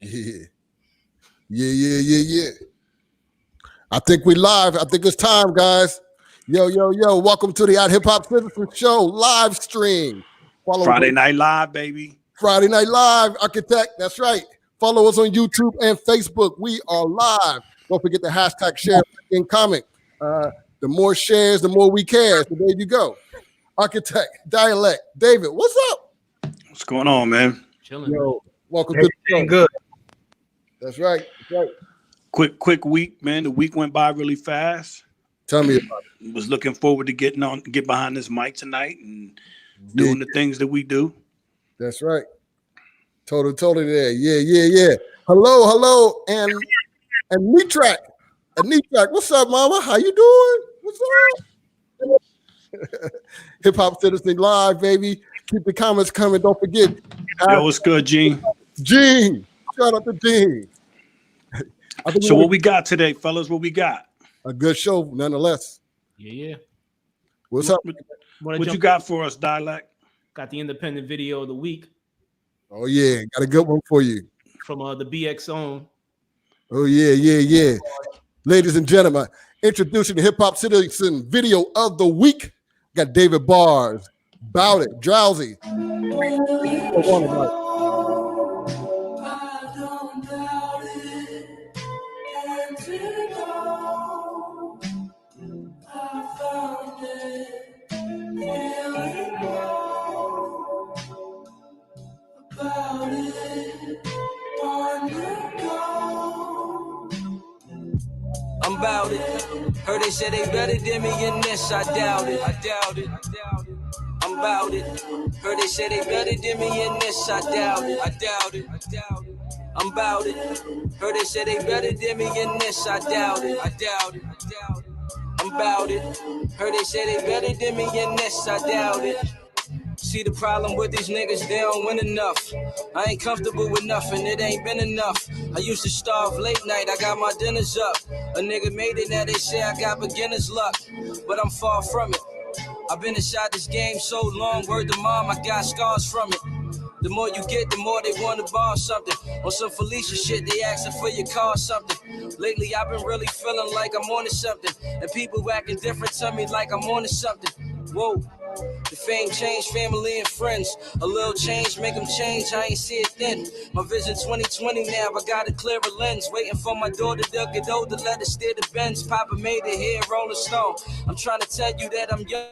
Yeah. Yeah. I think we live. I think it's time, guys. Yo. Welcome to the Out Hip Hop Citizen Show live stream. Follow Friday Night Live, baby. Friday Night Live, Architect. That's right. Follow us on YouTube and Facebook. We are live. Don't forget the hashtag share and comment. The more shares, the more we care. So there you go. Architect, Dialect, David, what's up? What's going on, man? Chilling. Yo, welcome to the show. Good. That's right. Quick week, man. The week went by really fast. Tell me about it. Was looking forward to get behind this mic tonight and doing the things that we do. That's right. Totally there. Yeah. Hello, and Netrack. Netrack, what's up, mama? How you doing? What's up? Hip Hop Citizen Live, baby. Keep the comments coming. Don't forget. Yo, what's good, Gene? Gene. Shout out to Gene. So what we got today, fellas? What we got? A good show, nonetheless. Yeah. What's up? What you got for us, Dialect? Got the independent video of the week. Oh, yeah. Got a good one for you. From the BX Zone. Oh, yeah. Ladies and gentlemen, introducing the Hip Hop Citizen video of the week. Got David Bars. Bout It. Drowsy. I'm about it. Heard they said they better than me in this. I doubt it. I'm about it. Heard they said they better than me in this. I doubt it. I'm about it. Heard they said they better than me in this. I doubt it. I'm about it. Heard they said they better than me in this. I doubt it. See the problem with these niggas, they don't win enough. I ain't comfortable with nothing, it ain't been enough. I used to starve late night, I got my dinners up. A nigga made it, now they say I got beginner's luck. But I'm far from it. I've been inside this game so long, word to mom, I got scars from it. The more you get, the more they want to borrow something. On some Felicia shit, they asking for your car or something. Lately, I've been really feeling like I'm on to something. And people acting different to me like I'm on to something. Whoa. The fame changed family and friends. A little change, make them change, I ain't see it then. My vision 2020 now, I got a clearer lens. Waiting for my daughter to get older, let her steer the Benz. Papa made it here, Rolling Stone. I'm trying to tell you that I'm young.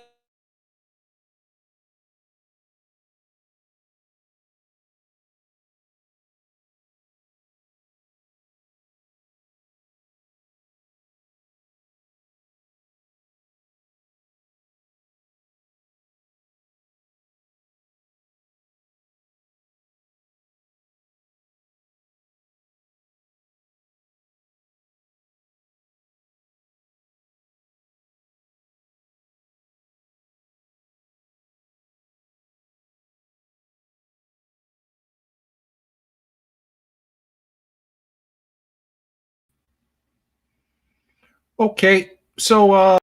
Okay, so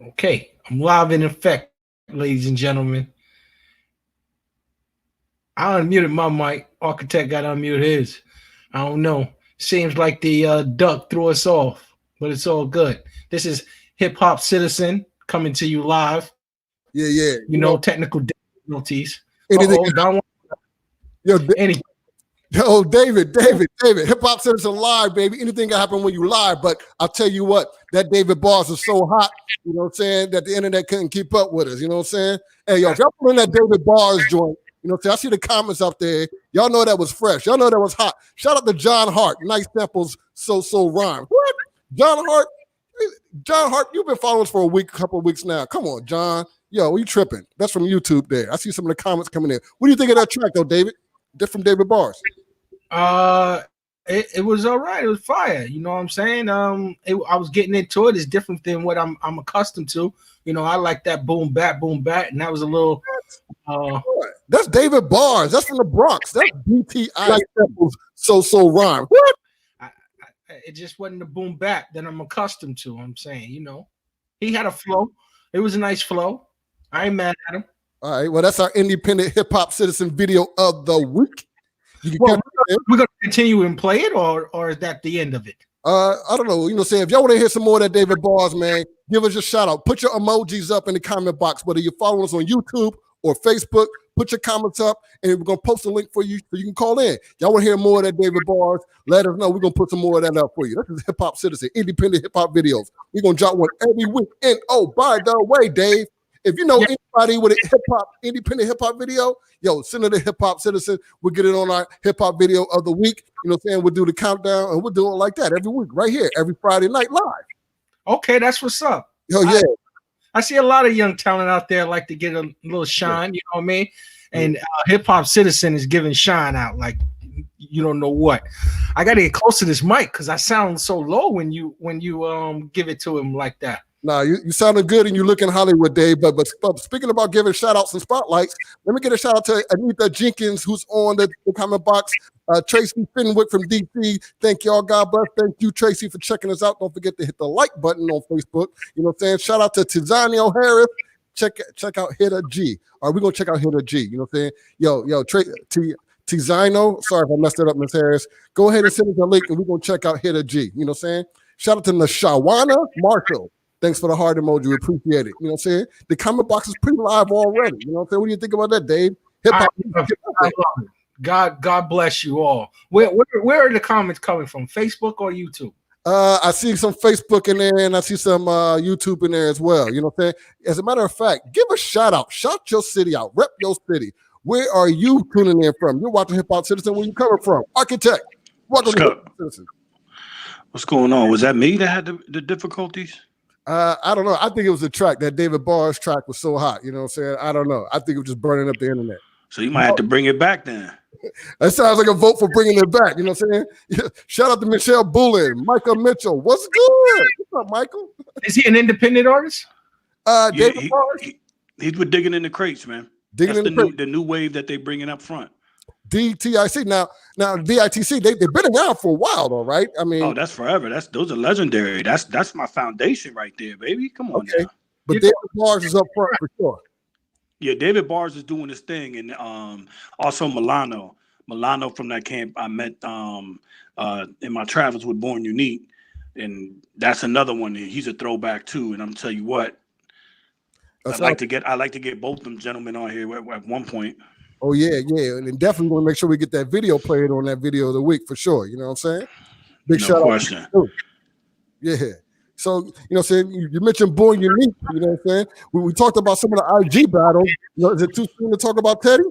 okay, I'm live in effect, ladies and gentlemen. I unmuted my mic. Architect got to unmute his. I don't know. Seems like the duck threw us off, but it's all good. This is Hip Hop Citizen coming to you live. Yeah. You know, technical difficulties. Anything. Yo, David, Hip Hop Citizen Live, baby. Anything can happen when you live, but I'll tell you what, that David Bars is so hot, you know what I'm saying, that the internet couldn't keep up with us, you know what I'm saying? Hey, yo, if y'all put in that David Bars joint, you know what I'm saying? I see the comments out there. Y'all know that was fresh. Y'all know that was hot. Shout out to John Hart. Nice samples, so rhyme. What? John Hart, you've been following us for a couple of weeks now. Come on, John. Yo, you tripping? That's from YouTube there. I see some of the comments coming in. What do you think of that track, though, David? From David Bars. It was all right. It was fire. You know what I'm saying? I was getting into it. It's different than what I'm accustomed to. You know, I like that boom bat, and that was a little That's David Bars. That's from the Bronx. That's BTI so rhyme. What? It just wasn't the boom bap that I'm accustomed to. I'm saying, he had a flow. It was a nice flow. I ain't mad at him. All right. Well, that's our independent hip hop citizen video of the week. We're gonna continue and play it, or is that the end of it? I don't know. If y'all want to hear some more of that David Bars, man, give us a shout out. Put your emojis up in the comment box, whether you're following us on YouTube or Facebook. Put your comments up, and we're gonna post a link for you so you can call in. Y'all want to hear more of that David Bars? Let us know. We're gonna put some more of that up for you. This is Hip Hop Citizen, independent hip hop videos. We're gonna drop one every week. And by the way, Dave, if you know anybody with a hip hop, independent hip hop video, send it to Hip Hop Citizen. We'll get it on our hip hop video of the week. We'll do the countdown, and we'll do it like that every week, right here, every Friday night live. Okay, that's what's up. I see a lot of young talent out there like to get a little shine, you know what I mean? And Hip Hop Citizen is giving shine out like you don't know what. I got to get close to this mic because I sound so low when you give it to him like that. Nah, you sounded good and you look in Hollywood, Dave. But speaking about giving shout outs and spotlights, let me get a shout out to Anita Jenkins, who's on the comment box. Tracy Fenwick from DC. Thank y'all. God bless. Thank you, Tracy, for checking us out. Don't forget to hit the like button on Facebook. You know what I'm saying? Shout out to Tizanio Harris. Check out Hitter G. All right, we're gonna check out Hitter G. You know what I'm saying? Tizano. Sorry if I messed it up, Miss Harris. Go ahead and send us a link and we're gonna check out Hitter G. You know what I'm saying? Shout out to Nashawana Marshall. Thanks for the heart emoji. We appreciate it. You know what I'm saying? The comment box is pretty live already. You know what I'm saying? What do you think about that, Dave? Hip hop. I love it. God bless you all. Where are the comments coming from? Facebook or YouTube? I see some Facebook in there, and I see some YouTube in there as well. You know what I'm saying? As a matter of fact, give a shout out. Shout your city out. Rep your city. Where are you tuning in from? You're watching Hip Hop Citizen. Where you coming from? Architect. Welcome to Hip Hop Citizen. What's going on? Was that me that had the difficulties? I don't know. I think it was the track. That David Bars track was so hot. You know what I'm saying? I don't know. I think it was just burning up the internet. So you might have to bring it back then. That sounds like a vote for bringing it back. You know what I'm saying? Yeah. Shout out to Michelle Bullen, Michael Mitchell. What's good? What's up, Michael? Is he an independent artist? David Bars? He's with Digging in the Crates, man. That's the new wave that they bringing up front. DTIC. Now DITC, they've been around for a while, though, right? I mean, that's forever. Those are legendary. That's my foundation right there, baby. Come on now. But David Bars is up front for sure. Yeah, David Bars is doing his thing, and also Milano from that camp I met in my travels with Born Unique, and that's another one. He's a throwback too. And I'm tell you what, I like to get both them gentlemen on here at one point. Oh yeah, and definitely want to make sure we get that video played on that video of the week for sure. You know what I'm saying? Big no shout question. out. Yeah. So, you know what I'm saying? You mentioned Born Unique, you know what I'm saying? We talked about some of the IG battles. Is it too soon to talk about Teddy?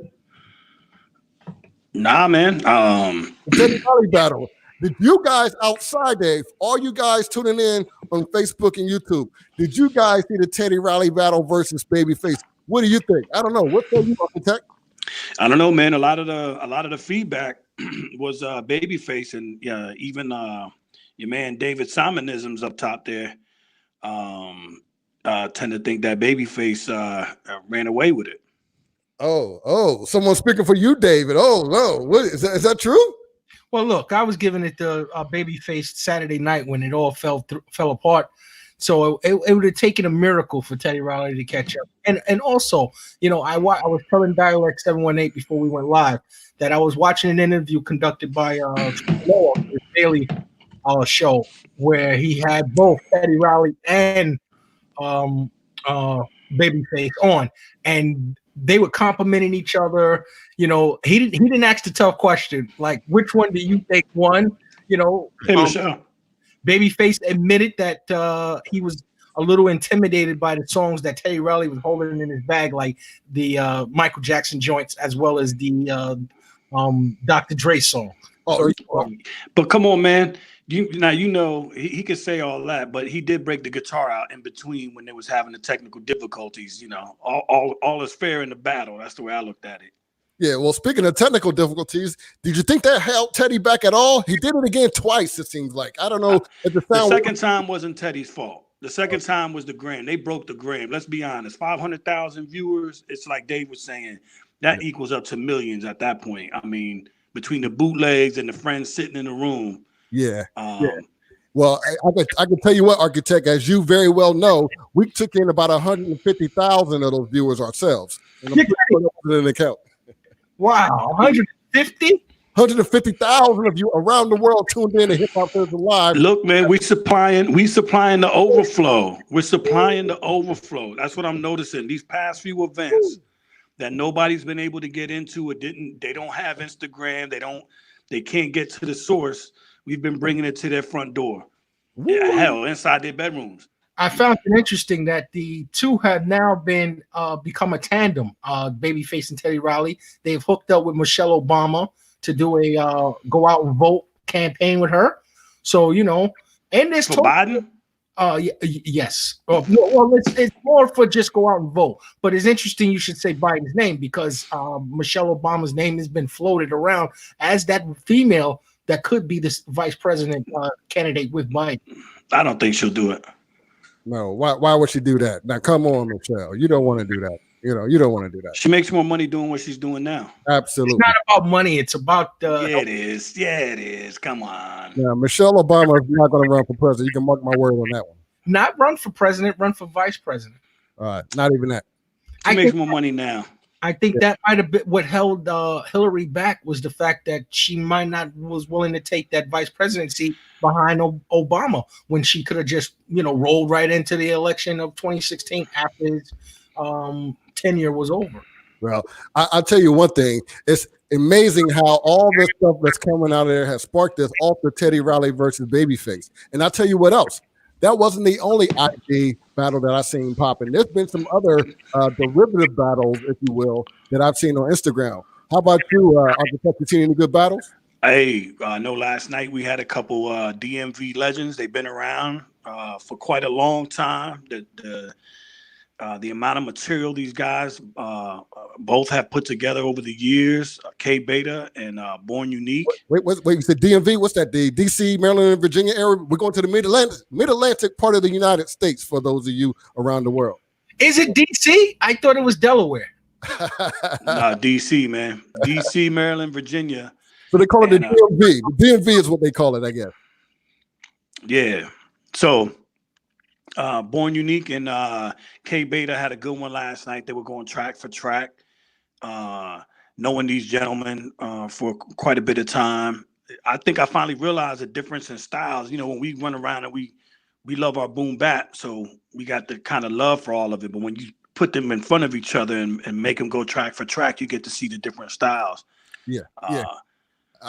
Nah, man. Teddy Riley battle. Did you guys outside, Dave, all you guys tuning in on Facebook and YouTube, did you guys see the Teddy Riley battle versus Babyface? What do you think? I don't know. What say you, Architect? I don't know, man. A lot of the feedback was Babyface, and even your man David Simonisms up top there tend to think that Babyface ran away with it. Oh, someone speaking for you, David. Oh, no. What is that true? Well, look, I was giving it the Babyface Saturday night when it all fell apart. So it would have taken a miracle for Teddy Riley to catch up. And also, I was telling Dialect 718 before we went live that I was watching an interview conducted by Noah, his daily show, where he had both Teddy Riley and Babyface on, and they were complimenting each other. He didn't ask the tough question, like, which one do you think won? Hey, Michelle. Babyface admitted that he was a little intimidated by the songs that Teddy Riley was holding in his bag, like the Michael Jackson joints, as well as the Dr. Dre song. But come on, man. He could say all that, but he did break the guitar out in between when they was having the technical difficulties. All is fair in the battle. That's the way I looked at it. Yeah, well, speaking of technical difficulties, did you think that held Teddy back at all? He did it again twice, it seems like. I don't know if the second time wasn't Teddy's fault. The second time was the gram. They broke the gram. Let's be honest. 500,000 viewers. It's like Dave was saying. that equals up to millions at that point. I mean, between the bootlegs and the friends sitting in the room. Yeah. Well, I can tell you what, Architect, as you very well know, we took in about 150,000 of those viewers ourselves. And I'm putting it in the account. Wow, 150? 150,000 of you around the world tuned in to Hip Hop Thursday Live. Look, man, we supplying the overflow. We're supplying the overflow. That's what I'm noticing. These past few events that nobody's been able to get into, they don't have Instagram, they can't get to the source. We've been bringing it to their front door. Yeah, hell, inside their bedrooms. I found it interesting that the two have now been become a tandem. Babyface and Teddy Riley. They've hooked up with Michelle Obama to do a go out and vote campaign with her. So and this for Biden. Yes. Well, it's more for just go out and vote. But it's interesting you should say Biden's name because Michelle Obama's name has been floated around as that female that could be this vice president candidate with Biden. I don't think she'll do it. No, why would she do that? Now, come on, Michelle. You don't want to do that. You don't want to do that. She makes more money doing what she's doing now. Absolutely. It's not about money. It's about yeah, it is. Yeah, it is. Come on. Yeah, Michelle Obama is not going to run for president. You can mark my word on that one. Not run for president, run for vice president. All right, not even that. She makes more money now. I think that might have been what held Hillary back was the fact that she might not was willing to take that vice presidency behind Obama when she could have just rolled right into the election of 2016 after his tenure was over. Well, I'll tell you one thing. It's amazing how all this stuff that's coming out of there has sparked this off the Teddy Riley versus Babyface. And I'll tell you what else. That wasn't the only IG battle that I've seen popping. There's been some other derivative battles, if you will, that I've seen on Instagram. How about you, Architect? You seen any good battles? Hey, I know last night we had a couple DMV legends. They've been around for quite a long time. The amount of material these guys both have put together over the years, K Beta and Born Unique. Wait, you said DMV? What's that? The DC, Maryland, and Virginia area? We're going to the mid-Atlantic part of the United States for those of you around the world. Is it DC? I thought it was Delaware. Nah, DC, man. DC, Maryland, Virginia. So they call it the DMV. The DMV is what they call it, I guess. Yeah. So Born Unique and K Beta had a good one last night. They were going track for track, knowing these gentlemen for quite a bit of time. I think I finally realized the difference in styles. When we run around and we love our boom bap, so we got the kind of love for all of it. But when you put them in front of each other and make them go track for track, you get to see the different styles. Yeah.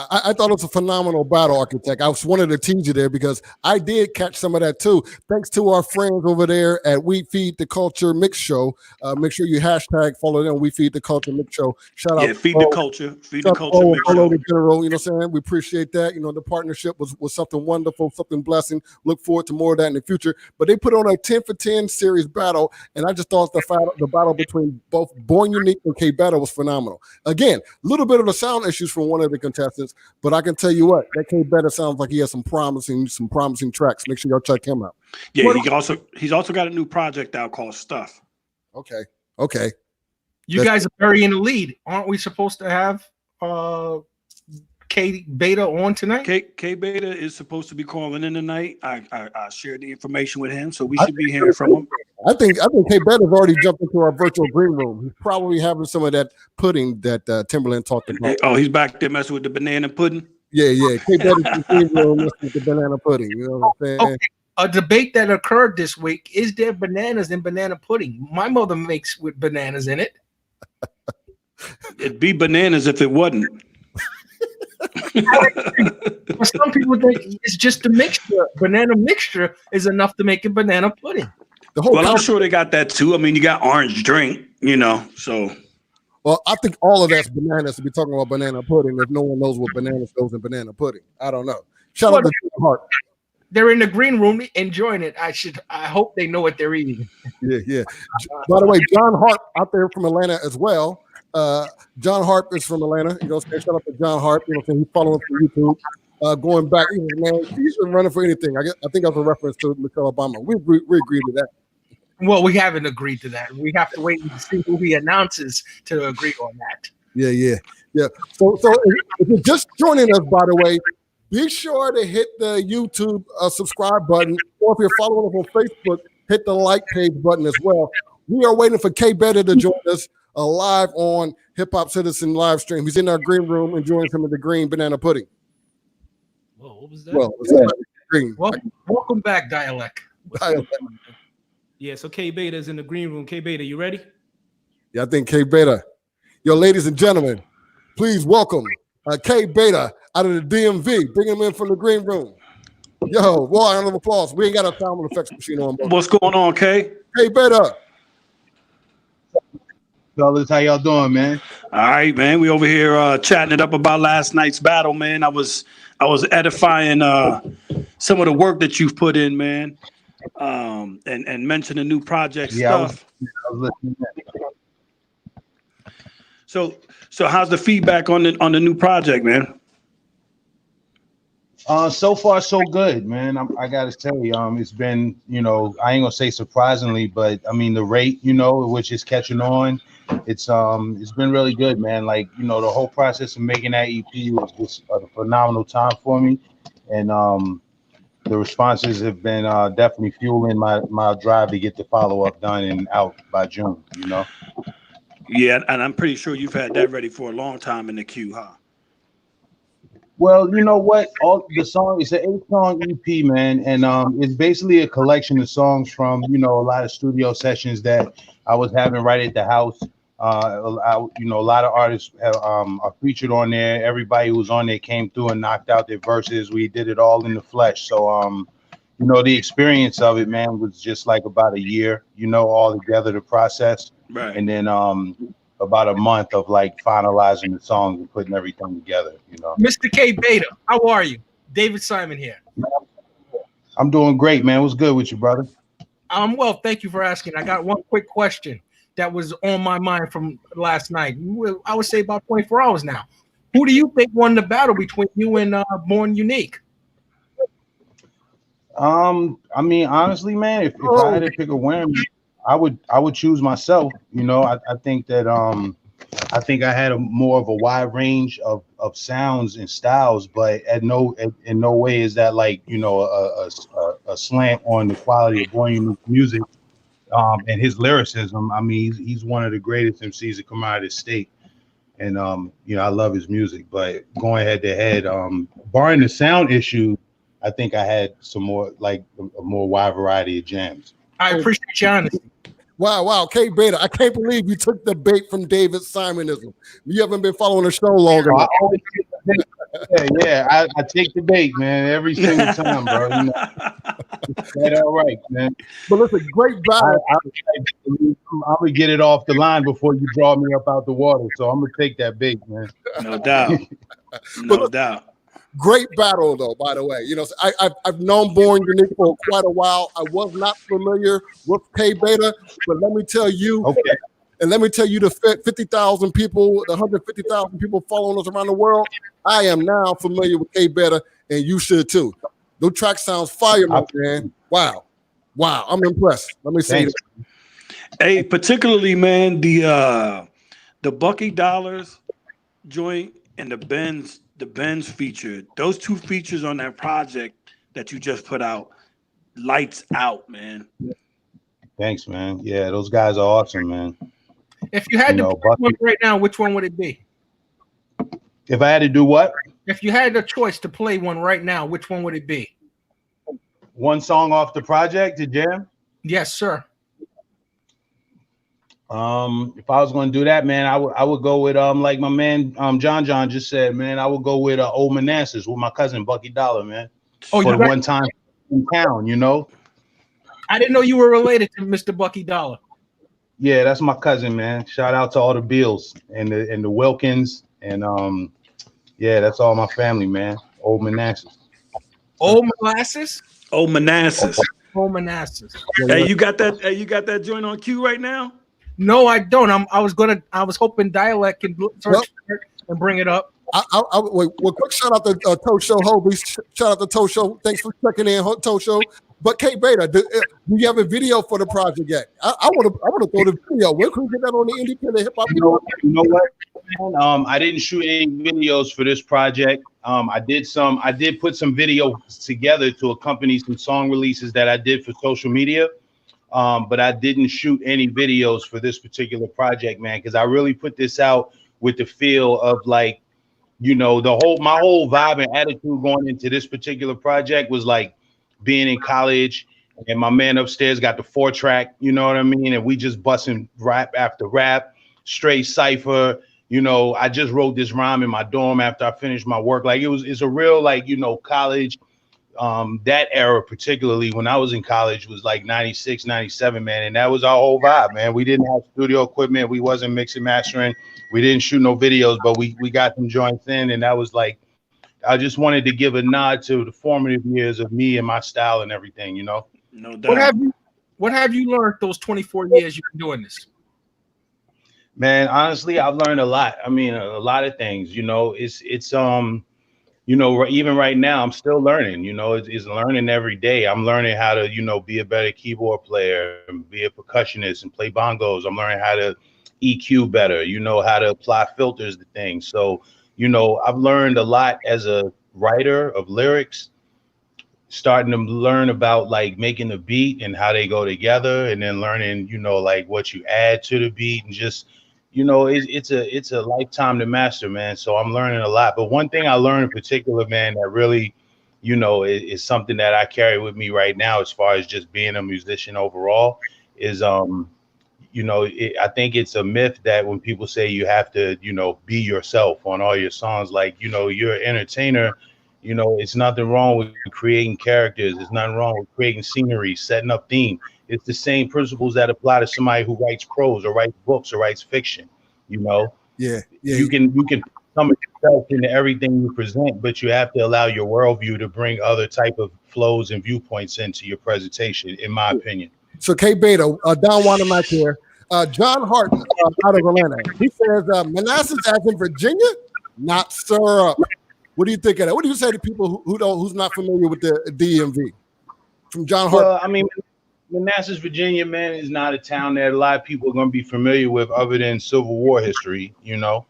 I thought it was a phenomenal battle, Architect. I was wanted to tease you there because I did catch some of that too. Thanks to our friends over there at We Feed the Culture Mix Show. Make sure you hashtag follow them. We Feed the Culture Mix Show. Shout out. Feed the culture. Feed the culture. Mix Show. The general, you know what I'm saying? We appreciate that. The partnership was something wonderful, something blessing. Look forward to more of that in the future. But they put on a 10 for 10 series battle, and I just thought the battle between both Born Unique and K Beta was phenomenal. Again, a little bit of the sound issues from one of the contestants. But I can tell you what, that K Beta sounds like he has some promising tracks. Make sure y'all check him out. Yeah, he's also got a new project out called Stuff. Okay. You guys are very in the lead. Aren't we supposed to have K Beta on tonight? K Beta is supposed to be calling in tonight. I shared the information with him, so we should be hearing from him. I think K Beta's already jumped into our virtual green room. He's probably having some of that pudding that Timberland talked about. Oh, he's back there messing with the banana pudding? Yeah. K Beta's in the green room messing with the banana pudding. You know what I'm saying? Okay. A debate that occurred this week, is there bananas in banana pudding? My mother makes with bananas in it. It'd be bananas if it wasn't. Some people think it's just a mixture. Banana mixture is enough to make a banana pudding. I'm sure they got that too. I mean, you got orange drink, so. Well, I think all of that's bananas to be talking about banana pudding if no one knows what bananas goes in banana pudding. I don't know. Shout out to John Hart. They're in the green room enjoying it. I hope they know what they're eating. Yeah. By the way, John Hart out there from Atlanta as well. John Hart is from Atlanta. Shout out to John Hart. He's following us on YouTube. Going back, he's been running for anything. I think that's a reference to Michelle Obama. We agree to that. Well, we haven't agreed to that. We have to wait and see who he announces to agree on that. Yeah. So if you're just joining us, by the way, be sure to hit the YouTube subscribe button, or if you're following us on Facebook, hit the like page button as well. We are waiting for K Beta to join us live on Hip Hop Citizen live stream. He's in our green room enjoying some of the green banana pudding. Whoa, what was that? Well, it's green. Welcome back, Dialect. Yeah, so K Beta is in the green room. K Beta, you ready? Yeah, I think K Beta. Yo, ladies and gentlemen, please welcome K Beta out of the DMV. Bring him in from the green room. Yo, boy, round of applause. We ain't got a sound effects machine on. What's going on, K? K Beta. Fellas, how y'all doing, man? All right, man. We over here chatting it up about last night's battle, man. I was edifying some of the work that you've put in, man, and mentioning new project stuff. I was listening. So how's the feedback on the new project, man? So far, so good, man. I gotta tell you, it's been, I ain't gonna say surprisingly, but I mean the rate, which is catching on. It's been really good, man. Like, the whole process of making that EP was just a phenomenal time for me, and the responses have been definitely fueling my drive to get the follow up done and out by June. Yeah, and I'm pretty sure you've had that ready for a long time in the queue, huh? Well, you know what? All the song, it's an 8-song EP, man, and it's basically a collection of songs from a lot of studio sessions that I was having right at the house. A lot of artists are featured on there. Everybody who was on there came through and knocked out their verses. We did it all in the flesh. So, the experience of it, man, was just like about a year, all together, the process. Right. And then about a month of like finalizing the songs and putting everything together, Mr. K Beta, how are you? David Simon here. I'm doing great, man. What's good with you, brother? I'm well, thank you for asking. I got one quick question that was on my mind from last night. I would say about 24 hours now. Who do you think won the battle between you and Born Unique? I mean, honestly, man, if I had to pick a winner, I would choose myself. I think that I think I had more of a wide range of sounds and styles, but in no way is that like a slant on the quality of Born Unique music and his lyricism. I mean, he's one of the greatest MCs to come out of this state, and I love his music. But going head to head, barring the sound issue, I think I had some more like a more wide variety of jams. I appreciate your honesty. Wow, K Beta. I can't believe you took the bait from David Simonism. You haven't been following the show long enough. Yeah, I take the bait, man, every single time, bro. That's all right, man. But listen, great battle. I'm gonna get it off the line before you draw me up out the water. So I'm gonna take that bait, man. No doubt. No doubt. Great battle, though, by the way. I've known Born Unique for quite a while. I was not familiar with K Beta, but let me tell you, and let me tell you the 50,000 people, the 150,000 people following us around the world, I am now familiar with K Beta, and you should too. The track sounds fire, my man. Wow, I'm impressed. Let me say that. Hey, particularly, man, the Bucky Dollars joint and the Benz feature, those two features on that project that you just put out, lights out, man. Thanks, man. Yeah, those guys are awesome, man. If you had to pick one right now, which one would it be? If I had to do what? If you had a choice to play one right now, which one would it be? One song off the project to jam? Yes, sir. If I was going to do that, man, I would go with like my man John just said, man. I would go with Old Manassas with my cousin Bucky Dollar, man. Oh, for the one time in town, I didn't know you were related to Mr. Bucky Dollar. Yeah, that's my cousin, man. Shout out to all the Bills and the Wilkins and yeah, that's all my family, man. Old Manassas. Old Molasses? Old Manassas. Old Manassas. Hey, you got that? Hey, you got that joint on cue right now? No, I don't. I was hoping Dialect can search and bring it up. Quick shout out to Toe Show Hobie. Shout out to Toe Show. Thanks for checking in, Toe Show. But K Beta, do you have a video for the project yet? I want to throw the video. Where can we get that on the independent hip hop? You know what? Man? I didn't shoot any videos for this project. I did put some videos together to accompany some song releases that I did for social media. But I didn't shoot any videos for this particular project, man, because I really put this out with the feel of like, you know, my whole vibe and attitude going into this particular project was like being in college, and my man upstairs got the 4-track, you know what I mean? And we just busting rap after rap, straight cypher. You know, I just wrote this rhyme in my dorm after I finished my work. Like it's a real, like, you know, college. That era, particularly when I was in college, was like 96, 97, man. And that was our whole vibe, man. We didn't have studio equipment. We wasn't mixing, mastering. We didn't shoot no videos, but we got some joints in. And that was like, I just wanted to give a nod to the formative years of me and my style and everything, you know? No doubt. What have you learned those 24 years you've been doing this? Man, honestly, I've learned a lot. I mean, a lot of things, you know. It's you know, even right now, I'm still learning, you know, it's learning every day. I'm learning how to, you know, be a better keyboard player and be a percussionist and play bongos. I'm learning how to EQ better, you know, how to apply filters to things. So, you know, I've learned a lot as a writer of lyrics, starting to learn about like making a beat and how they go together, and then learning, you know, like what you add to the beat, and just, you know, it's a lifetime to master, man. So I'm learning a lot. But one thing I learned in particular, man, that really, you know, is something that I carry with me right now as far as just being a musician overall is, you know, I think it's a myth that when people say you have to, you know, be yourself on all your songs, like, you know, you're an entertainer, you know, it's nothing wrong with creating characters. There's nothing wrong with creating scenery, setting up theme. It's the same principles that apply to somebody who writes prose or writes books or writes fiction, you know? Yeah. You can come yourself into everything you present, but you have to allow your worldview to bring other type of flows and viewpoints into your presentation, in my opinion. So K Beta, Don Wanamac here. John Hart out of Atlanta. He says Manassas as in Virginia, not syrup. What do you think of that? What do you say to people who's not familiar with the DMV? From John Hart. Well, I mean, Manassas, Virginia, man, is not a town that a lot of people are going to be familiar with other than Civil War history, you know?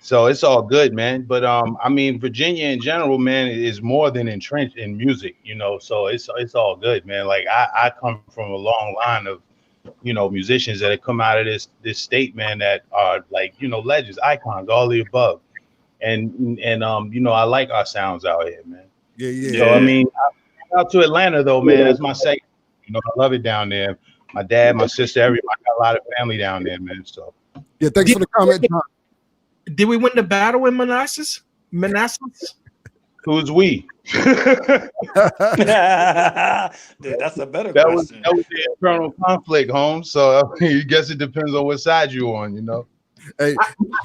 So it's all good, man. But I mean, Virginia in general, man, is more than entrenched in music, you know? So it's all good, man. Like I come from a long line of, you know, musicians that have come out of this state, man, that are like, you know, legends, icons, all the above. And you know, I like our sounds out here, man. Yeah. So I mean, out to Atlanta though, man, that's my second. You know, I love it down there. My dad, my sister, everybody, got a lot of family down there, man. So yeah, thanks for the comment, John. Did we win the battle in Manassas? Who's we? Dude, that's a better question. That was the internal conflict, Holmes. So I guess it depends on what side you're on, you know. Hey,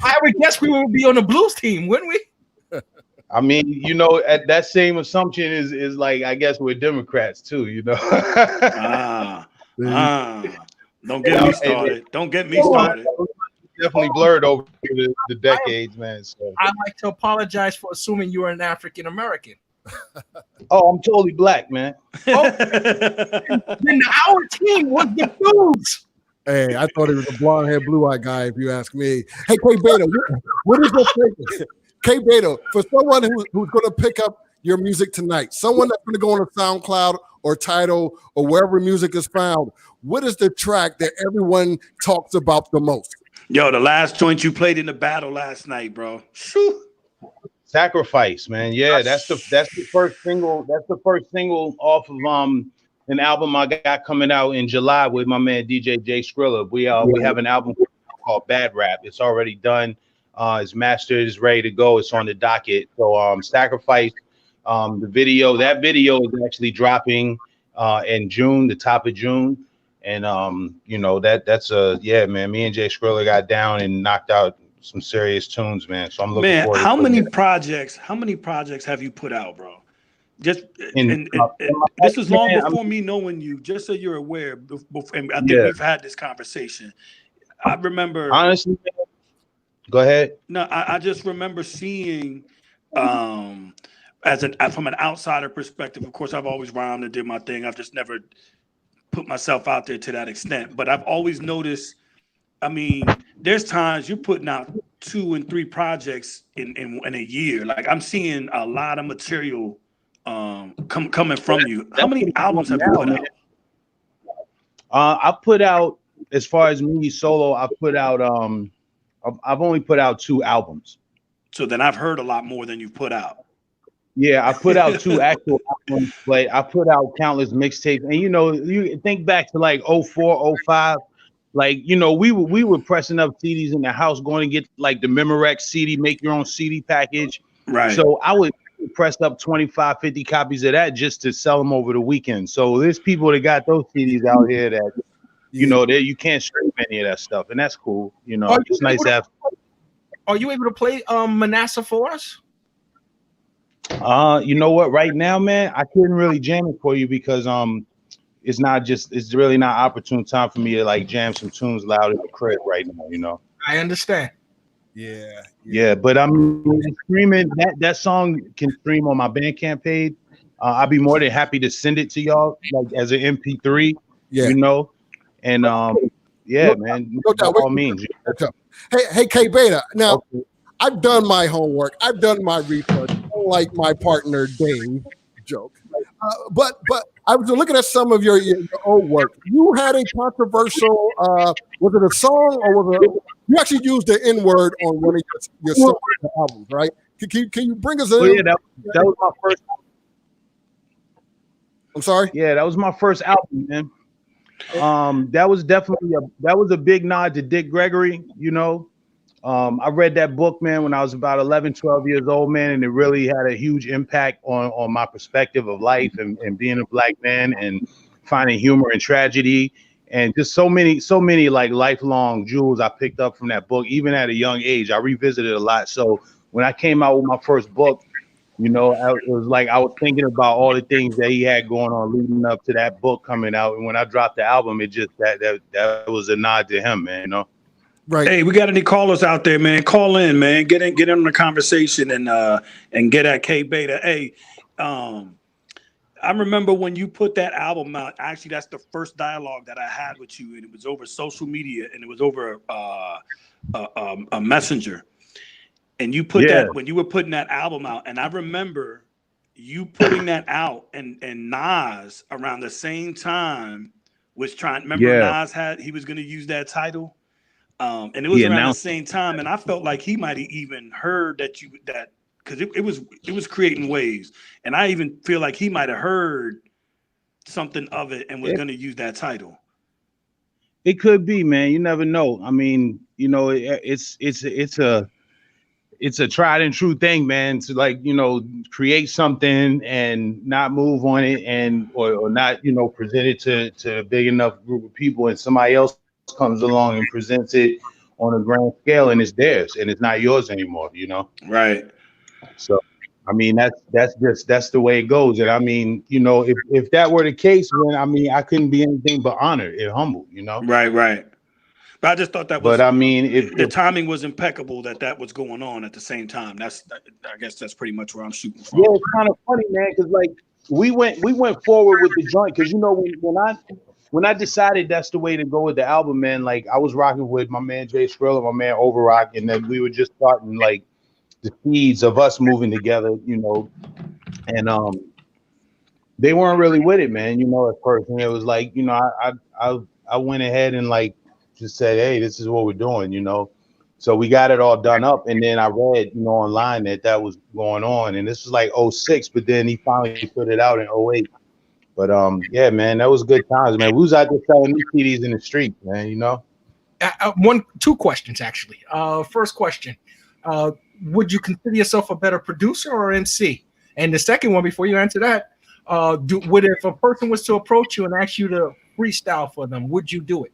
I would guess we would be on the Blues team, wouldn't we? I mean, you know, at that same assumption is like, I guess we're Democrats too, you know. Don't get me started. Don't get me started. Definitely blurred over the decades, man. So I'd like to apologize for assuming you are an African American. Oh, I'm totally black, man. Oh, then our team was the Blues. Hey, I thought he was a blonde-haired, blue-eyed guy, if you ask me. Hey, K Beta, what is your favorite? K Beta, for someone who's going to pick up your music tonight, someone that's going to go on a SoundCloud or Tidal or wherever music is found, what is the track that everyone talks about the most? Yo, the last joint you played in the battle last night, bro. Shoo. Sacrifice, man. Yeah, that's the first single. That's the first single off of an album I got coming out in July with my man DJ Jay Skrilla. We have an album called Bad Rap. It's already done. It's mastered. It's ready to go. It's on the docket. So Sacrifice, that video is actually dropping in June, the top of June. And you know, that's yeah, man. Me and Jay Skrilla got down and knocked out some serious tunes, man. So I'm looking forward to how many projects have you put out, bro? Just this was long before me knowing you, just so you're aware. And I think we've had this conversation. I remember, honestly, go ahead. No, I just remember seeing from an outsider perspective, of course, I've always rhymed and did my thing. I've just never put myself out there to that extent. But I've always noticed, I mean, there's times you're putting out 2 and 3 projects in a year. Like I'm seeing a lot of material coming from you. How many albums have you put out? I put out, as far as me solo, I put out I've only put out 2 albums. So then I've heard a lot more than you've put out. Yeah, I put out 2 actual albums, but I put out countless mixtapes. And you know, you think back to like 04, 05, like, you know, we were pressing up CDs in the house, going to get like the Memorex CD, make your own CD package. Right. So I would press up 25, 50 copies of that just to sell them over the weekend. So there's people that got those CDs out here that, you know, that you can't stream any of that stuff, and that's cool. You know, it's nice to have. Are you able to play Manasseh for us? You know what? Right now, man, I couldn't really jam it for you because it's really not opportune time for me to like jam some tunes loud in the crib right now. You know. I understand. Yeah, but I'm streaming that song can stream on my Bandcamp page. I'll be more than happy to send it to y'all like as an MP3. Yeah. You know, and man, by all means. Hey, K Beta. Now, I've done my homework. I've done my research. Like my partner Dave joke, but I was looking at some of your old work. You had a controversial. Was it a song or was it? You actually used the N word on one of your solo albums, right? Can you bring us in? Oh, yeah, that was my first. I'm sorry. Yeah, that was my first album, man. That was definitely a big nod to Dick Gregory, you know. I read that book, man, when I was about 11, 12 years old, man, and it really had a huge impact on my perspective of life and being a black man and finding humor in tragedy and just so many like lifelong jewels I picked up from that book. Even at a young age, I revisited a lot. So when I came out with my first book, you know, it was like I was thinking about all the things that he had going on leading up to that book coming out. And when I dropped the album, it just that was a nod to him, man, you know. Right. Hey, we got any callers out there, man? Call in, man. Get in on the conversation and get at K Beta. Hey, I remember when you put that album out. Actually, that's the first dialogue that I had with you, and it was over social media, and it was over a messenger. And you put that when you were putting that album out, and I remember you putting that out, and Nas around the same time was trying. Remember, Nas he was going to use that title. And it was around the same time, and I felt like he might have even heard that because it was creating waves, and I even feel like he might have heard something of it and was going to use that title. It could be, man. You never know. I mean, you know, it's a tried and true thing, man. To like, you know, create something and not move on it, and or not, you know, present it to a big enough group of people, and somebody else comes along and presents it on a grand scale and it's theirs and it's not yours anymore, you know. Right. So I mean that's the way it goes. And I mean, you know, if that were the case, then I mean I couldn't be anything but honored and humbled, you know. Right. But I just thought that was, but I mean, the timing was impeccable that was going on at the same time. I guess that's pretty much where I'm shooting from. Yeah, it's kind of funny, man, because like we went forward with the joint because, you know, when I decided that's the way to go with the album, man, like I was rocking with my man Jay Skrill and my man Overrock, and then we were just starting like the seeds of us moving together, you know, and they weren't really with it, man, you know, at first. And it was like, you know, I went ahead and like just said, hey, this is what we're doing, you know. So we got it all done up, and then I read, you know, online that was going on, and this was like 06, but then he finally put it out in 08. But yeah, man, that was good times, man. We was out there selling these CDs in the street, man. You know. 2 questions actually. First question: would you consider yourself a better producer or MC? And the second one, before you answer that, if a person was to approach you and ask you to freestyle for them, would you do it?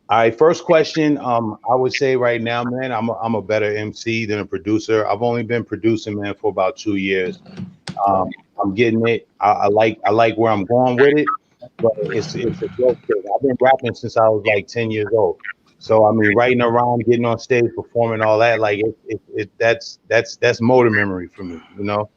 All right, first question. I would say right now, man, I'm a better MC than a producer. I've only been producing, man, for about 2 years. I'm getting it. I like where I'm going with it, but it's a growth thing. I've been rapping since I was like 10 years old. So I mean, writing around, getting on stage, performing, all that, like that's motor memory for me, you know.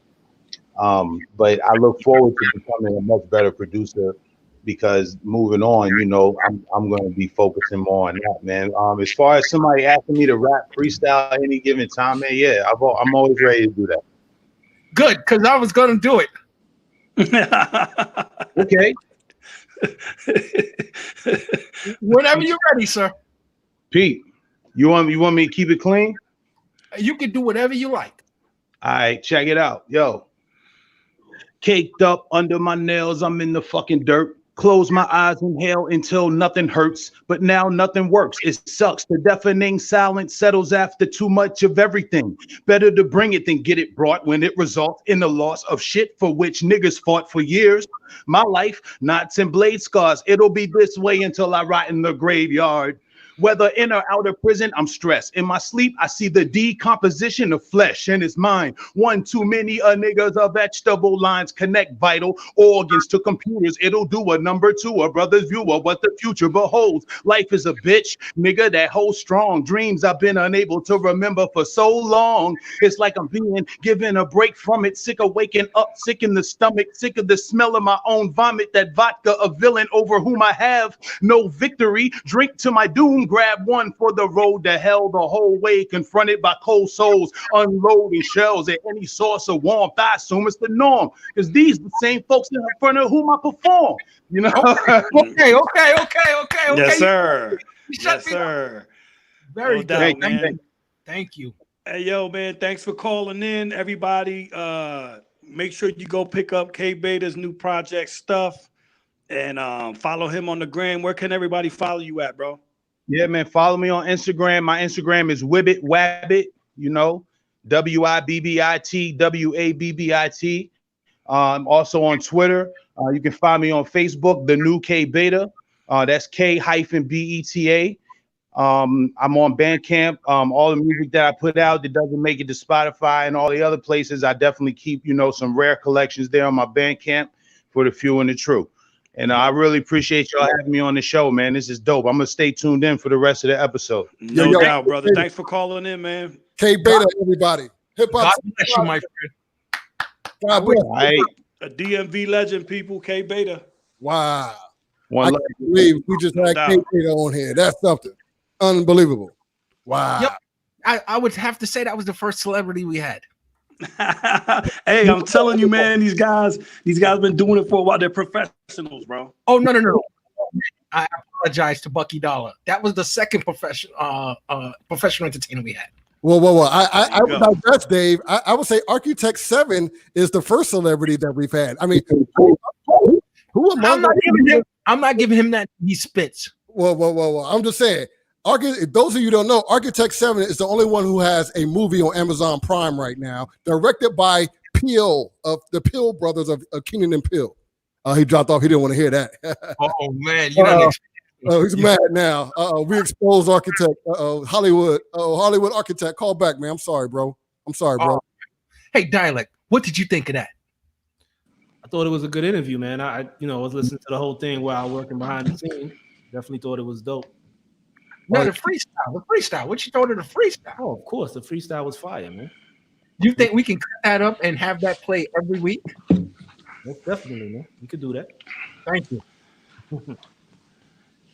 But I look forward to becoming a much better producer because moving on, you know, I'm going to be focusing more on that, man. As far as somebody asking me to rap freestyle at any given time, man, yeah, I'm always ready to do that. Good, because I was going to do it. Okay. Whenever you're ready, sir. Pete, you want me to keep it clean? You can do whatever you like. All right, check it out. Yo. Caked up under my nails, I'm in the fucking dirt. Close my eyes, inhale until nothing hurts, but now nothing works. It sucks. The deafening silence settles after too much of everything. Better to bring it than get it brought when it results in the loss of shit for which niggas fought for years. My life, knots and blade scars. It'll be this way until I rot in the graveyard. Whether in or out of prison, I'm stressed. In my sleep, I see the decomposition of flesh and its mind. One too many niggas of vegetable lines connect vital organs to computers. It'll do a number two, a brother's view of what the future beholds. Life is a bitch, nigga, that holds strong. Dreams I've been unable to remember for so long. It's like I'm being given a break from it. Sick of waking up, sick in the stomach, sick of the smell of my own vomit. That vodka, a villain over whom I have no victory. Drink to my doom. Grab one for the road to hell the whole way, confronted by cold souls, unloading shells at any source of warmth. I assume it's the norm, because these the same folks in front of whom I perform. You know? Okay. Yes, sir. You shut Yes, me sir. up. Very No good. doubt, man. Thank you. Hey, yo, man, thanks for calling in, everybody. Make sure you go pick up K Beta's new project stuff and follow him on the gram. Where can everybody follow you at, bro? Yeah, man, follow me on Instagram. My Instagram is Wibbit Wabbit, you know, WIBBIT WABBIT. Also on Twitter. You can find me on Facebook, The New K Beta. That's K-BETA. I'm on Bandcamp. All the music that I put out that doesn't make it to Spotify and all the other places, I definitely keep, you know, some rare collections there on my Bandcamp for the few and the true. And I really appreciate y'all having me on the show, man. This is dope. I'm gonna stay tuned in for the rest of the episode. No doubt, brother. Thanks for calling in, man. K Beta, everybody. Hip hop. God bless you, my friend. God bless. Hey, A DMV legend, people. K Beta. Wow. I one love. can't believe we just No had doubt. K Beta on here. That's something unbelievable. Wow. Yep. I would have to say that was the first celebrity we had. Hey, I'm telling you, man, these guys been doing it for a while. They're professionals, bro. Oh, no. I apologize to Bucky Dollar. That was the second professional entertainer we had. Well. I There you would go. digress, Dave. I would say Architect 7 is the first celebrity that we've had. I mean, who among I'm not giving him that he spits. Well. I'm just saying. Those of you who don't know, Architect 7 is the only one who has a movie on Amazon Prime right now, directed by Peele of the Peele brothers of Keenan and Peele. He dropped off. He didn't want to hear that. Oh man, you know. He's mad now. We exposed Architect. Hollywood. Hollywood Architect. Call back, man. I'm sorry, bro. Hey, Dialect, what did you think of that? I thought it was a good interview, man. I was listening to the whole thing while working behind the scenes. Definitely thought it was dope. No, the freestyle. What you thought of the freestyle? Oh, of course, the freestyle was fire, man. You think we can cut that up and have that play every week? Most definitely, man. We could do that. Thank you.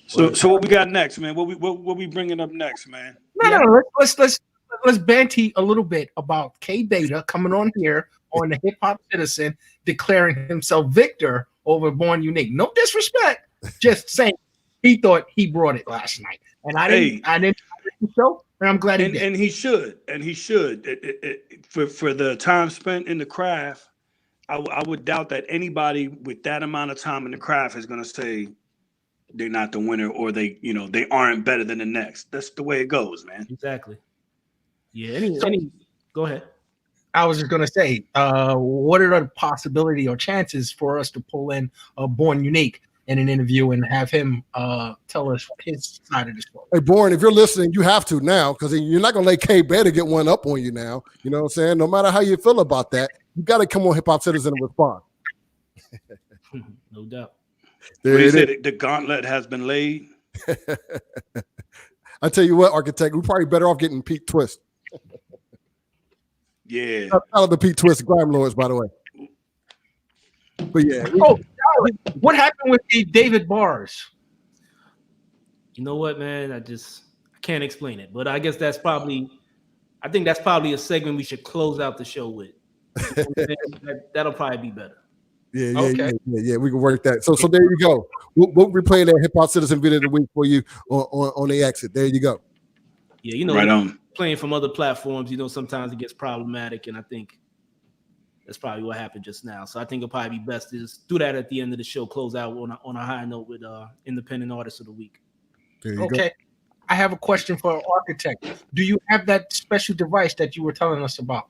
So what we got next, man? What we bringing up next, man? No. Let's banty a little bit about K Beta coming on here on the Hip Hop Citizen, declaring himself victor over Born Unique. No disrespect, just saying he thought he brought it last night, and I didn't so, and I'm glad he did. And he should. For the time spent in the craft, I would doubt that anybody with that amount of time in the craft is going to say they're not the winner or they aren't better than the next. That's the way it goes, man. Exactly. Yeah. Go ahead. I was just gonna say, what are the possibility or chances for us to pull in Born Unique in an interview and have him tell us his side of the story? Hey, Born, if you're listening, you have to now, because you're not gonna let K Beta get one up on you now. You know what I'm saying? No matter how you feel about that, you got to come on Hip Hop Citizen and respond. No doubt. There it is. The gauntlet has been laid. I tell you what, Architect, we're probably better off getting Pete Twist. Yeah. Out of the Pete Twist Grime Lords, by the way. But yeah, Oh, Charlie, what happened with the David bars? You know what, man? I can't explain it, but I guess I think that's probably a segment we should close out the show with. You know what I'm saying? That'll probably be better. Okay. Yeah. We can work that. So there you go. We'll replay that Hip Hop Citizen video of the week for you on the exit. There you go. Yeah, you know, Right on. playing from other platforms, you know, sometimes it gets problematic, and I think that's probably what happened just now. So I think it'll probably be best to just do that at the end of the show, close out on a high note with Independent Artist of the Week. There you Okay. I have a question for an architect. Do you have that special device that you were telling us about?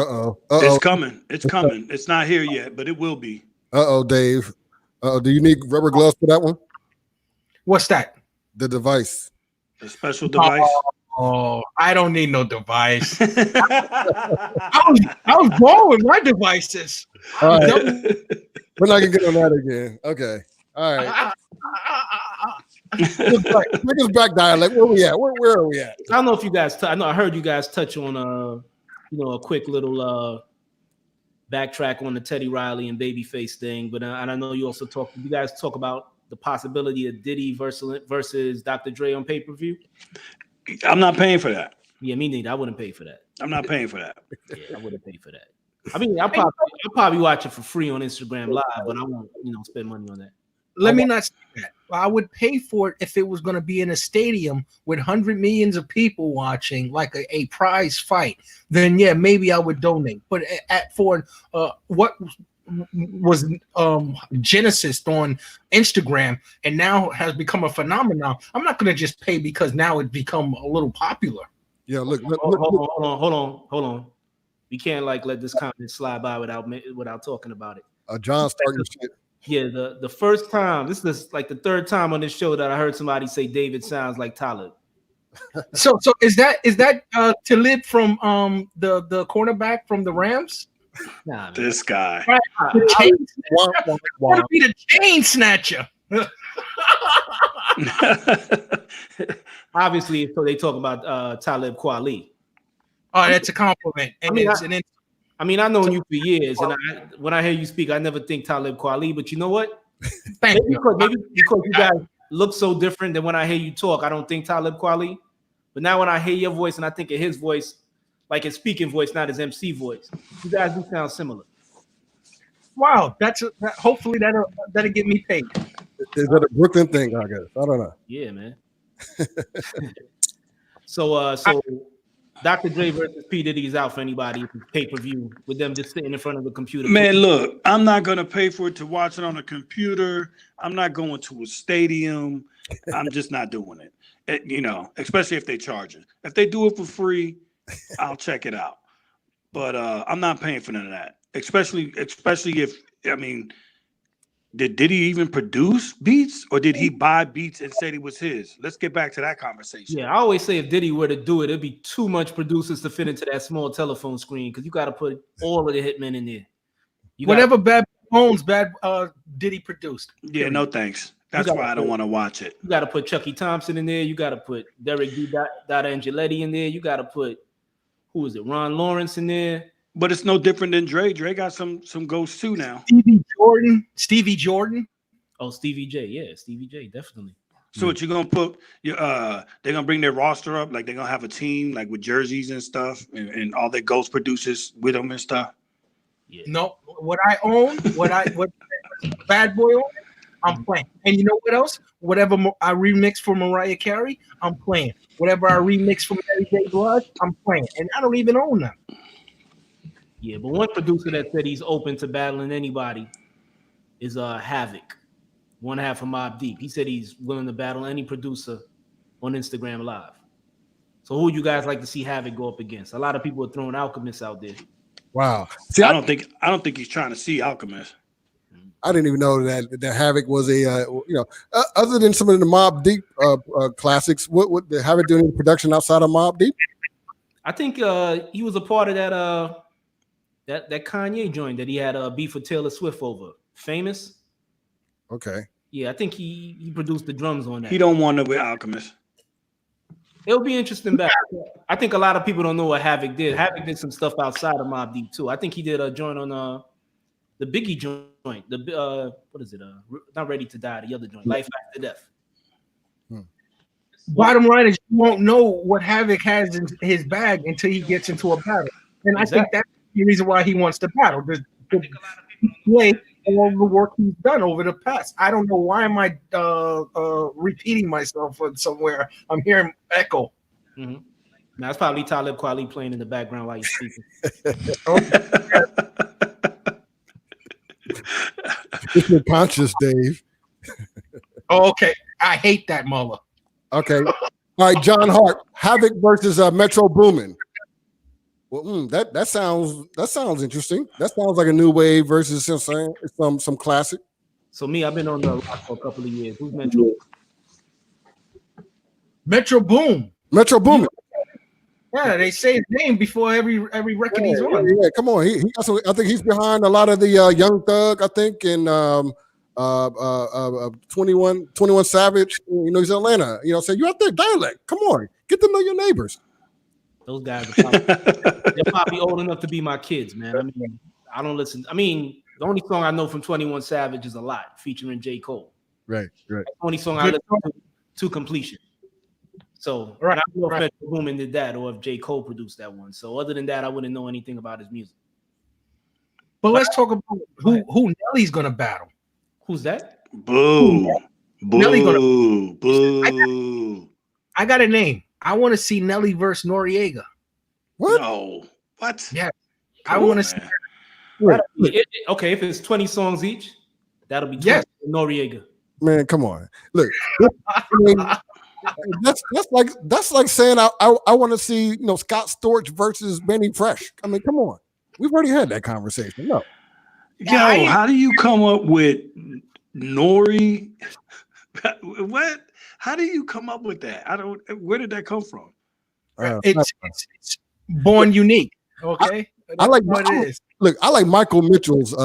go. It's coming. It's coming. It's not here yet, but it will be. Dave. Do you need rubber gloves for that one? What's that? The device. A special device. Oh, I don't need no device. I was born with my devices. All right. We're not gonna get on that again. Okay. All right. Look us back dialect. Where we at? Where are we at? I don't know if you guys. I know I heard you guys touch on a quick little backtrack on the Teddy Riley and Babyface thing, but and I know you also you guys talk about the possibility of Diddy versus Dr. Dre on pay-per-view. I'm not paying for that. Yeah, me neither. I wouldn't pay for that. I'm not paying for that. Yeah, I wouldn't pay for that. I mean, I'll probably watch it for free on Instagram Live, but I won't, spend money on that. Let me not say that. I would pay for it if it was going to be in a stadium with 100 millions of people watching, like a prize fight. Then yeah, maybe I would donate. But for what was Genesis on Instagram and now has become a phenomenon, I'm not going to just pay because now it's become a little popular. Yeah, look. Hold on. We can't let this comment slide by without talking about it. John starting shit. Yeah, the first time, this is like the third time on this show that I heard somebody say David sounds like Talib. So is that Talib from the cornerback from the Rams? Nah, man. This guy. Want to be the chain snatcher? Obviously, so they talk about Talib Kweli. Oh, that's a compliment. And I mean, I've known you for years, and when I hear you speak, I never think Talib Kweli. But you know what? Thank you. Maybe because you guys look so different than when I hear you talk, I don't think Talib Kweli. But now when I hear your voice and I think of his voice, like his speaking voice, not his MC voice, you guys do sound similar. Wow, hopefully that'll get me paid. Is that a Brooklyn thing? I guess I don't know. Yeah, man. So Dr. Dre versus P. Diddy is out for anybody pay-per-view with them just sitting in front of the computer. Man, look, I'm not gonna pay for it to watch it on a computer. I'm not going to a stadium. I'm just not doing it. Especially if they charge it. If they do it for free, I'll check it out. But I'm not paying for none of that. Especially if did he even produce beats, or did he buy beats and said it was his? Let's get back to that conversation. Yeah, I always say if Diddy were to do it, it'd be too much producers to fit into that small telephone screen because you got to put all of the hitmen in there. Whatever Bad Bones Diddy produced. Yeah, no thanks. That's why I don't want to watch it. You got to put Chucky Thompson in there. You got to put Derek D. Dada Angeletti in there. You got to put Ron Lawrence in there. But it's no different than Dre. Dre got some ghosts too now. Stevie Jordan. Oh, Stevie J. Yeah, Stevie J. Definitely. So what you gonna put? They're gonna bring their roster up, like they're gonna have a team, like with jerseys and stuff, and all their ghost producers with them and stuff. Yeah. No, what I own, what Bad Boy owns, I'm playing. And you know what else? Whatever I remix for Mariah Carey, I'm playing. Whatever I remix for Mary J. Blige, I'm playing. And I don't even own them. Yeah, but one producer that said he's open to battling anybody is Havoc, one half of Mobb Deep. He said he's willing to battle any producer on Instagram Live. So who you guys like to see Havoc go up against? A lot of people are throwing Alchemist out there. Wow. See, I don't think he's trying to see Alchemist. I didn't even know that Havoc was other than some of the Mobb Deep classics. What did Havoc do any production outside of Mobb Deep? I think he was a part of that Kanye joint that he had beef with Taylor Swift over. Famous. Okay. Yeah, I think he produced the drums on that. He don't want to with Alchemist. It'll be interesting back. I think a lot of people don't know what Havoc did. Havoc did some stuff outside of Mobb Deep too. I think he did a joint on the Biggie joint, the what is it? Not Ready to Die, the other joint, Life After Death. Bottom line is you won't know what Havoc has in his bag until he gets into a battle. And I think that's the reason why he wants to battle. To play all the work he's done over the past. I don't know why am I repeating myself somewhere. I'm hearing echo. Mm-hmm. Now it's probably Talib Kweli playing in the background while you're speaking. It's your conscious, Dave. Oh, okay. I hate that Mullah. Okay. All right, John Hart, Havoc versus Metro Boomin. Well, that sounds interesting. That sounds like a new wave versus some classic. So me, I've been on the rock for a couple of years. Who's Metro? Metro Boom. Metro Boomin. Yeah, they say his name before every record he's on. Yeah, come on. He got some, I think he's behind a lot of the Young Thug, I think, and 21 Savage. You know, he's in Atlanta. You know, say you're out there dialect. Come on, get to know your neighbors. Those guys are they're probably old enough to be my kids, man. I mean, I don't listen. I mean, the only song I know from 21 Savage is A Lot, featuring J. Cole. Right. That's the only song I listen to completion. So I don't know if Metro Boomin did that or if J. Cole produced that one. So other than that, I wouldn't know anything about his music. But let's talk about who Nelly's gonna battle. Who's that? Boo. Nelly Boo. Boo. I got a name. I want to see Nelly versus Noriega. What? No. What? Yeah. I want to see. Okay, if it's 20 songs each, that'll be 20 Noriega. Man, come on. Look, I mean, that's like saying I want to see Scott Storch versus Benny Fresh. I mean, come on. We've already had that conversation. No. Yo, how do you come up with Nori? What? How do you come up with that? Where did that come from? It's born unique. Okay. I like what it is. Look, I like Michael Mitchell's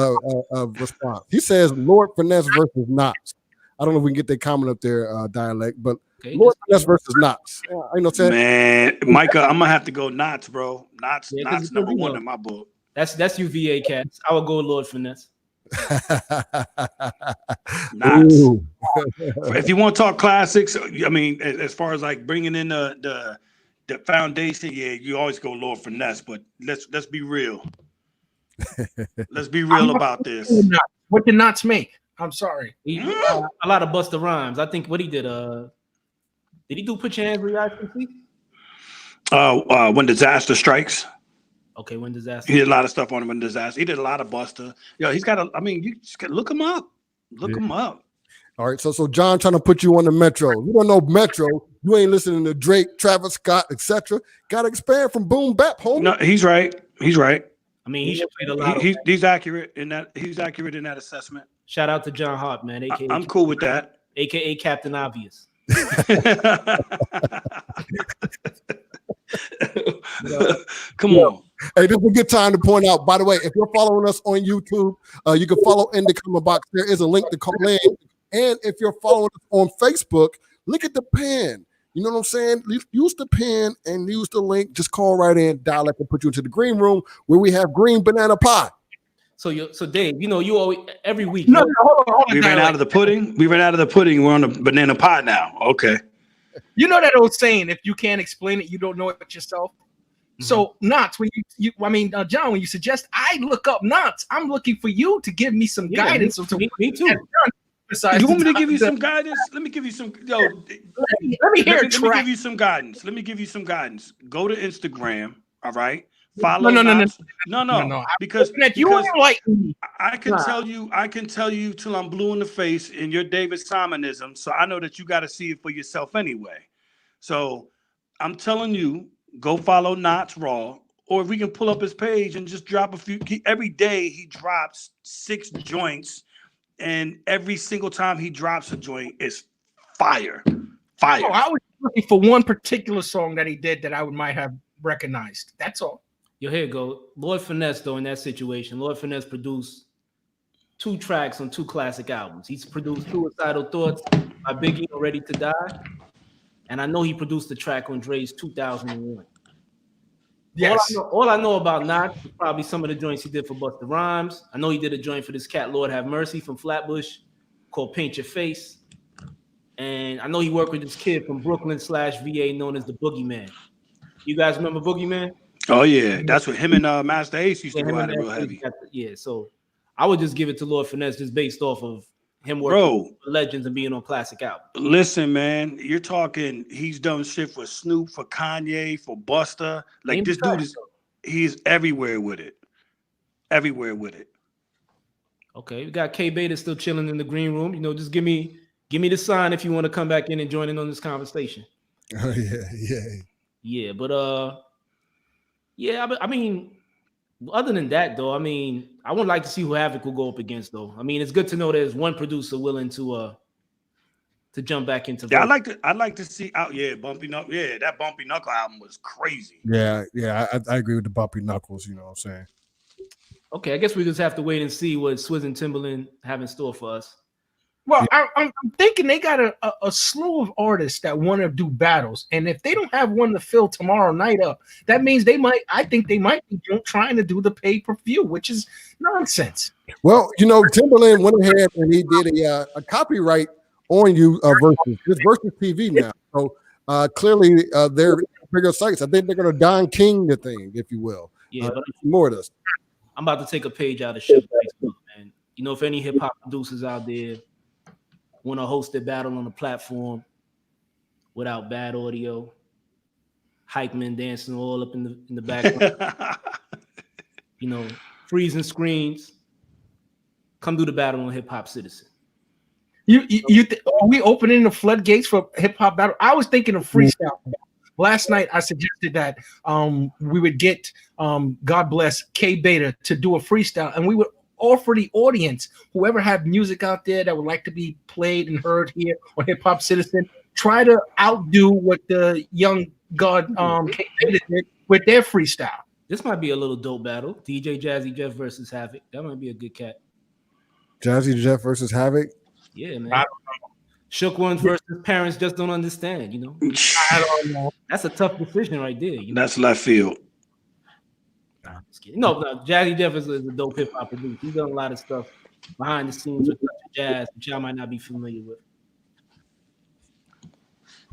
response. He says Lord Finesse versus Knox. I don't know if we can get that comment up there, dialect, but Lord Finesse versus Knox. You know what I'm saying? Man, Micah, I'm gonna have to go Knox, bro. Knox number one in my book. That's UVA cats. I would go Lord Finesse. Knox. If you want to talk classics, I mean, as far as like bringing in the foundation, yeah, you always go Lord Finesse. But let's be real. Let's be real about this. What did Knox make? I'm sorry. A lot of Busta Rhymes. I think what he did. Did he do Put Your Hands Where Your Eyes Can See? When Disaster Strikes. Okay, When Disaster. He did a lot of stuff on When Disaster. He did a lot of Busta. Yo, he's got you just look him up. Look him up. All right, so John trying to put you on the Metro. You don't know Metro. You ain't listening to Drake, Travis Scott, etc. Got to expand from boom bap, homie. No, he's right. He's right. I mean, he should play a lot. He's accurate in that. He's accurate in that assessment. Shout out to John Hart, man. AKA I'm cool with that. AKA Captain Obvious. Come on. Hey, this is a good time to point out, by the way, if you're following us on YouTube, you can follow in the comment box. There is a link to call in. And if you're following us on Facebook, look at the pin. You know what I'm saying? Use the pin and use the link. Just call right in, dial up, and put you into the green room where we have green banana pie. So Dave, you always every week. No, hold on, we ran out of the pudding. We ran out of the pudding. We're on the banana pie now. Okay. You know that old saying: if you can't explain it, you don't know it yourself. Mm-hmm. So Knox, when John, when you suggest I look up Knox, I'm looking for you to give me some guidance. Me too. You want me to give you some guidance? Let me give you some. Yo, let me hear Let me give you some guidance. Let me give you some guidance. Go to Instagram. All right. Follow. No. Because you enlighten me. I can tell you till I'm blue in the face in your David Simonism. So I know that you got to see it for yourself anyway. So I'm telling you, go follow Knots Raw, or if we can pull up his page and just drop a few. Every day he drops 6 joints, and every single time he drops a joint, it's fire. Fire. Oh, I was looking for one particular song that he did that I might have recognized. That's all. Yo, here you go. Lord Finesse, though, in that situation, Lord Finesse produced 2 tracks on 2 classic albums. He's produced Suicidal Thoughts by Biggie and Ready to Die. And I know he produced the track on Dre's 2001. Yes. All I know about Knox is probably some of the joints he did for Busta Rhymes. I know he did a joint for this cat, Lord Have Mercy, from Flatbush, called Paint Your Face. And I know he worked with this kid from Brooklyn /VA known as the Boogeyman. You guys remember Boogeyman? Oh yeah, that's what him and Master Ace used to Yeah, go him at it and real Master heavy. Ace got yeah, so I would just give it to Lord Finesse just based off of him working Bro, with legends and being on classic albums. listen, man, you're talking. He's done shit for Snoop, for Kanye, for Busta. Like Name this the dude is, he's everywhere with it. Everywhere with it. Okay, we got K Beta still chilling in the green room. You know, just give me the sign if you want to come back in and join in on this conversation. Oh yeah. Yeah, but yeah, I mean, other than that though, I mean, I would like to see who Havoc will go up against though. I mean, it's good to know there's one producer willing to jump back into. Yeah, I'd like to see out. Yeah, Bumpy Knuckle. Yeah, that Bumpy Knuckle album was crazy. Yeah. I agree with the Bumpy Knuckles. You know what I'm saying? Okay, I guess we just have to wait and see what Swizz and Timbaland have in store for us. Well, I'm thinking they got a slew of artists that want to do battles, and if they don't have one to fill tomorrow night up, that means I think they might be trying to do the pay-per-view, which is nonsense. Well, you know, Timberland went ahead and he did a copyright on you versus this versus TV now. So clearly they're bigger sites. I think they're going to Don King the thing, if you will. Yeah, but more of this. I'm about to take a page out of Suge Facebook, man. You know, if any hip hop producers out there want to host a battle on the platform without bad audio, hype men dancing all up in the background, you know, freezing screens, come do the battle on Hip Hop Citizen. Are we opening the floodgates for hip hop battle? I was thinking of freestyle. Last night I suggested that we would get God bless K Beta to do a freestyle, and we would offer the audience, whoever had music out there that would like to be played and heard here on Hip Hop Citizen, try to outdo what the young God K Beta did with their freestyle. This might be a little dope battle. DJ Jazzy Jeff versus Havoc. That might be a good cat. Jazzy Jeff versus Havoc. Yeah, man. Shook Ones versus Parents Just Don't Understand, you know. I don't know. That's a tough decision right there. You know? That's left field. No, Jazzy Jeff is a dope hip hop producer. He's done a lot of stuff behind the scenes with jazz, which y'all might not be familiar with.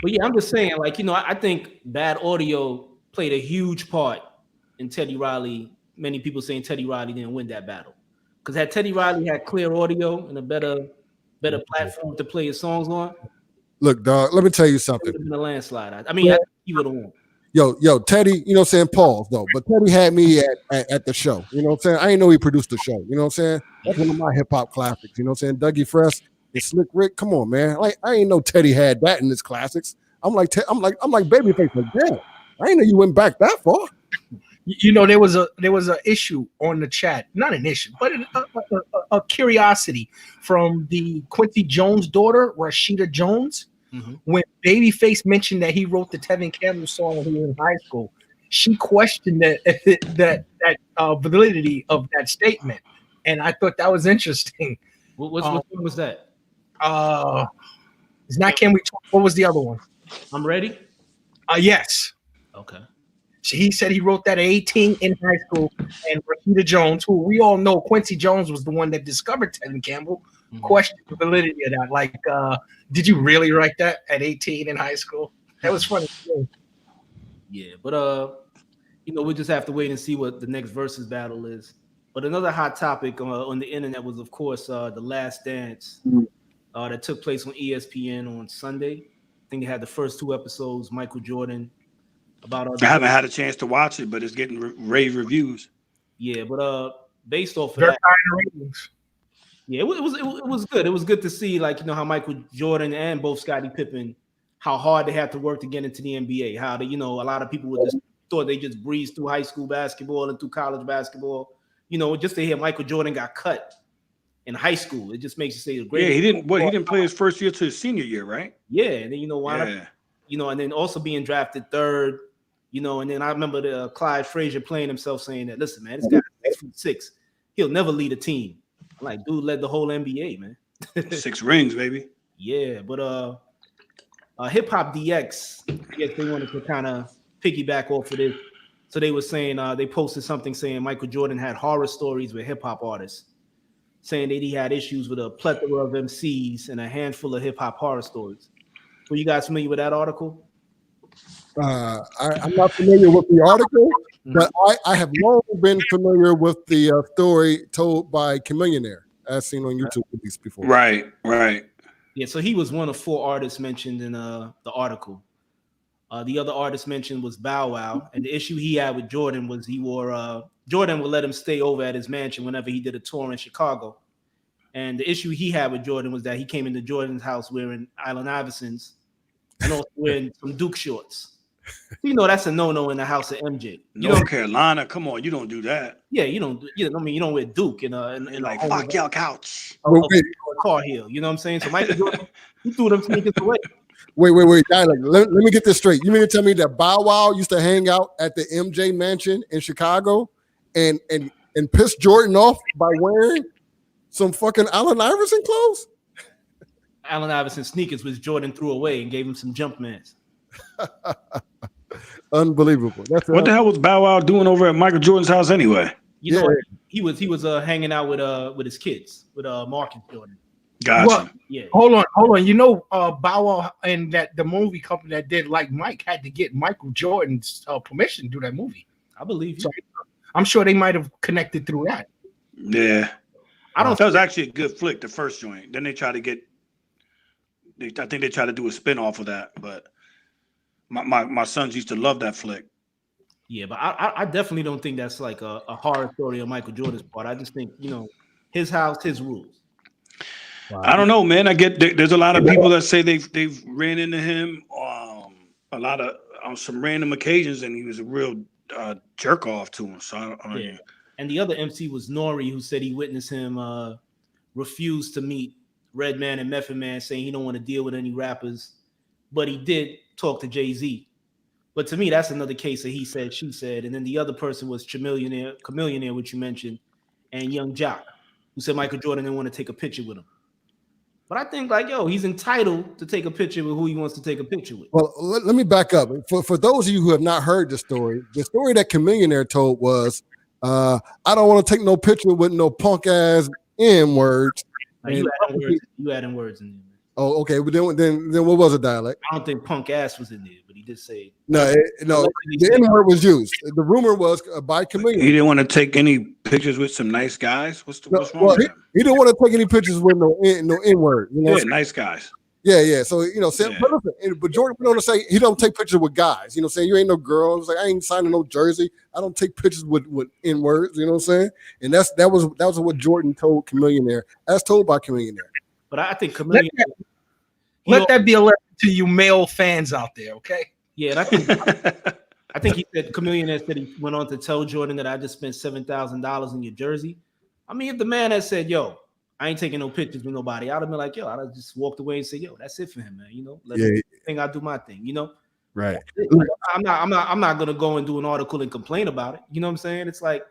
But yeah, I'm just saying, like, you know, I think bad audio played a huge part in Teddy Riley. Many people saying Teddy Riley didn't win that battle. Because had Teddy Riley had clear audio and a better platform to play his songs on, look, dog, let me tell you it something. would have been a landslide. I mean, I think he would have won. Yo, Teddy, you know what I'm saying? Pause though, but Teddy had me at the show. You know what I'm saying? I didn't know he produced the show. You know what I'm saying? That's one of my hip hop classics. You know what I'm saying? Dougie Fresh and Slick Rick. Come on, man. Like I ain't know Teddy had that in his classics. I'm like Babyface. Like, damn, I didn't know you went back that far. You know, there was a issue on the chat, not an issue, but a curiosity from the Quincy Jones daughter, Rashida Jones. Mm-hmm. When Babyface mentioned that he wrote the Tevin Campbell song when he was in high school, she questioned that validity of that statement, and I thought that was interesting. What was that? It's not Can We Talk? What was the other one? I'm Ready. Yes. Okay. He said he wrote that at 18 in high school, and Rashida Jones, who we all know, Quincy Jones was the one that discovered Tevin Campbell, questioned the validity of that. Like, did you really write that at 18 in high school? That was funny. Yeah, but you know, we just have to wait and see what the next versus battle is. But another hot topic on the internet was, of course, The Last Dance that took place on ESPN on Sunday. I think they had the first 2 episodes. Michael Jordan. I haven't had a chance to watch it, but it's getting rave reviews. Yeah, but based off of that, yeah, it was good. It was good to see, like, you know, how Michael Jordan and both Scottie Pippen, how hard they had to work to get into the NBA. How they, you know, a lot of people would just thought they just breezed through high school basketball and through college basketball. You know, just to hear Michael Jordan got cut in high school, it just makes you say the great. Yeah, he didn't play his first year to his senior year, right? Yeah, and then you know, and then also being drafted 3rd. You know, and then I remember Clyde Frazier playing himself saying that, listen, man, this guy's 6'6". He'll never lead a team. I'm like, dude led the whole NBA, man. 6 rings, baby. Yeah, but Hip Hop DX, I guess they wanted to kind of piggyback off of this. So they were saying they posted something saying Michael Jordan had horror stories with hip hop artists, saying that he had issues with a plethora of MCs and a handful of hip hop horror stories. Were you guys familiar with that article? I'm not familiar with the article, but I have long been familiar with the story told by Chamillionaire, as seen on YouTube at least before. Right. Yeah, so he was one of 4 artists mentioned in the article. The other artist mentioned was Bow Wow, and the issue he had with Jordan was Jordan would let him stay over at his mansion whenever he did a tour in Chicago. And the issue he had with Jordan was that he came into Jordan's house wearing Allen Iverson's and also wearing some Duke shorts. You know that's a no-no in the house of MJ. North Carolina, come on, you don't do that. Yeah, you don't. You don't wear Duke in like fuck your couch. Car heel. You know what I'm saying? So Michael Jordan, he threw them sneakers away. Wait, dialect. Let me get this straight. You mean to tell me that Bow Wow used to hang out at the MJ mansion in Chicago and piss Jordan off by wearing some fucking Allen Iverson clothes? Allen Iverson sneakers, which Jordan threw away and gave him some Jumpmans. Unbelievable. What the hell was Bow Wow doing over at Michael Jordan's house anyway? You know, he was hanging out with his kids, with Marcus Jordan. Gotcha. Well, Yeah. Hold on. You know, Bow Wow and that the movie company that did Like Mike had to get Michael Jordan's permission to do that movie. I believe you. So I'm sure they might have connected through that. Yeah. That was actually a good flick, the first joint. Then they tried to I think they tried to do a spin-off of that, but my sons used to love that flick. Yeah, but I definitely don't think that's like a horror story on Michael Jordan's part. I just think, his house, his rules. Wow. I don't know, man. I get there's a lot of people that say they've ran into him a lot of on some random occasions, and he was a real jerk off to him. So yeah. And the other MC was Nori, who said he witnessed him refuse to meet Redman and Method Man, saying he don't want to deal with any rappers, but he did talk to Jay-Z. But to me, that's another case of he said, she said. And then the other person was Chamillionaire, which you mentioned, and Young Jock, who said Michael Jordan didn't want to take a picture with him. But I think, he's entitled to take a picture with who he wants to take a picture with. Well, let me back up. For those of you who have not heard the story that Chamillionaire told was, I don't want to take no picture with no punk ass N-words. You adding words in there. Oh, okay. But then what was the dialect? I don't think punk ass was in there, but he did say no. The N-word was used. The rumor was by Chamillionaire. He didn't want to take any pictures with some nice guys. What's wrong with him? He didn't want to take any pictures with no N-word. Yeah, nice guys. Yeah. So but Jordan went on to say he don't take pictures with guys. You know what I'm saying? You ain't no girl. It's like I ain't signing no jersey. I don't take pictures with N-words. You know what I'm saying? And that was what Jordan told Chamillionaire, as told by Chamillionaire. But I think Chamillionaire. Let that be a lesson to you male fans out there, okay? Yeah, and I think he said Chamillionaire said he went on to tell Jordan that I just spent $7,000 in your jersey. I mean, if the man had said, "Yo, I ain't taking no pictures with nobody," I'd have been like, "Yo," I'd have just walked away and said, "Yo, that's it for him, man." Let him think I do my thing, Right. I'm not gonna go and do an article and complain about it. You know what I'm saying? It's like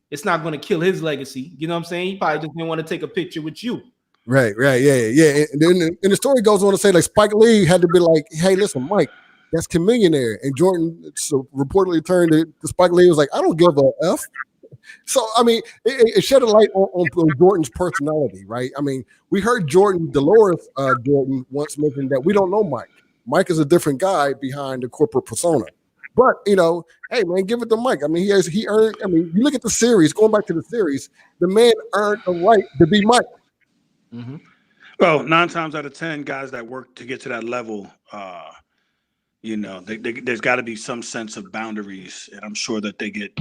it's not gonna kill his legacy. You know what I'm saying? He probably just didn't want to take a picture with you. Right, yeah. And then the story goes on to say, like, Spike Lee had to be like, "Hey, listen, Mike, that's Chamillionaire." And Jordan reportedly turned to Spike Lee, was like, "I don't give a F." So, I mean, it shed a light on Jordan's personality, right? I mean, we heard Dolores Jordan once mention that we don't know Mike. Mike is a different guy behind the corporate persona. But, hey, man, give it to Mike. I mean, he earned, you look at the series, going back to the series, the man earned the right to be Mike. Mm-hmm. Well, 9 times out of 10, guys that work to get to that level, there's got to be some sense of boundaries, and I'm sure that they get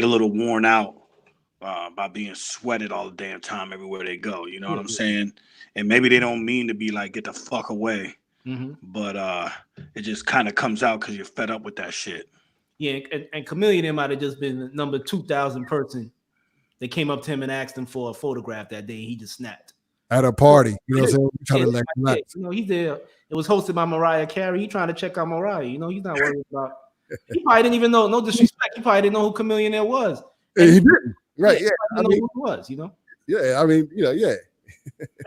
a little worn out by being sweated all the damn time everywhere they go. You know what I'm saying? And maybe they don't mean to be like, get the fuck away, but it just kind of comes out because you're fed up with that shit. Yeah, and Chamillionaire might have just been the number 2,000 person that came up to him and asked him for a photograph that day. He just snapped. At a party, you know what I'm saying? He's there. It was hosted by Mariah Carey. He trying to check out Mariah. He's not worried about. He probably didn't even know. No disrespect. He probably didn't know who Chamillionaire was. And he didn't. Right? Yeah. I mean, who he was. Yeah. I mean, yeah.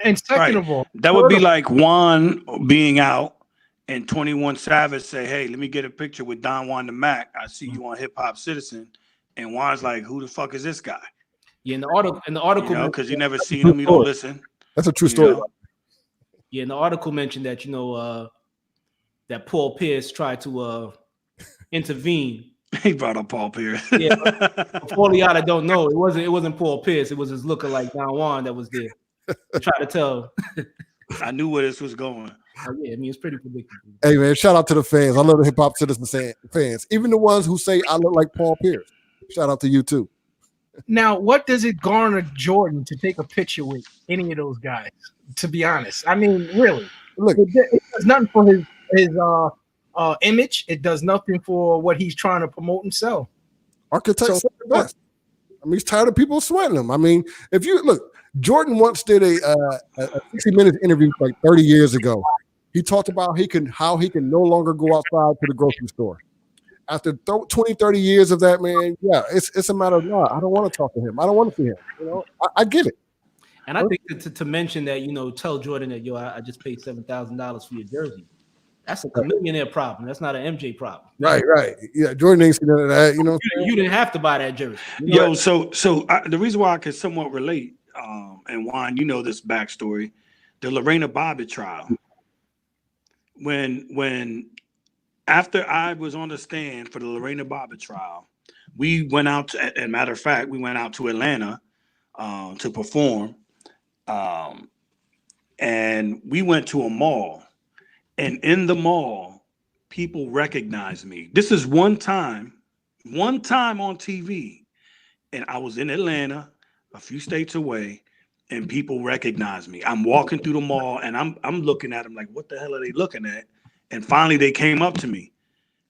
And second of all, that would be like Juan being out and 21 Savage say, "Hey, let me get a picture with Don Juan the Mac. I see you on Hip Hop Citizen." And Juan's like, "Who the fuck is this guy?" Yeah, in the article, You know, because you never seen him, you don't listen. That's a true You story. know? Yeah, and the article mentioned that that Paul Pierce tried to intervene. He brought up Paul Pierce. Yeah, for all y'all that don't know, it wasn't Paul Pierce. It was his lookalike Don Juan that was there. Try to tell. I knew where this was going. Oh, yeah, I mean it's pretty predictable. Hey man, shout out to the fans. I love the Hip Hop Citizen fans, even the ones who say I look like Paul Pierce. Shout out to you too. Now, what does it garner Jordan to take a picture with any of those guys? To be honest, I mean, really, Look, it does nothing for his image. It does nothing for what he's trying to promote and sell. Architect said the best. I mean, he's tired of people sweating him. I mean, if you look, Jordan once did a 60 Minutes interview like 30 years ago. He talked about how he can no longer go outside to the grocery store. After 20, 30 years of that, man, yeah, it's a matter of, no, I don't want to talk to him. I don't want to see him. You know, I get it. And I think to mention that, tell Jordan that, I just paid $7,000 for your jersey. That's a millionaire problem. That's not an MJ problem. Right. Yeah, Jordan ain't seen none of that. You know, you didn't have to buy that jersey. So the reason why I can somewhat relate, and Juan, this backstory, the Lorena Bobbitt trial. When after I was on the stand for the Lorena Bobbitt trial, we went out to, matter of fact, we went out to Atlanta to perform. And we went to a mall, and in the mall, people recognized me. This is one time on TV, and I was in Atlanta, a few states away, and people recognized me. I'm walking through the mall, and I'm looking at them like, what the hell are they looking at? And finally, they came up to me,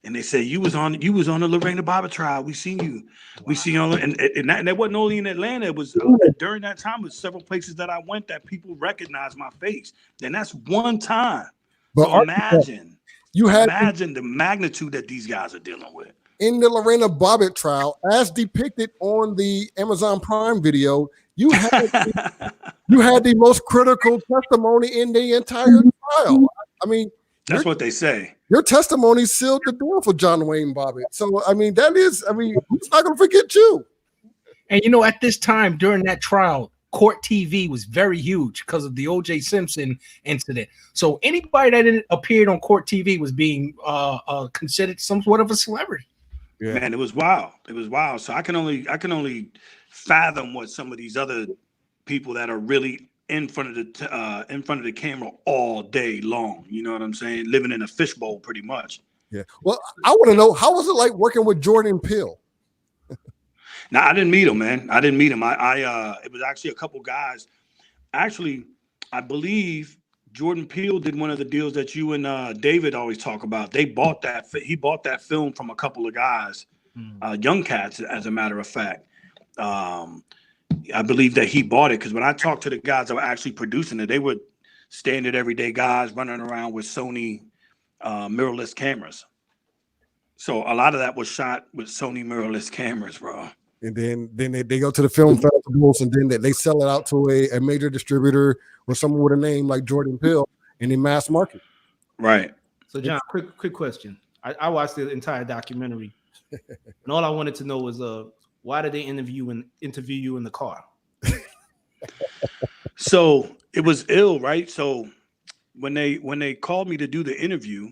and they said, "You was on the Lorena Bobbitt trial. We seen you. We see you on." And that wasn't only in Atlanta. It was during that time. It was several places that I went that people recognized my face. And that's one time. But so imagine the magnitude that these guys are dealing with. In the Lorena Bobbitt trial, as depicted on the Amazon Prime video, you had the most critical testimony in the entire trial. I mean, that's what they say. Your testimony sealed the deal for John Wayne Bobbitt. So, I mean, who's not going to forget you? And, at this time during that trial, Court TV was very huge because of the O.J. Simpson incident. So anybody that appeared on Court TV was being considered some sort of a celebrity. Yeah. Man, it was wild. It was wild. So I can only fathom what some of these other people that are really in front of the camera all day long. You know what I'm saying? Living in a fishbowl, pretty much. Yeah. Well, I want to know, how was it like working with Jordan Peele? Now, I didn't meet him, man. I didn't meet him. It was actually a couple guys. Actually, I believe Jordan Peele did one of the deals that you and David always talk about. He bought that film from a couple of guys, young cats, as a matter of fact. I believe that he bought it because when I talked to the guys that were actually producing it, they were standard everyday guys running around with Sony mirrorless cameras. So a lot of that was shot with Sony mirrorless cameras, bro. And then they go to the film festivals, and then they sell it out to a major distributor or someone with a name like Jordan Peele, and they mass market. Right. So, John, quick question. I watched the entire documentary, and all I wanted to know was why did they interview you in the car? So it was ill, right? So when they called me to do the interview,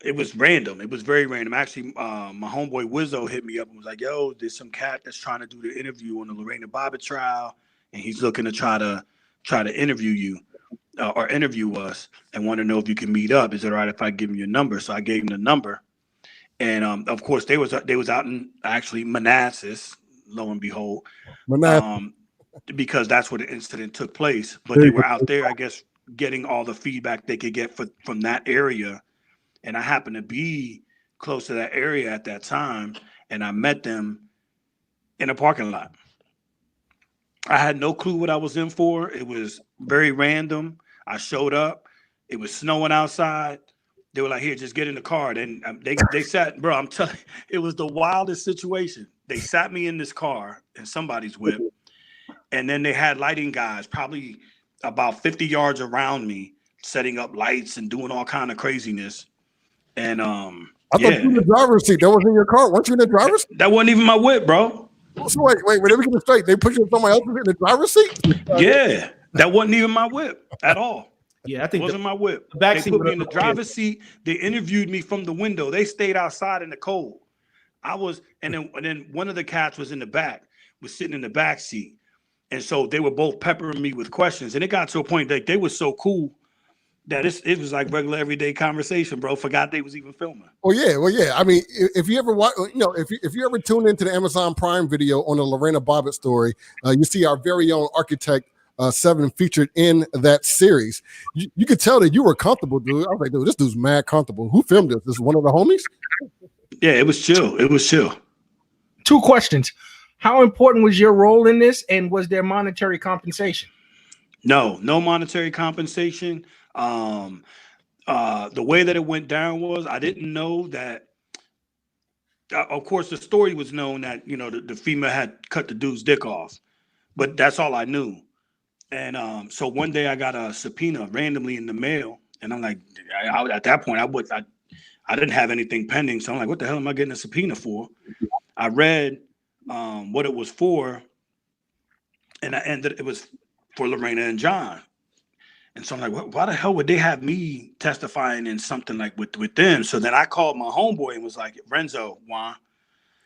it was random. It was very random. Actually, my homeboy Wizzo hit me up and was like, "Yo, there's some cat that's trying to do the interview on the Lorena Bobbitt trial, and he's looking to try to interview you or interview us, and want to know if you can meet up. Is it all right if I give him your number?" So I gave him the number, and of course they was out in actually Manassas, lo and behold, because that's where the incident took place. But they were out there, I guess, getting all the feedback they could get from that area. And I happened to be close to that area at that time, and I met them in a parking lot. I had no clue what I was in for. It was very random. I showed up. It was snowing outside. They were like, "Here, just get in the car." And they sat, bro, I'm telling you, it was the wildest situation. They sat me in this car in somebody's whip, and then they had lighting guys probably about 50 yards around me setting up lights and doing all kind of craziness. And I thought you were in the driver's seat. That was in your car. Weren't you in the driver's seat? that wasn't even my whip, bro. So wait, let me get it straight. They put you in somebody else's in the driver's seat? Yeah, that wasn't even my whip at all. Yeah, I It think wasn't my whip. the back They seat put me in the would've- driver's seat. They interviewed me from the window. They stayed outside in the cold. And then one of the cats was in the back, was sitting in the back seat. And so they were both peppering me with questions. And it got to a point that they were so cool that it was like regular everyday conversation, bro. Forgot they was even filming. Well, yeah. I mean, if you ever watch, if you ever tune into the Amazon Prime video on the Lorena Bobbitt story, you see our very own Architect 7 featured in that series. You could tell that you were comfortable, dude. I was like, dude, this dude's mad comfortable. Who filmed this? This is one of the homies? Yeah, it was chill. It was chill. 2 questions. How important was your role in this, and was there monetary compensation? No monetary compensation. The way that it went down was I didn't know that. Of course, the story was known that the female had cut the dude's dick off, but that's all I knew. And so one day I got a subpoena randomly in the mail, and I'm like, at that point I didn't have anything pending, so I'm like, what the hell am I getting a subpoena for? I read what it was for, and it was for Lorena and John. And so I'm like, why the hell would they have me testifying in something like with them? So then I called my homeboy and was like, Renzo, Juan.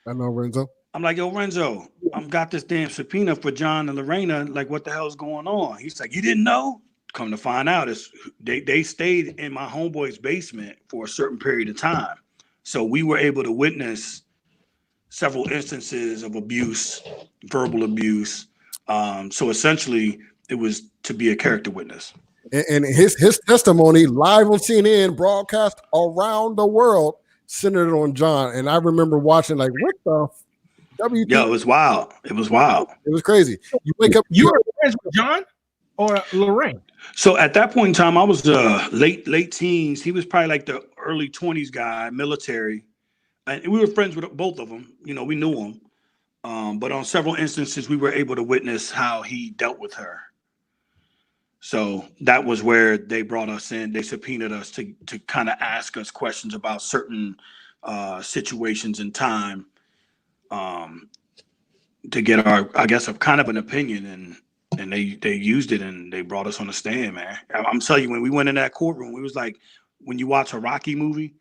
I know Renzo. I'm like, yo, Renzo, I've got this damn subpoena for John and Lorena. Like, what the hell's going on? He's like, you didn't know? Come to find out, they stayed in my homeboy's basement for a certain period of time. So we were able to witness several instances of abuse, verbal abuse. So essentially, it was to be a character witness. And his testimony live on CNN, broadcast around the world, centered on John. And I remember watching like, what the WT? Yo, it was wild. It was wild. It was crazy. You wake up. You were friends with John or Lorraine? So at that point in time, I was late teens. He was probably like the early 20s guy, military. And we were friends with both of them. We knew him. But on several instances, we were able to witness how he dealt with her. So that was where they brought us in. They subpoenaed us to kind of ask us questions about certain situations in time to get our, I guess, a kind of an opinion. And they used it and they brought us on the stand, man. I'm telling you, when we went in that courtroom, we was like, when you watch a Rocky movie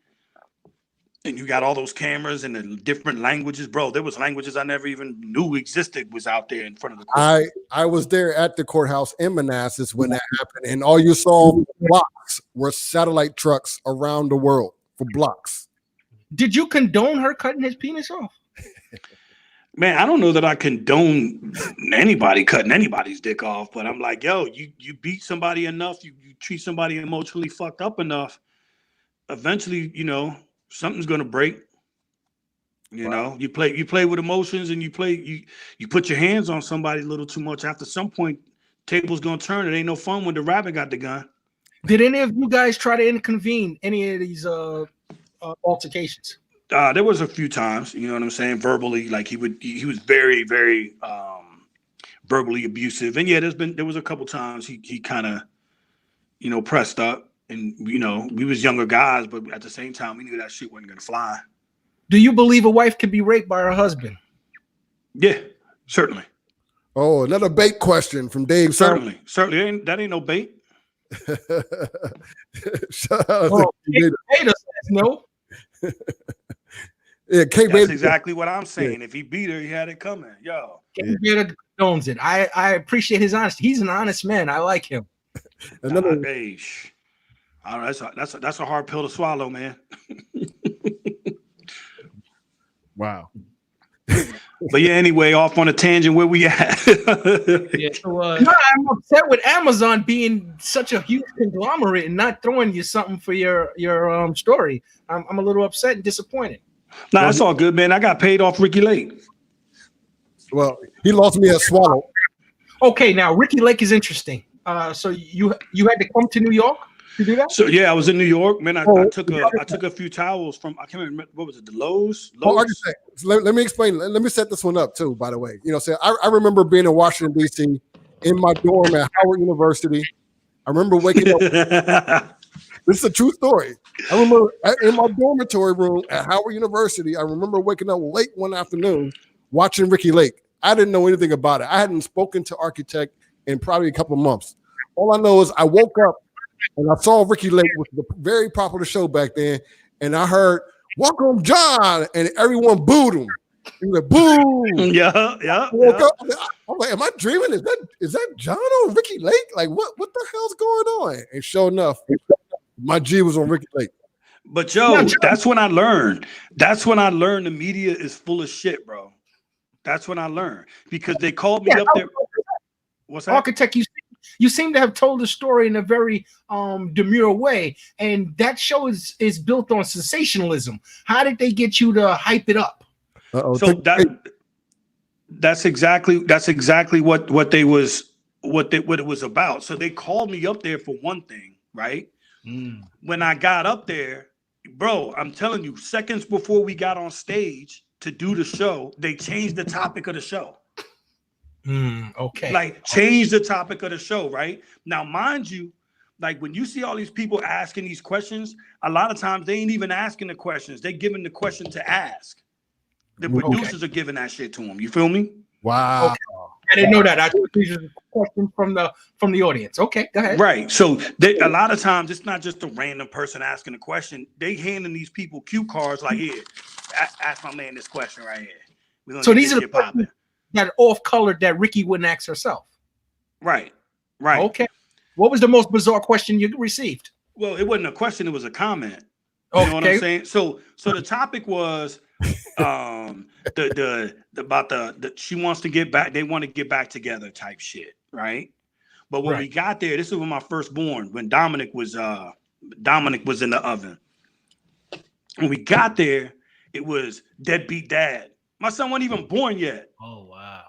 and you got all those cameras and the different languages, bro, there was languages I never even knew existed was out there in front of the court. I was there at the courthouse in Manassas when that happened, and all you saw blocks were satellite trucks around the world for blocks. Did you condone her cutting his penis off? Man, I don't know that I condone anybody cutting anybody's dick off, but I'm like, yo, you beat somebody enough, you treat somebody emotionally fucked up enough, eventually, something's gonna break. You play with emotions, and you put your hands on somebody a little too much. After some point, table's gonna turn. It ain't no fun when the rabbit got the gun. Did any of you guys try to intervene any of these altercations? There was a few times, you know what I'm saying, verbally, like he was very, very verbally abusive. And yeah, there was a couple times he kind of, pressed up, and, we was younger guys, but at the same time, we knew that shit wasn't going to fly. Do you believe a wife can be raped by her husband? Yeah, certainly. Oh, another bait question from Dave. Certainly. That ain't no bait. Shout out Oh, to K-Beta. Beta says no. Yeah, That's K-Beta. exactly what I'm saying. If he beat her, he had it coming. Yo. Beta condones it. I appreciate his honesty. He's an honest man. I like him. Another. That's a hard pill to swallow, man. Wow. But yeah, anyway, off on a tangent, where we at? Yeah, so No, I'm upset with Amazon being such a huge conglomerate and not throwing you something for your story. I'm a little upset and disappointed. Nah, it's all good, man. I got paid off Ricky Lake. Well, he lost me a swallow. Okay, now Ricky Lake is interesting. So you had to come to New York to do that? So yeah, I was in New York, man. I took a few towels from, I can't remember, what was it, the Lowe's? Oh, architect. Let me explain. Let me set this one up too, by the way. I remember being in Washington, D.C. in my dorm at Howard University, I remember waking up. This is a true story. I remember in my dormitory room at Howard University, I remember waking up late one afternoon watching Ricky Lake. I didn't know anything about it. I hadn't spoken to Architect in probably a couple of months. All I know is I woke up and I saw Ricky Lake, which was a very popular show back then, and I heard, "Welcome, John," and everyone booed him. He was like, "Boo!" Yeah. Woke up. I'm like, "Am I dreaming? Is that John or Ricky Lake? Like, what the hell's going on?" And sure enough, my G was on Ricky Lake. But Joe, that's when I learned. That's when I learned the media is full of shit, bro. That's when I learned because they called me up there. What's that? Architect, you seem to have told the story in a very demure way, and that show is built on sensationalism. How did they get you to hype it up? So that's exactly what it was about. So they called me up there for one thing, right? When I got up there, bro, I'm telling you, seconds before we got on stage to do the show, they changed the topic of the show. Okay. Like change the topic of the show, right? Now, mind you, like when you see all these people asking these questions, a lot of times they ain't even asking the questions. They're giving the question to ask. The producers are giving that shit to them. You feel me? Wow. Okay. I didn't know that. I just these are questions from the audience. Okay, go ahead. Right. So a lot of times it's not just a random person asking a question. They handing these people cue cards like, "Here, ask my man this question right here." So these are the questions that are off-colored that Ricky wouldn't ask herself. Right. Okay. What was the most bizarre question you received? Well, it wasn't a question; it was a comment. You know what I'm saying? So the topic was she wants to get back. They want to get back together type shit, right? But when we got there, this is when my firstborn, when Dominic was in the oven. When we got there, it was deadbeat dad. My son wasn't even born yet. Oh wow.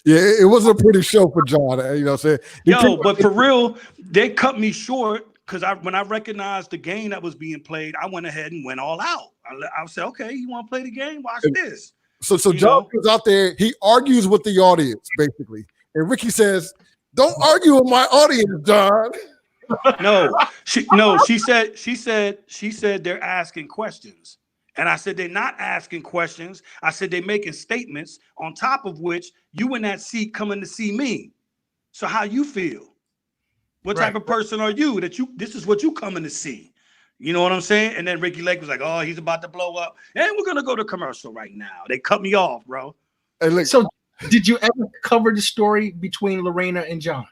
Yeah, it wasn't a pretty show for John. You know what I'm saying? But for real, they cut me short because when I recognized the game that was being played, I went ahead and went all out. I said, "Okay, you want to play the game? Watch this." So John was out there. He argues with the audience basically, and Ricky says, "Don't argue with my audience, John." She said they're asking questions. And I said, they're not asking questions. I said, they're making statements on top of which you in that seat coming to see me. So how you feel? What type of person are you this is what you coming to see? You know what I'm saying? And then Ricky Lake was like, "Oh, he's about to blow up. And we're going to go to commercial right now." They cut me off, bro. So did you ever cover the story between Lorena and John?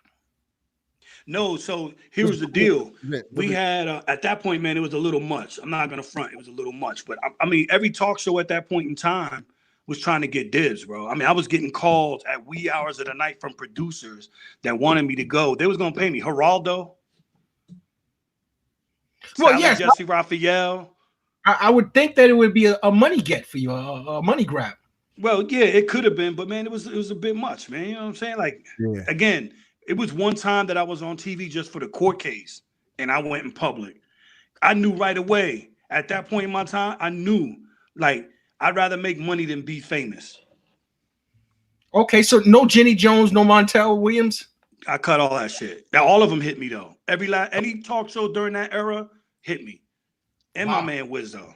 No, so here was the deal. We had, at that point, man, it was a little much. I'm not going to front. It was a little much. But, I mean, every talk show at that point in time was trying to get dibs, bro. I mean, I was getting calls at wee hours of the night from producers that wanted me to go. They was going to pay me. Geraldo. Well, yes. Jesse Raphael. I would think that it would be a money get for you, a money grab. Well, yeah, it could have been. But, man, it was a bit much, man. You know what I'm saying? Like, again, it was one time that I was on TV just for the court case, and I went in public. I knew right away at that point in my time, I knew, like, I'd rather make money than be famous. Okay, so no Jenny Jones, no Montel Williams? I cut all that shit. Now, all of them hit me, though. Any talk show during that era hit me. And my man Wizzo.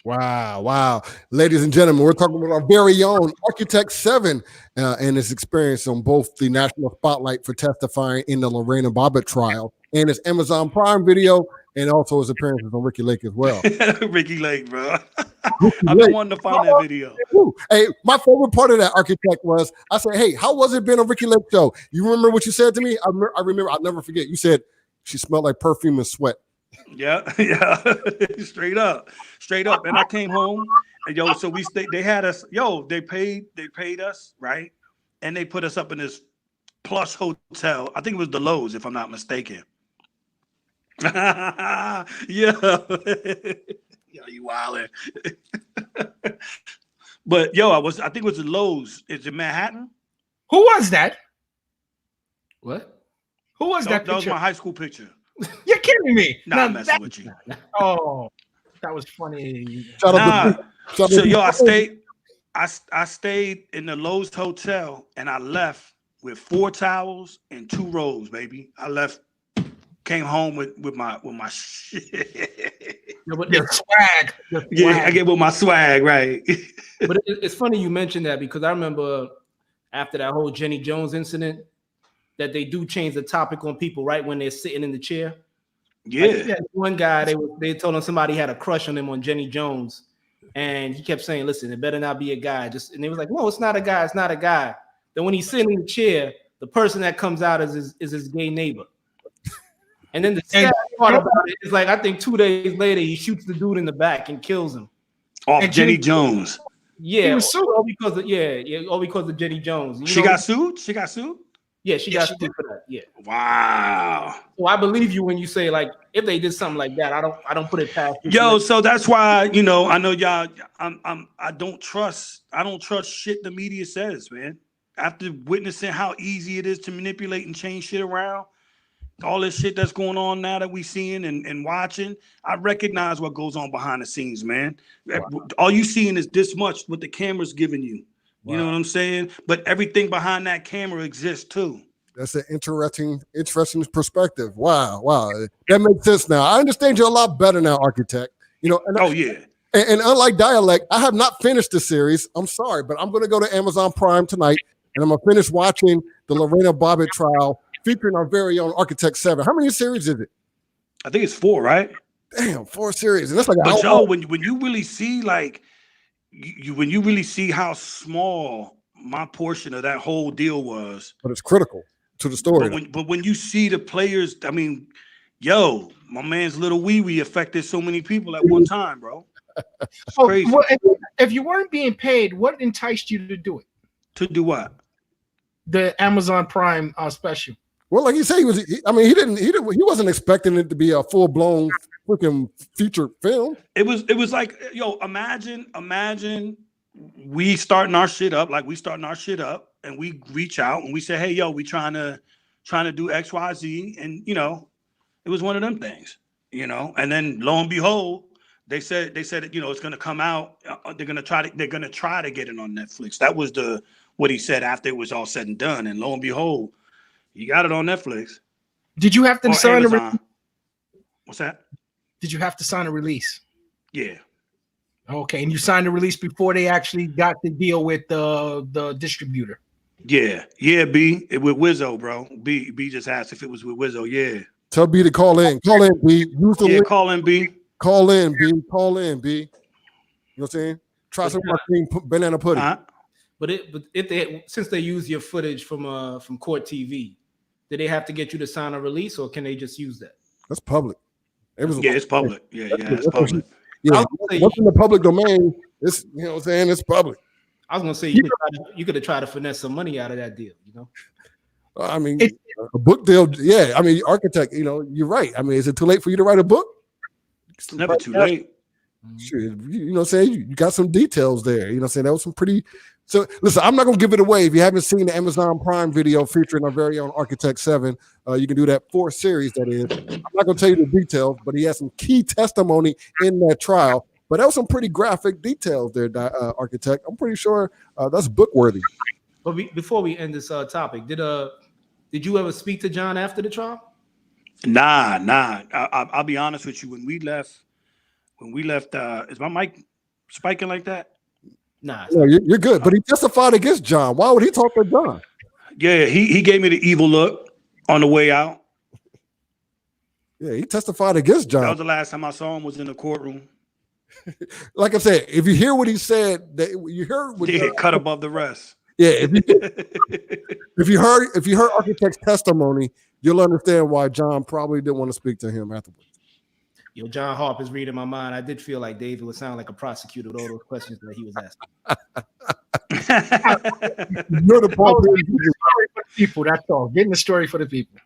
Wow. Ladies and gentlemen, we're talking about our very own Architect 7 and his experience on both the national spotlight for testifying in the Lorena Bobbitt trial and his Amazon Prime video and also his appearances on Ricky Lake as well. Ricky Lake, bro. I've been wanting to find that video. Hey, my favorite part of that, Architect, was I said, "Hey, how was it being on Ricky Lake show?" You remember what you said to me? I remember. I'll never forget. You said she smelled like perfume and sweat. Yeah. Straight up. And I came home and so we stayed. They had us. They paid us, right? And they put us up in this plush hotel. I think it was the Lowe's, if I'm not mistaken. Yeah. You wildin'. But I think it was the Lowe's. Is it Manhattan? Who was that? What? Who was that? That was my high school picture. You're kidding me. Nah, I'm messing with you. Oh, that was funny. I stayed in the Lowe's hotel and I left with 4 towels and 2 rolls, baby. I left, came home with my shit. No, but Your swag. Yeah, I get with my swag, right? But it's funny you mentioned that because I remember after that whole Jenny Jones incident that they do change the topic on people right when they're sitting in the chair. Yeah. Like, one guy they told him somebody had a crush on him on Jenny Jones, and he kept saying, "Listen, it better not be a guy." And they was like, "No, it's not a guy. It's not a guy." Then when he's sitting in the chair, the person that comes out is his gay neighbor. And then the sad part about it is like I think 2 days later he shoots the dude in the back and kills him. Off Jenny Jones. Yeah, all because of Jenny Jones. She got sued? She got sued? Yeah, she got sued for that. Yeah. Wow. So I believe you when you say like if they did something like that, I don't put it past you. Yo, so that's why, you know, I know y'all I don't trust shit the media says, man. After witnessing how easy it is to manipulate and change shit around, all this shit that's going on now that we seeing and watching, I recognize what goes on behind the scenes, man. Wow. All you seeing is this much what the camera's giving you. Wow. You know what I'm saying? But everything behind that camera exists too. That's an interesting perspective. Wow. That makes sense now. I understand you a lot better now, Architect. You know, and unlike Dialect, I have not finished the series. I'm sorry, but I'm gonna go to Amazon Prime tonight and I'm gonna finish watching the Lorena Bobbitt trial featuring our very own Architect 7. How many series is it? I think it's 4, right? Damn, 4 series. And that's like, but yo, when you really see like when you really see how small my portion of that whole deal was, but it's critical to the story. But when you see the players, I mean, yo, my man's little wee affected so many people at one time, bro. It's crazy. Well, if you weren't being paid, what enticed you to do it? To do what? The Amazon Prime special. Well, like you say, he wasn't expecting it to be a full-blown freaking feature film. It was like, yo, imagine we starting our shit up, and we reach out and we say, hey, yo, we trying to do XYZ, and you know, it was one of them things, you know, and then lo and behold, they said, you know, it's gonna come out. They're gonna try to get it on Netflix. That was what he said after it was all said and done, and lo and behold, you got it on Netflix. Did you have to sign a release? What's that? Did you have to sign a release? Yeah. Okay, and you signed the release before they actually got the deal with the distributor. Yeah, B with Wizzo, bro. B just asked if it was with Wizzo. Yeah. Tell B to call in. Call in, B. Use the link. Call in, B. Call in, B. Call in, B. You know what I'm saying? Try some banana pudding. But since they use your footage from Court TV, did they have to get you to sign a release, or can they just use that? That's public. It's public. Yeah, it's public. Yeah, what's in the public domain? It's, you know what I'm saying? It's public. I was gonna say you could have tried to finesse some money out of that deal, you know. I mean, a book deal, yeah. I mean, Architect, you know, you're right. I mean, is it too late for you to write a book? It's never too late. Sure, you know what I'm saying? You got some details there. You know what I'm saying? That was some pretty. So listen, I'm not gonna give it away. If you haven't seen the Amazon Prime video featuring our very own Architect 7, you can do that 4 series. That is, I'm not gonna tell you the details, but he has some key testimony in that trial. But that was some pretty graphic details there, Architect. I'm pretty sure that's book worthy. But before we end this topic, did you ever speak to John after the trial? Nah. I'll be honest with you. When we left, is my mic spiking like that? Nah. No, you're good. But he testified against John. Why would he talk to John? Yeah, he gave me the evil look on the way out. Yeah, he testified against John. That was the last time I saw him, was in the courtroom. Like I said, if you hear what he said, you heard what cut above the rest. Yeah, if you heard Architect's testimony, you'll understand why John probably didn't want to speak to him afterwards. Yo, John Harp is reading my mind. I did feel like David would sound like a prosecutor with all those questions that he was asking. You're the part story for the people. That's all. Getting the story for the people.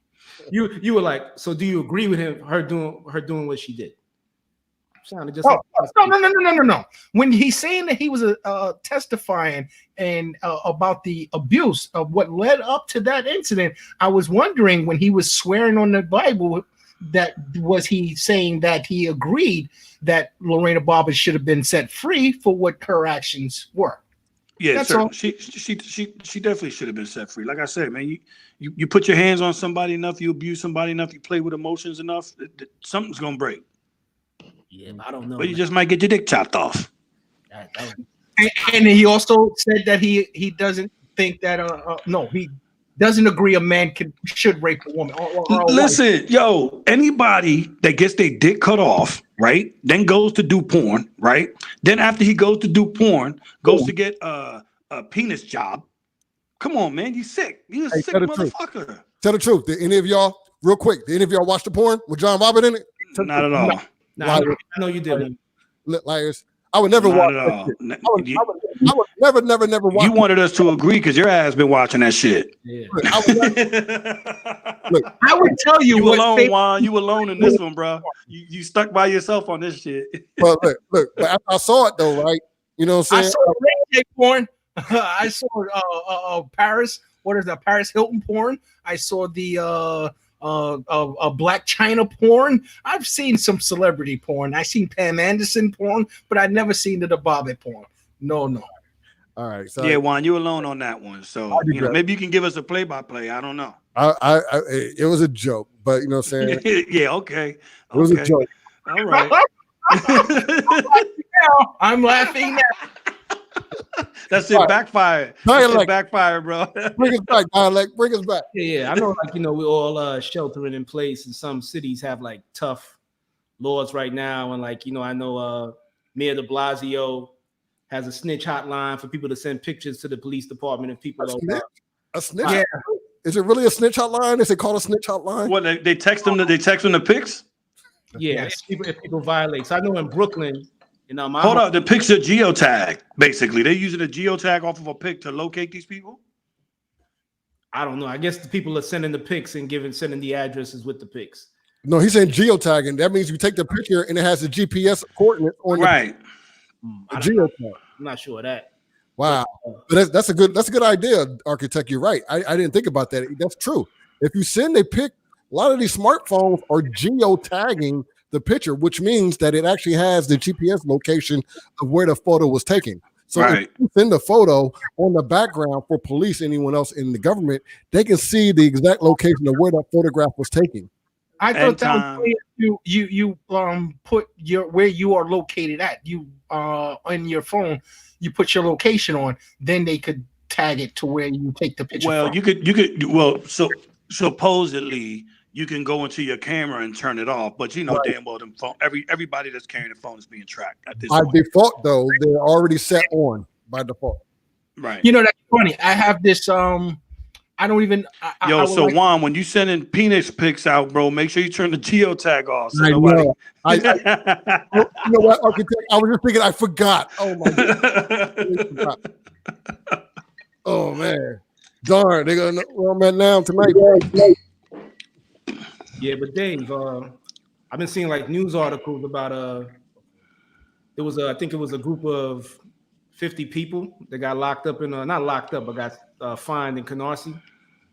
You were like, so do you agree with her doing what she did? Sounded just no. When he's saying that he was testifying and about the abuse of what led up to that incident, I was wondering when he was swearing on the Bible, that was he saying that he agreed that Lorena Bobbitt should have been set free for what her actions were? Yeah, That's sir. all. She definitely should have been set free. Like I said, man, you put your hands on somebody enough, you abuse somebody enough, you play with emotions enough, something's gonna break. Yeah, I don't know. But you man. just might get your dick chopped off. That was- And he also said that he doesn't think that no, he doesn't agree a man should rape a woman. Or a wife. Listen, yo, anybody that gets their dick cut off, right, then goes to do porn, right? Then after he goes to do porn, goes to get a penis job. Come on, man, you sick. You a Hey, sick tell the truth. motherfucker. Tell the truth. Did any of y'all, real quick, did any of y'all watch the porn with John Robert in it? Not at all. Nah, I know you didn't. Liars. I would never Not watch at that all. shit. N- I would never watch You wanted us to agree because your ass been watching that shit. Yeah. it. I would never- I would tell you, You what alone, they- Juan. You alone in this one, bro. You stuck by yourself on this shit. but look, but after I saw it though, right? You know what I'm I saying? saw Ray J porn. I saw Paris. What is that? Paris Hilton porn. I saw the Black China porn. I've seen some celebrity porn. I seen Pam Anderson porn, but I've never seen the Bobbitt porn. No. All right. So Yeah, Juan, you alone on that one. So I'll do that. maybe you can give us a play-by-play. I don't know. it was a joke, but you know what I'm saying? Yeah, okay. It was a Okay. joke. All right. Now I'm laughing now. That shit backfired. That Dialect. shit backfired, bro. Bring us back, dialect. Bring us back. Yeah. I know, like, you know, we're all sheltering in place, and some cities have like tough laws right now. And like, you know, I know Mayor de Blasio has a snitch hotline for people to send pictures to the police department if people A don't. snitch? A snitch? Yeah. Is it really a snitch hotline? Is it called a snitch hotline? What they text them? They text them the pics. Yeah, if people violate. So I know in Brooklyn, you know, my Hold up, the pics are geotag. Basically, they're using a geotag off of a pic to locate these people. I don't know. I guess the people are sending the pics and sending the addresses with the pics. No, he's saying geotagging. That means you take the picture and it has the GPS coordinates on Right. the geotag. I'm not sure of that. Wow, but that's a good idea, architect. You're right. I didn't think about that. That's true. If you send a pic, a lot of these smartphones are geotagging the picture, which means that it actually has the GPS location of where the photo was taken. So Right. if you send a photo on the background for police, anyone else in the government, they can see the exact location of where that photograph was taken. I thought that Anytime. was you put your where you are located at. You on your phone, you put your location on, then they could tag it to where you take the picture. Well, from. you could. Well, so supposedly you can go into your camera and turn it off, but you know damn well them phone. Everybody that's carrying a phone is being tracked at this By point. default, though, they're already set on by default. Right. You know, that's funny. I have this I don't even Yo, I would so like- Juan, when you sending penis pics out, bro, make sure you turn the geotag off. So I nobody. know. You know what, architect? I was just thinking. I forgot. Oh my god. Oh man. Darn, they're gonna know where I'm at now tonight. Yeah, but Dave, I've been seeing like news articles about there was I think it was a group of 50 people that got locked up in not locked up, but got fined in Canarsie.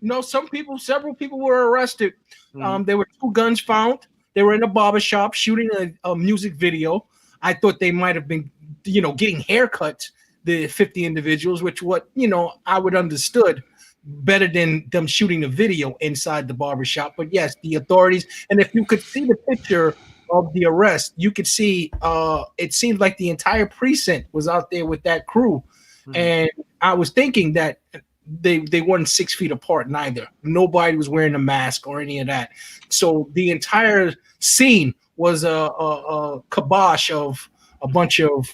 No, several people were arrested. Mhm. There were 2 guns found. They were in a barber shop shooting a music video. I thought they might have been, getting haircuts, the 50 individuals, which I would understood better than them shooting the video inside the barber shop. But yes, the authorities, and if you could see the picture of the arrest, you could see it seemed like the entire precinct was out there with that crew. Mhm. And I was thinking that they weren't 6 feet apart neither. Nobody was wearing a mask or any of that. So the entire scene was a kibosh of a bunch of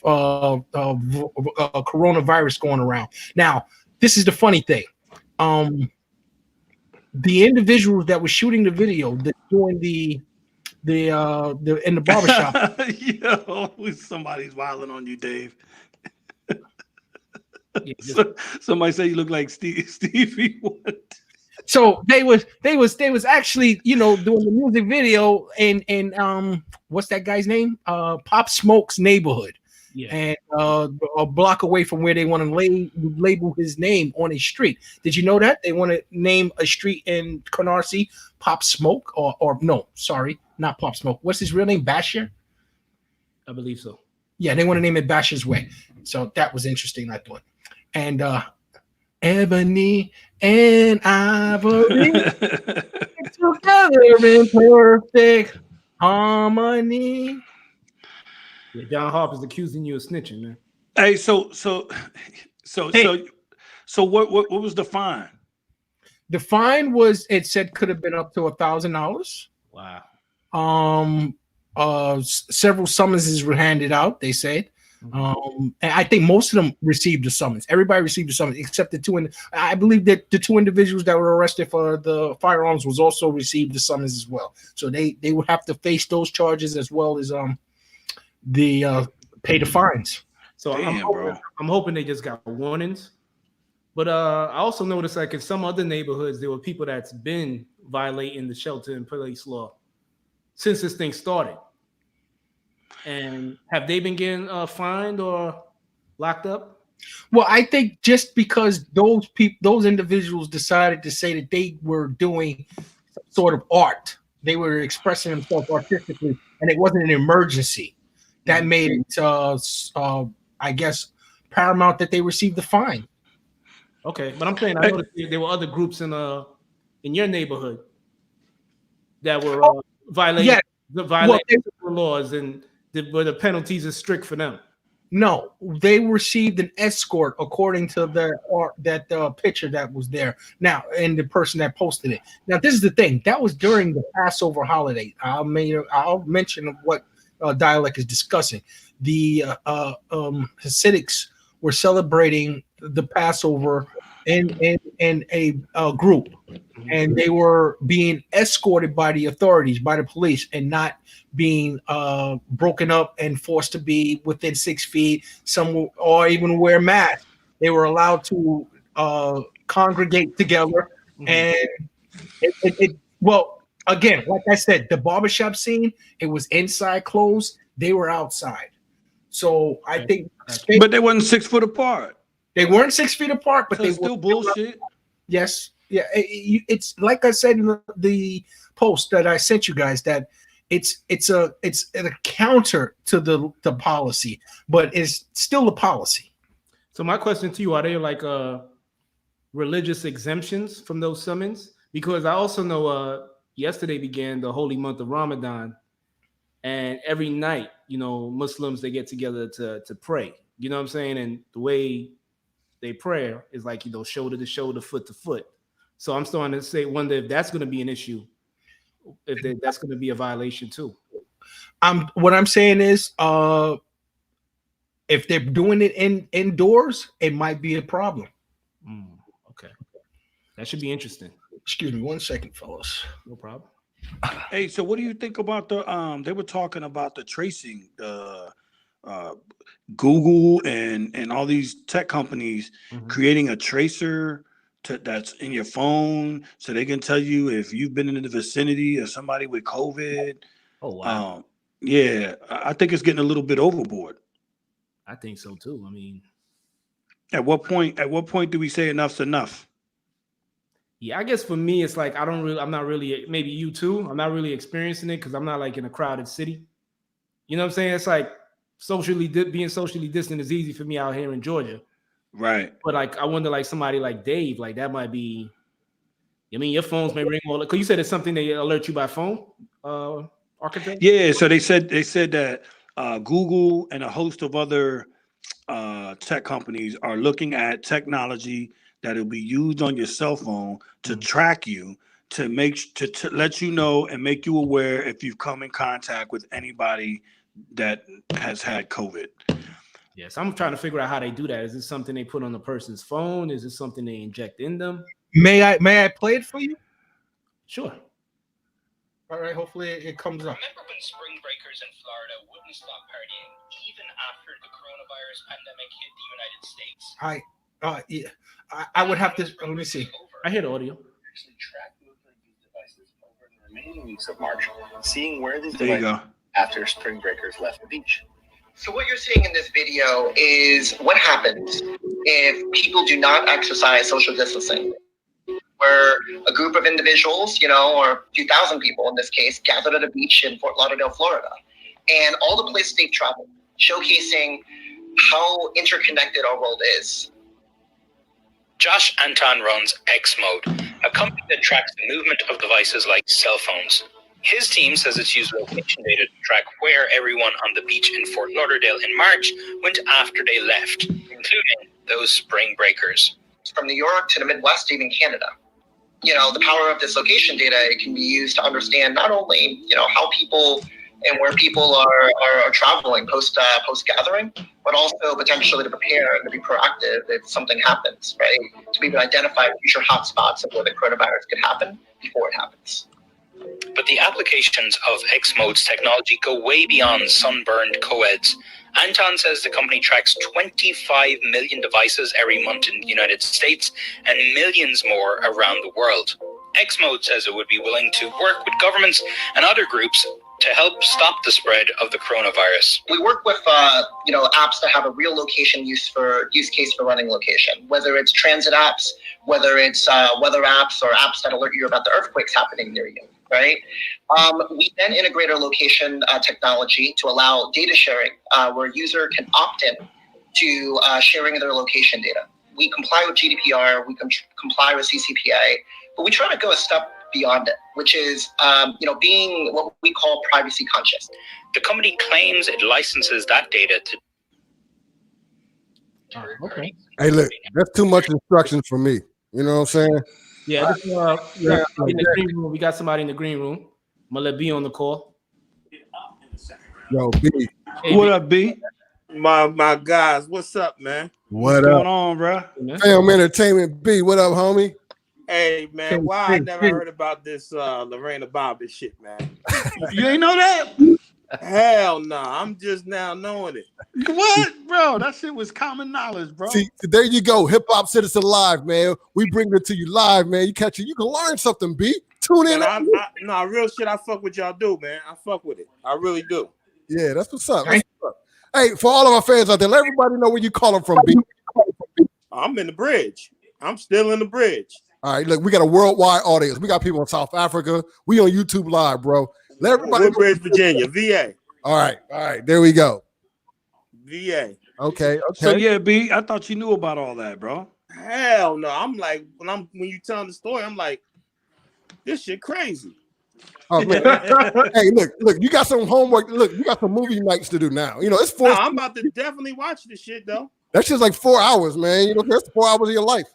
coronavirus going around. Now, this is the funny thing. The individuals that were shooting the video, doing the in the barbershop. Yo, somebody's wilding on you, Dave. Yeah, just- Somebody say you look like Stevie Wonder. So they was actually doing the music video in what's that guy's name? Pop Smoke's neighborhood, yeah. and a block away from where they want to label his name on a street. Did you know that they want to name a street in Canarsie Pop Smoke or no, sorry, not Pop Smoke. What's his real name? Basher. I believe so. Yeah, they want to name it Basher's Way. So that was interesting, I thought. and ebony and ivory together in perfect harmony. Yeah, John Harper's accusing you of snitching, man. Hey, so Hey. what was the fine? The fine was, it said, could have been up to $1,000. Wow. Several summonses were handed out, they said. And I think most of them received a summons. Everybody received a summons except the two. I believe that the two individuals that were arrested for the firearms was also received the summons as well. So they would have to face those charges as well as pay the fines. So Damn, I'm hoping they just got warnings. But I also noticed, like, in some other neighborhoods, there were people that's been violating the shelter in place law since this thing started. And have they been getting fined or locked up? Well, I think just because those individuals decided to say that they were doing some sort of art, they were expressing themselves artistically, and it wasn't an emergency, that made it, I guess, paramount that they received the fine. Okay, but I'm saying I noticed there were other groups in your neighborhood that were violating the laws, and where the penalties are strict for them. No, they received an escort according to the picture that was there now, and the person that posted it. Now, this is the thing that was during the Passover holiday. I'll mention what dialect is discussing. The Hasidics were celebrating the Passover in a group, and they were being escorted by the authorities, by the police, and not being broken up and forced to be within 6 feet, some or even wear masks. They were allowed to congregate together, and well, again, like I said, the barbershop scene, it was inside closed. They were outside. So I think, but they wasn't 6 foot apart. They weren't 6 feet apart, but so they still were bullshit. Yes, yeah. It's like I said in the post that I sent you guys, that it's a counter to the policy, but it's still a policy. So my question to you: are there like religious exemptions from those summons? Because I also know yesterday began the holy month of Ramadan, and every night, Muslims, they get together to pray. You know what I'm saying? And the way they pray is like, shoulder to shoulder, foot to foot. So I'm starting to wonder if that's going to be an issue, if that's going to be a violation too. What I'm saying is, if they're doing it indoors, it might be a problem. Okay, that should be interesting. Excuse me 1 second, fellas. No problem. Hey, so what do you think about they were talking about the tracing, Google and all these tech companies creating a tracer that's in your phone, so they can tell you if you've been in the vicinity of somebody with COVID. Oh wow. Yeah, I think it's getting a little bit overboard. I think so too. I mean, at what point do we say enough's enough? Yeah, I guess for me, it's like I'm not really, maybe you too, I'm not really experiencing it because I'm not like in a crowded city. You know what I'm saying? It's like being socially distant is easy for me out here in Georgia. Right. But like, I wonder, like somebody like Dave, like that might be, I mean, your phones may ring all, because you said it's something they alert you by phone, Architect? Yeah, so they said that Google and a host of other tech companies are looking at technology that will be used on your cell phone to track you, to let you know and make you aware if you've come in contact with anybody that has had COVID. Yes, I'm trying to figure out how they do that. Is this something they put on the person's phone? Is this something they inject in them? May I play it for you? Sure. All right, hopefully it comes up. Remember when spring breakers in Florida wouldn't stop partying even after the coronavirus pandemic hit the United States? I would have to, let me see. I hear the audio. Actually track movement of these devices over the remaining weeks of March, seeing where these There you devices go. after spring breakers left the beach. So what you're seeing in this video is what happens if people do not exercise social distancing, where a group of individuals, or a few thousand people in this case, gathered at a beach in Fort Lauderdale, Florida, and all the places they've traveled, showcasing how interconnected our world is. Josh Anton runs X-Mode, a company that tracks the movement of devices like cell phones. His team says it's used location data to track where everyone on the beach in Fort Lauderdale in March went after they left, including those spring breakers. From New York to the Midwest, even Canada. You know, the power of this location data, it can be used to understand not only, you know, how people and where people are traveling post gathering, but also potentially to prepare and to be proactive if something happens, right? To be able to identify future hotspots of where the coronavirus could happen before it happens. But the applications of X-Mode's technology go way beyond sunburned co-eds. Anton says the company tracks 25 million devices every month in the United States and millions more around the world. X-Mode says it would be willing to work with governments and other groups to help stop the spread of the coronavirus. We work with apps that have a real location use case for running location, whether it's transit apps, whether it's weather apps, or apps that alert you about the earthquakes happening near you. Right. We then integrate our location technology to allow data sharing, where a user can opt in to sharing their location data. We comply with GDPR, we comply with CCPA, but we try to go a step beyond it, which is, being what we call privacy conscious. The company claims it licenses that data to. Okay. Hey, look, that's too much instructions for me. You know what I'm saying? Yeah, in the green room. We got somebody in the green room. I'm gonna let B on the call. Yo, B. Hey, What up, B? My guys, what's up, man? What What's up? going on, bro? Fam Entertainment B. What up, homie? Hey, man, why I never heard about this Lorena Bobbitt shit, man? You ain't know that? Hell no, I'm just now knowing it. What, bro? That shit was common knowledge, bro. See, there you go. Hip Hop Citizen Live, man. We bring it to you live, man. You catch it. You can learn something, B. Tune in. No, real shit. I fuck with y'all do, man. I fuck with it. I really do. Yeah, that's what's up. That's what's up. Hey, for all of our fans out there, let everybody know where you calling from, B. I'm in the bridge. I'm still in the bridge. All right, look, we got a worldwide audience. We got people in South Africa. We on YouTube Live, bro. Let everybody know. Woodbridge, Virginia, VA. All right, there we go. VA. Okay. So yeah, B, I thought you knew about all that, bro. Hell no. I'm like, when you telling the story, I'm like, this shit crazy. Oh, man. Hey, look, you got some homework. Look, you got some movie nights to do now. You know, it's 4. No, I'm about to definitely watch this shit though. That's just like 4 hours, man. You know, that's 4 hours of your life.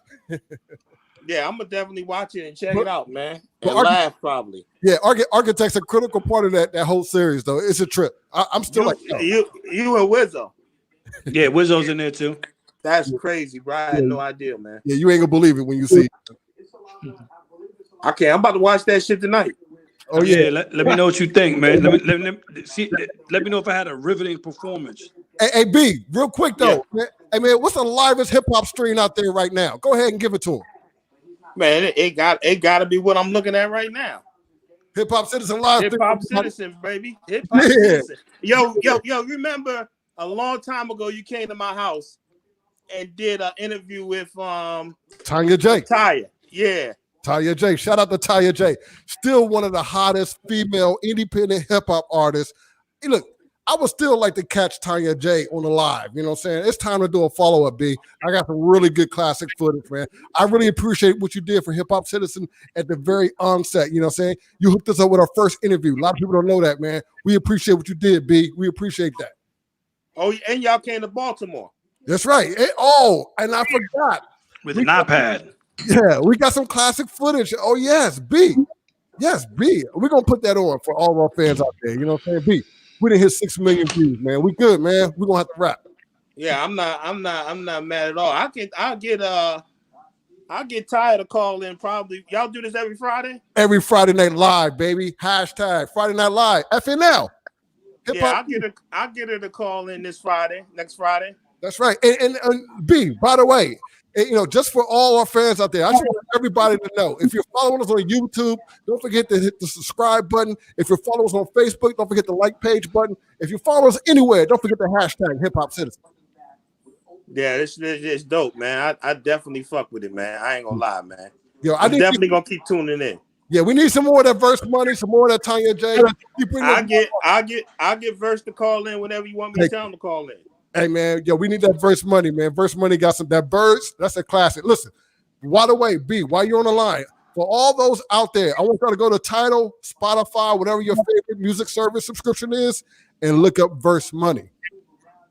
Yeah, I'm gonna definitely watch it and check it out, man. And laugh probably. Yeah, Architect's a critical part of that whole series, though. It's a trip. I'm still you and Wizzo. Yeah, Wizzo's in there too. That's crazy, bro. I had no idea, man. Yeah, you ain't gonna believe it when you see it. Okay, I'm about to watch that shit tonight. Oh yeah, let me know what you think, man. Let me know if I had a riveting performance. Hey, B, real quick though. Yeah. Hey man, what's the livest hip hop stream out there right now? Go ahead and give it to him. Man, it got to be what I'm looking at right now. Hip Hop Citizen Live. Hip Hop Citizen, baby. Hip Hop Citizen. Yo, remember a long time ago you came to my house and did an interview with Tanya J. Yeah. Tanya J. Shout out to Tanya J. Still one of the hottest female independent hip hop artists. Hey, look, I would still like to catch Tanya J on the live. You know what I'm saying? It's time to do a follow-up, B. I got some really good classic footage, man. I really appreciate what you did for Hip Hop Citizen at the very onset. You know what I'm saying? You hooked us up with our first interview. A lot of people don't know that, man. We appreciate what you did, B. We appreciate that. Oh, and y'all came to Baltimore. That's right. And I forgot. With an iPad. Yeah, we got some classic footage. Oh, yes, B. Yes, B. We're going to put that on for all of our fans out there. You know what I'm saying? B. We didn't hit 6 million views, man. We good, man. We're gonna have to wrap. Yeah, I'm not mad at all. I'll get tired of calling probably. Y'all do this every Friday? Every Friday night live, baby. Hashtag Friday Night Live. FNL. Yeah, I'll get her to call in next Friday. That's right. And B, by the way, just for all our fans out there, I just want everybody to know, if you're following us on YouTube, don't forget to hit the subscribe button. If you're following us on Facebook, don't forget the like page button. If you follow us anywhere, don't forget the hashtag Hip Hop Citizen. Yeah, this dope, man. I definitely fuck with it, man. I ain't gonna lie, man. Yo, I'm definitely gonna keep tuning in. Yeah, we need some more of that Verse money, some more of that Tanya J. I'll get Verse to call in whenever you want me to tell him to call in. Hey man, we need that Verse money, man. Verse money got that Birds. That's a classic. Listen, By the way, B, while you're on the line, for all those out there, I want y'all to go to Tidal, Spotify, whatever your favorite music service subscription is, and look up Verse Money.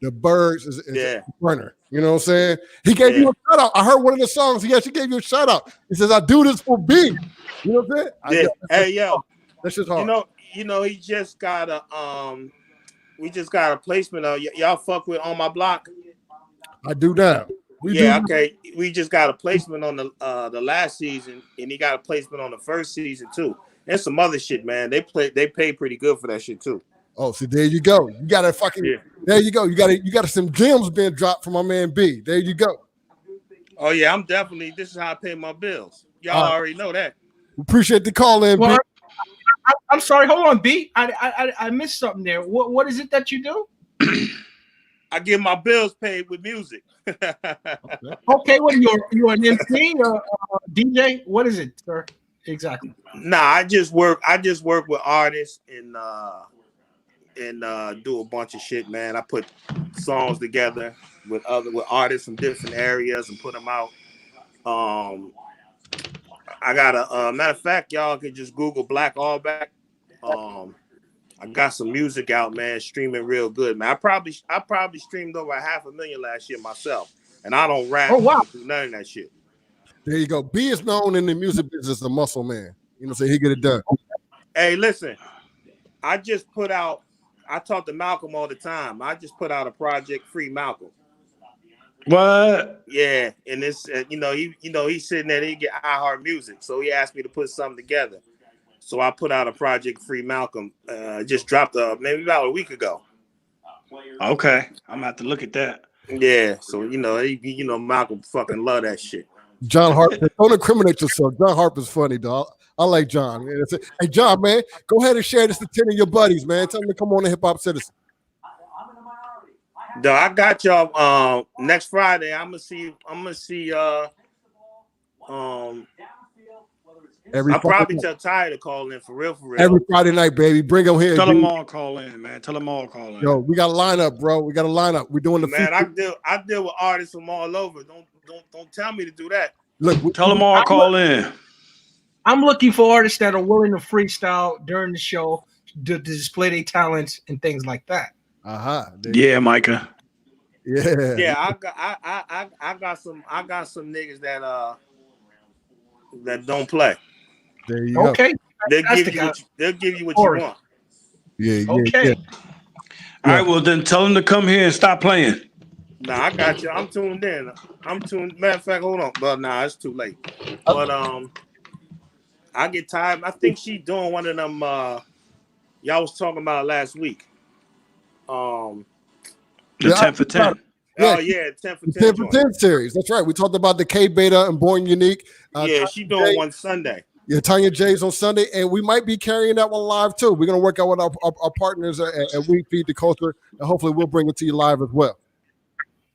The Birds is a burner. You know what I'm saying? He gave you a shout out. I heard one of the songs. He actually gave you a shout out. He says, "I do this for B." You know what I'm saying? Hey, yo, that's just hard. You know, he just got a we just got a placement of y'all fuck with On My Block. I do now. Okay. We just got a placement on the last season, and he got a placement on the first season too. And some other shit, man. They pay pretty good for that shit too. Oh, so there you go. You got a fucking there you go. You got some gems being dropped from my man B. There you go. Oh yeah, I'm definitely. This is how I pay my bills. Y'all already know that. Appreciate the call in, Well, B. I'm sorry. Hold on, B. I missed something there. What is it that you do? I get my bills paid with music. Okay, what you're an MC or DJ? What is it, sir? Exactly. Nah, I just work with artists and do a bunch of shit, man. I put songs together with artists from different areas and put them out. I got a matter of fact, y'all can just Google Black Allback. I got some music out, man, streaming real good, man. I probably streamed over 500,000 last year myself, and I don't rap. Oh wow, do none of that shit. There you go. B is known in the music business as a muscle man. You know, so he get it done. Hey, listen, I just put out. I talk to Malcolm all the time. I just put out a project, Free Malcolm. What? Yeah, and it's he's sitting there. He get iHeart Music, so he asked me to put something together. So I put out a project, Free Malcolm. Just dropped maybe about a week ago. Okay, I'm gonna have to look at that. Yeah, so Malcolm fucking love that shit. John Harper, don't incriminate yourself. John Harper's funny, dog. I like John. Hey, John, man, go ahead and share this to 10 of your buddies, man. Tell them to come on to Hip Hop Citizen. Dog, I got y'all next Friday. I'm gonna see I'll probably tell Ty to call in for real. Every Friday night, baby. Bring them here. Tell them all call in, man. Tell them all call in. Yo, we got a lineup, bro. We got a lineup. We're doing the man. I deal with artists from all over. Don't tell me to do that. Look, tell them all call in. I'm looking for artists that are willing to freestyle during the show to display their talents and things like that. Yeah, Micah. Yeah. I got some niggas that don't play. There you go. Okay. They'll give you what you want. Yeah. Okay. All right. Well, then tell them to come here and stop playing. Nah, I got you. I'm tuned in. Matter of fact, hold on. But nah, it's too late. But I get tired. I think she doing one of them. Y'all was talking about last week. The 10 for 10. Oh yeah, 10 for 10. 10 for 10 series. That's right. We talked about the K Beta and Born Unique. Yeah, she doing one Sunday. Yeah, Tanya J's on Sunday, and we might be carrying that one live too. We're gonna work out with our partners at We Feed the Culture, and hopefully we'll bring it to you live as well.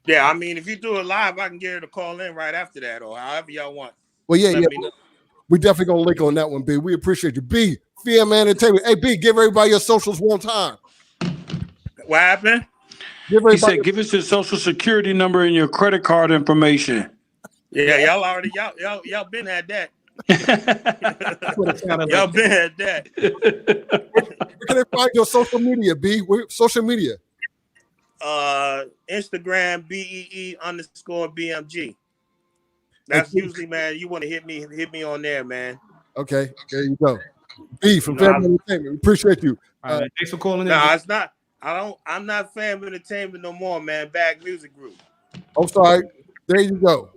Yeah, I mean, if you do it live, I can get her to call in right after that, or however y'all want. Well, yeah. We definitely gonna link on that one, B. We appreciate you, B. FM Entertainment. Hey, B, give everybody your socials one time. What happened? He said, "Give us your social security number and your credit card information." Yeah, y'all been had that. Y'all been had that. Where can they find your social media, B? Social media. Instagram BEE_BMG. That's usually, man. You want to hit me on there, man. Okay, there you go. B from Family Entertainment. Appreciate you. All right, thanks for calling in. No, it's not. I'm not Family Entertainment no more, man. Bag Music Group. I'm sorry. There you go.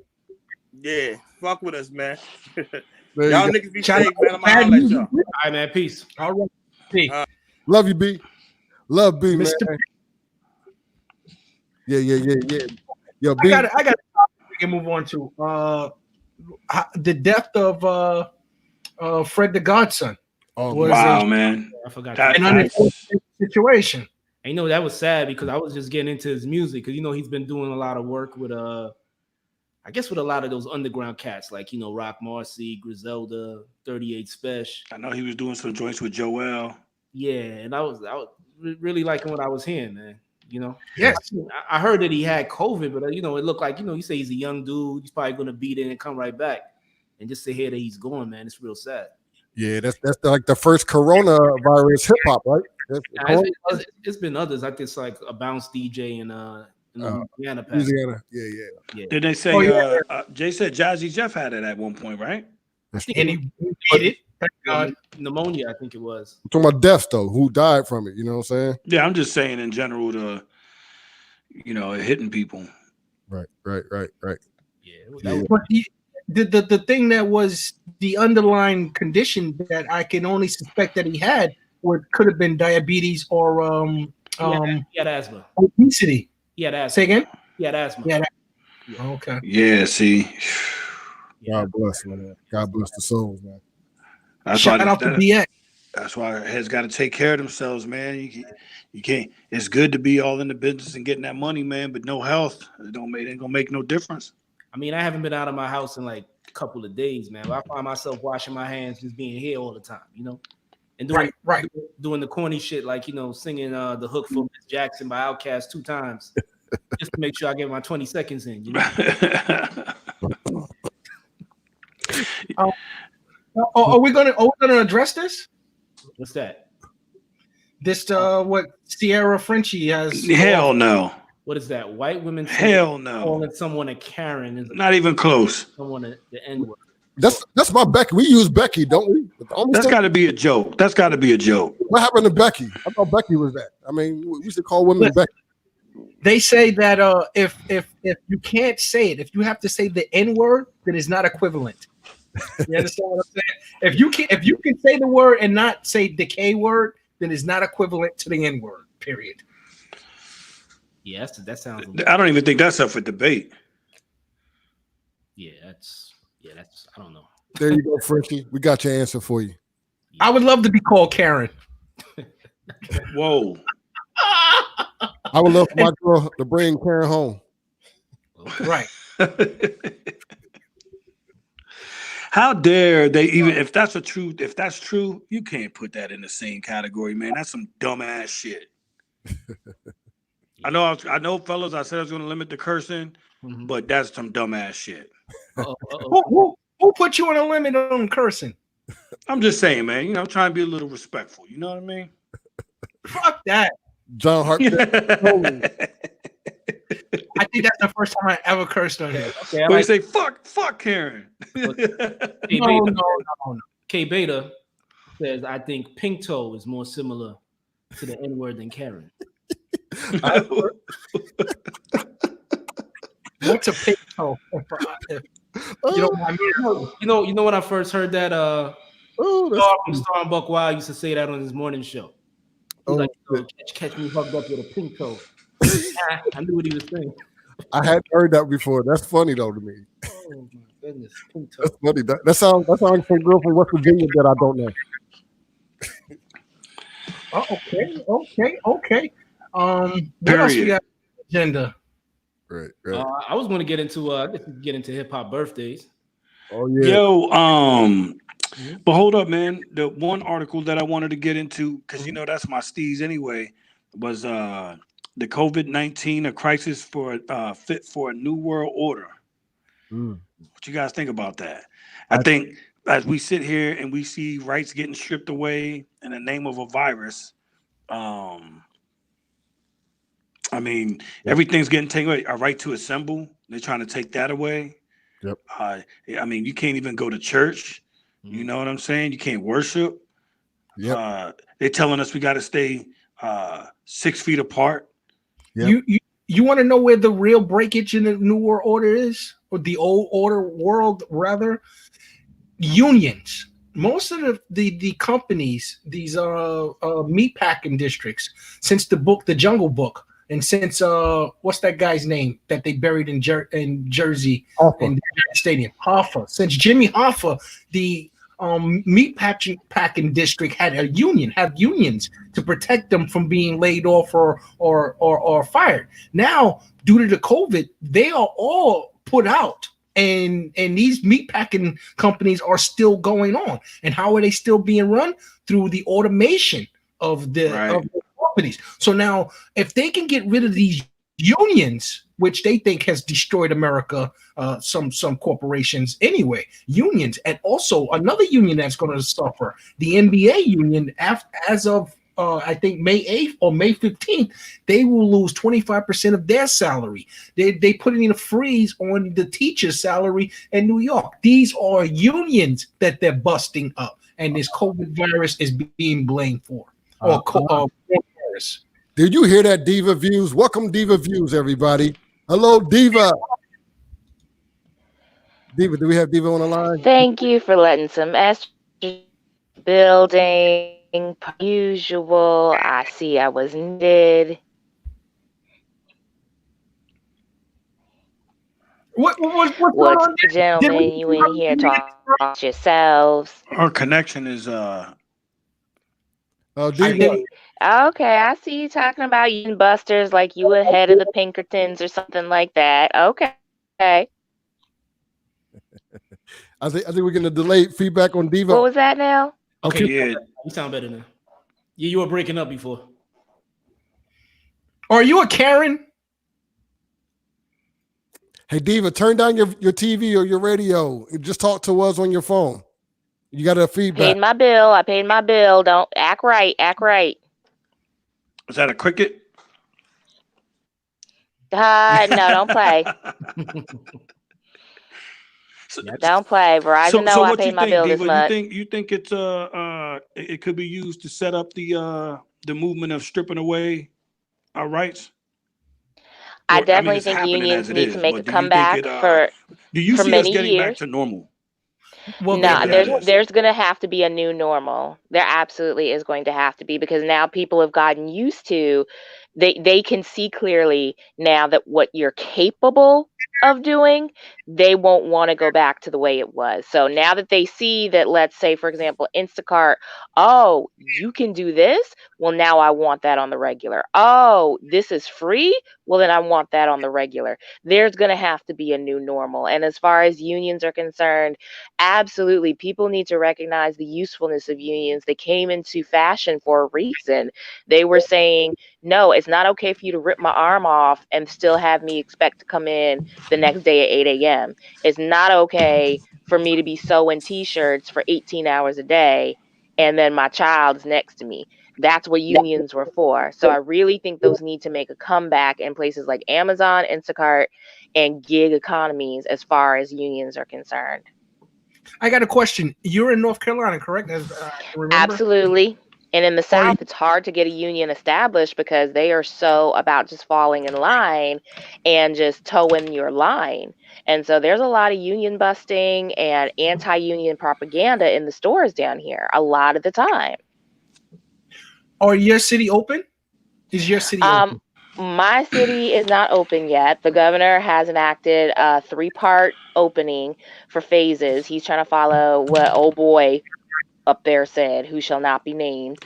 Yeah, fuck with us, man. Y'all niggas be safe, man. I'm gonna holler at y'all. All right, man. Peace. All right. Peace. Love you, B. Love B, man. Mr. Yeah. Yo, B. I got we can move on to the death of Fred the Godson. Oh wow, man! I forgot. An unfortunate situation. I know that was sad because I was just getting into his music because he's been doing a lot of work with I guess with a lot of those underground cats like Rock Marcy, Griselda, 38 Special. I know he was doing some joints with Joel. Yeah, and I was really liking what I was hearing, man. You know, Yes. I heard that he had COVID, but it looked like you say he's a young dude. He's probably gonna beat it and come right back. And just to hear that he's gone, man, it's real sad. Yeah, that's like the first coronavirus hip hop, right? It's been others. I think it's like a bounce DJ in Louisiana. Louisiana. Yeah. Did they say? Jay said Jazzy Jeff had it at one point, right? And he beat it. Thank God. Pneumonia, I think it was. I'm talking about deaths though. Who died from it? You know what I'm saying? Yeah, I'm just saying in general, hitting people. Right. Yeah. But the thing that was the underlying condition that I can only suspect that he had could have been diabetes or he had asthma. Obesity. He had asthma. Say again? He had asthma. Yeah. Okay. Yeah. See. God bless, man. God bless the souls, man. Shout out to DX. That's why heads got to take care of themselves, man. You can't. It's good to be all in the business and getting that money, man, but no health, it ain't gonna make no difference. I mean, I haven't been out of my house in like a couple of days, man. I find myself washing my hands, just being here all the time, and doing the corny shit like singing the hook for Miss Jackson by Outkast 2 times, just to make sure I get my 20 seconds in. Are we gonna address this? What's that? This what Sierra Frenchie has? Hell no. What is that? White women? Hell no. Calling someone a Karen is not even close. Someone the N-word. That's my Becky. We use Becky, don't we? That's got to be a joke. That's got to be a joke. What happened to Becky? I thought Becky was that. I mean, we used to call women Becky. They say that if you can't say it, if you have to say the N-word, then it's not equivalent. You understand what I'm saying? If you can say the word and not say the K word, then it's not equivalent to the N-word. Period. Yeah, that sounds. I don't even think that's up for debate. Yeah, that's. I don't know. There you go, Frenchie. We got your answer for you. I would love to be called Karen. Whoa. I would love for my girl to bring Karen home. Right. How dare they even if that's true, you can't put that in the same category, man. That's some dumbass shit. I know, fellas. I said I was going to limit the cursing, but that's some dumbass shit. Who put you on a limit on cursing? I'm just saying, man. I'm trying to be a little respectful. You know what I mean? Fuck that. John Hart. I think that's the first time I ever cursed on him. Okay, you say fuck Karen. No. K Beta says I think pink toe is more similar to the N-word than Karen. What's a pink toe? You don't mind me. You know when I first heard that Star and Buck Wild used to say that on his morning show. He's like, catch me hugged up with a pink toe. I knew what he was saying. I hadn't heard that before. That's funny though to me. Oh my goodness, pink toe. That's funny. That sounds like a girl from West Virginia that I don't know. Okay. What else we got on the agenda? Right. I was going to get into hip hop birthdays. Oh yeah. Yo, but hold up, man. The one article that I wanted to get into, because that's my steez anyway, was the COVID-19, a crisis for fit for a new world order. What you guys think about that? I think as we sit here and we see rights getting stripped away in the name of a virus, I mean, everything's getting taken away. Our right to assemble, they're trying to take that away. Yep. I mean, you can't even go to church. You know what I'm saying? You can't worship. Yep. They're telling us we got to stay 6 feet apart. Yep. You want to know where the real breakage in the New World Order is, or the old order world rather? Unions. Most of the companies, these meat packing districts, since the Jungle Book, and since what's that guy's name that they buried in Jersey in the stadium, Hoffa. Since Jimmy Hoffa, the meat packing district have unions to protect them from being laid off or fired. Now, due to the COVID, they are all put out. And these meat packing companies are still going on. And how are they still being run? Through the automation of the companies. So now, if they can get rid of these unions, which they think has destroyed America, some corporations anyway, unions, and also another union that's going to suffer, the NBA union, as of I think May 8th or May 15th, they will lose 25% of their salary. They put in a freeze on the teacher's salary in New York. These are unions that they're busting up, and this COVID virus is being blamed for. Virus. Did you hear that, Diva Views? Welcome, Diva Views, everybody. Hello, Diva. Diva, do we have Diva on the line? Thank you for letting some extra building. Per usual, I see I was needed. What gentlemen, you in here talking about yourselves? Our connection is Diva. Okay, I see you talking about union busters like you ahead of the Pinkertons or something like that. Okay. I think we're gonna delay feedback on Diva. What was that now? Okay, yeah, you sound better now. Yeah, you were breaking up before. Are you a Karen? Hey, Diva, turn down your TV or your radio. Just talk to us on your phone. You got a feedback. Paid my bill. I paid my bill. Don't act right. Act right. Was that a cricket? No, don't play. Don't play. Verizon know I paid my bill Diva? this month. You think it's it could be used to set up the movement of stripping away our rights? I definitely think unions need to make a comeback for many getting years. Back to normal? Well, no, there's going to have to be a new normal. There absolutely is going to have to be, because now people have gotten used to, they can see clearly now that what you're capable of doing, they won't want to go back to the way it was. So now that they see that, let's say, for example, Instacart, oh, you can do this. Well, now I want that on the regular. Oh, this is free. Well, then I want that on the regular. There's going to have to be a new normal. And as far as unions are concerned, absolutely, people need to recognize the usefulness of unions. They came into fashion for a reason. They were saying, no, it's not okay for you to rip my arm off and still have me expect to come in the next day at 8 a.m. It's not okay for me to be sewing t-shirts for 18 hours a day and then my child's next to me. That's what unions were for. So I really think those need to make a comeback in places like Amazon, Instacart, and gig economies as far as unions are concerned. I got a question. You're in North Carolina, correct? Absolutely. And in the South, it's hard to get a union established because they are so about just falling in line and just towing your line. And so there's a lot of union busting and anti-union propaganda in the stores down here a lot of the time. Are your city open? Is your city open? My city is not open yet. The governor has enacted a 3-part opening for phases. He's trying to follow what old boy up there said, who shall not be named.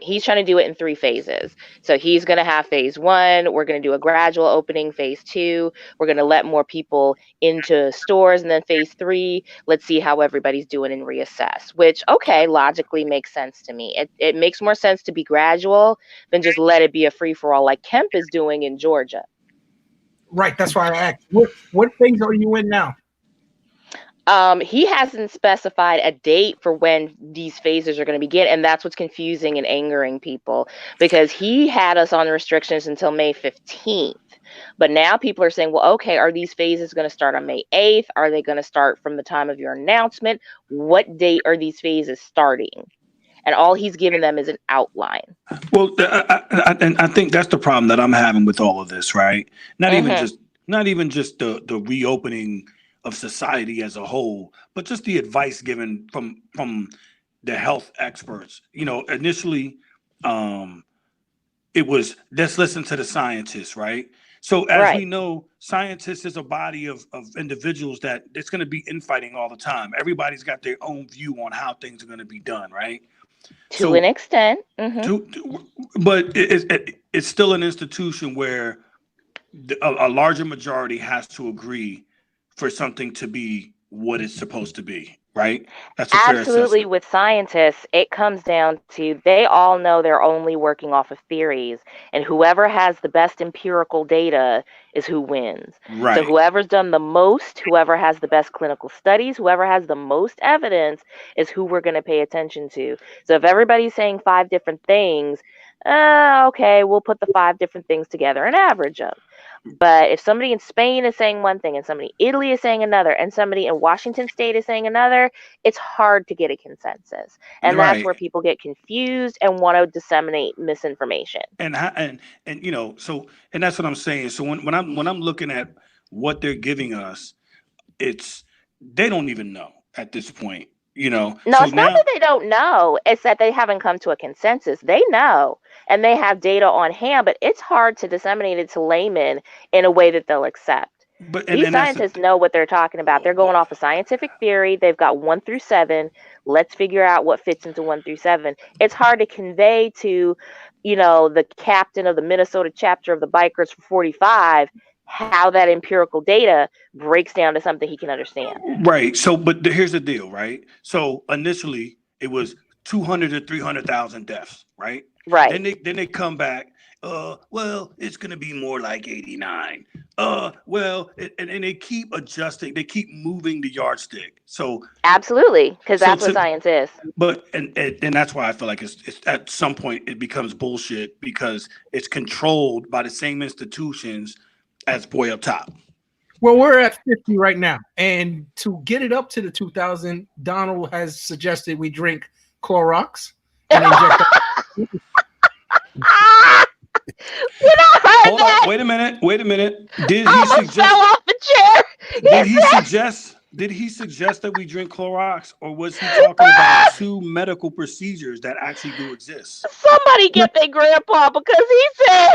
He's trying to do it in 3 phases. So he's going to have phase 1. We're going to do a gradual opening. Phase 2, we're going to let more people into stores. And then phase 3, let's see how everybody's doing and reassess, which, okay, logically makes sense to me. It makes more sense to be gradual than just let it be a free-for-all like Kemp is doing in Georgia. Right. That's why I asked. What phase are you in now? He hasn't specified a date for when these phases are going to begin, and that's what's confusing and angering people, because he had us on restrictions until May 15th. But now people are saying, well, okay, are these phases going to start on May 8th? Are they going to start from the time of your announcement? What date are these phases starting? And all he's given them is an outline. Well, I think that's the problem that I'm having with all of this, right? Not even just the reopening of society as a whole, but just the advice given from the health experts. You know, initially, it was, let's listen to the scientists, right? So as we know, scientists is a body of individuals that it's going to be infighting all the time. Everybody's got their own view on how things are going to be done, right? To an extent. But it's still an institution where a larger majority has to agree for something to be what it's supposed to be. right? That's a fair Absolutely. assessment. With scientists, it comes down to they all know they're only working off of theories, and whoever has the best empirical data is who wins. So Right. whoever's done the most, whoever has the best clinical studies, whoever has the most evidence is who we're going to pay attention to. So if everybody's saying 5 different things, okay, we'll put the 5 different things together and average them. But if somebody in Spain is saying one thing and somebody in Italy is saying another and somebody in Washington State is saying another, it's hard to get a consensus. And that's Right. where people get confused and want to disseminate misinformation. And you know, so and that's what I'm saying. So when I'm looking at what they're giving us, it's they don't even know at this point, you know. No, So it's not now, that they don't know. It's that they haven't come to a consensus. They know and they have data on hand, but it's hard to disseminate it to laymen in a way that they'll accept. but These and that's scientists know what they're talking about. They're going off of scientific theory. They've got 1 through 7. Let's figure out what fits into 1 through 7. It's hard to convey to, you know, the captain of the Minnesota chapter of the Bikers for 45 how that empirical data breaks down to something he can understand. right. So, but here's the deal, right? So initially it was 200 to 300,000 deaths, right? Right. Then they come back. Well, it's gonna be more like 89. Well, and they keep adjusting. They keep moving the yardstick. So, Absolutely, because so that's what to, science is. but and that's why I feel like it's at some point it becomes bullshit because it's controlled by the same institutions as Boy Up Top. Well, we're at 50 right now. And to get it up to the 2000, Donald has suggested we drink Clorox and inject Hold on, wait a minute. Did he suggest? Fell off the chair. Did he suggest that we drink Clorox, or was he talking about 2 medical procedures that actually do exist? Somebody get their grandpa because he said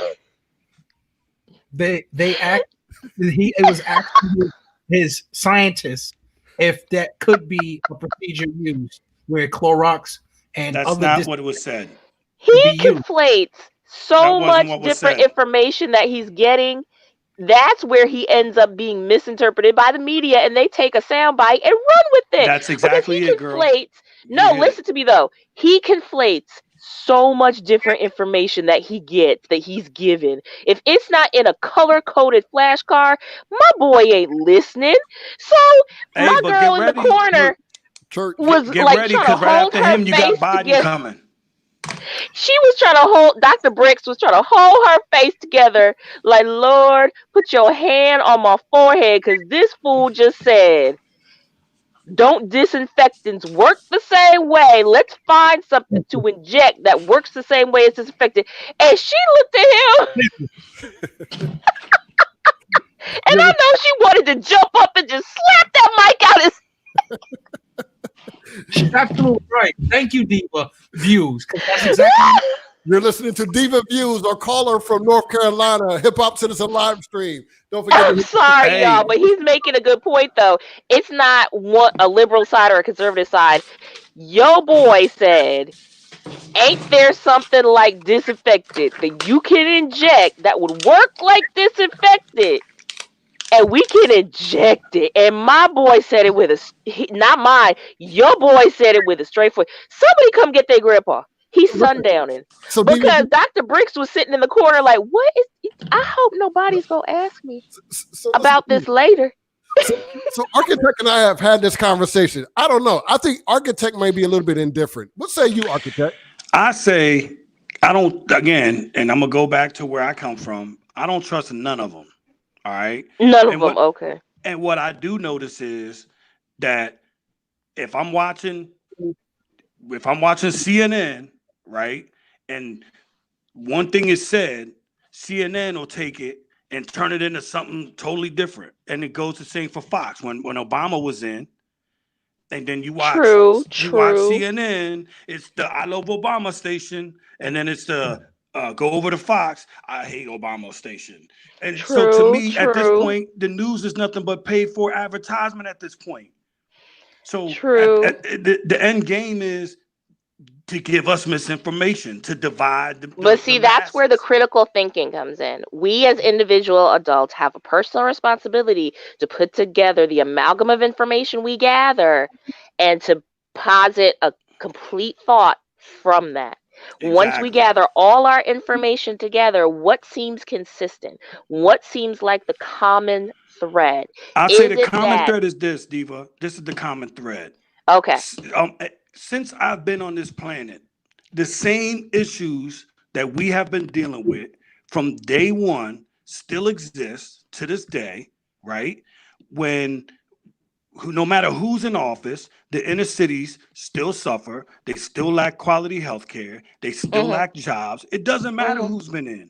it was asking his scientists if that could be a procedure used where Clorox and That's other not what it was said. he conflates so That wasn't much what was different said. information that he's getting. That's where he ends up being misinterpreted by the media, and they take a soundbite and run with it. That's exactly because it, girl. No, hit listen to me though. He conflates so much different information that he gets, that he's given. If it's not in a color-coded flashcard, my boy ain't listening. So Hey, my but girl get in the ready. corner was Get like ready, trying to because right hold after her him, you got face Biden together. coming. She was trying to hold, Dr. Bricks was trying to hold her face together like, Lord, put your hand on my forehead because this fool just said, don't disinfectants work the same way? Let's find something to inject that works the same way as disinfectant. And she looked at him. And I know she wanted to jump up and just slap that mic out his. She's absolutely right. Thank you, Diva Views. 'Cause that's exactly. You're listening to Diva Views or caller from North Carolina, Hip Hop Citizen live stream. Don't forget. I'm sorry, y'all, but he's making a good point, though. It's not a liberal side or a conservative side. Yo boy said, ain't there something like disinfectant that you can inject that would work like disinfectant? And we can inject it. And my boy said it with not mine. Your boy said it with a straight foot. Somebody come get their grandpa. He's sundowning. So because Dr. Bricks was sitting in the corner like, what is, I hope nobody's going to ask me about this later. So Architect and I have had this conversation. I don't know. I think Architect may be a little bit indifferent. What say you, Architect? I say, I don't, again, and I'm going to go back to where I come from. I don't trust none of them. All right. None of them. Okay. And what I do notice is that if I'm watching CNN, right, and one thing is said, CNN will take it and turn it into something totally different. And it goes the same for Fox. When Obama was in, and then you watch watch CNN, it's the I Love Obama station, and then it's the go over to Fox, I hate Obama station. And so to me, at this point, the news is nothing but paid for advertisement at this point. So the end game is to give us misinformation, to divide. But see, that's where the critical thinking comes in. We as individual adults have a personal responsibility to put together the amalgam of information we gather and to posit a complete thought from that. Exactly. Once we gather all our information together, what seems consistent? What seems like the common thread? I'll say the common thread is this, Diva. This is the common thread. Okay. Since I've been on this planet, the same issues that we have been dealing with from day one still exist to this day, right? No matter who's in office, the inner cities still suffer. They still lack quality health care. They still lack jobs. It doesn't matter who's been in.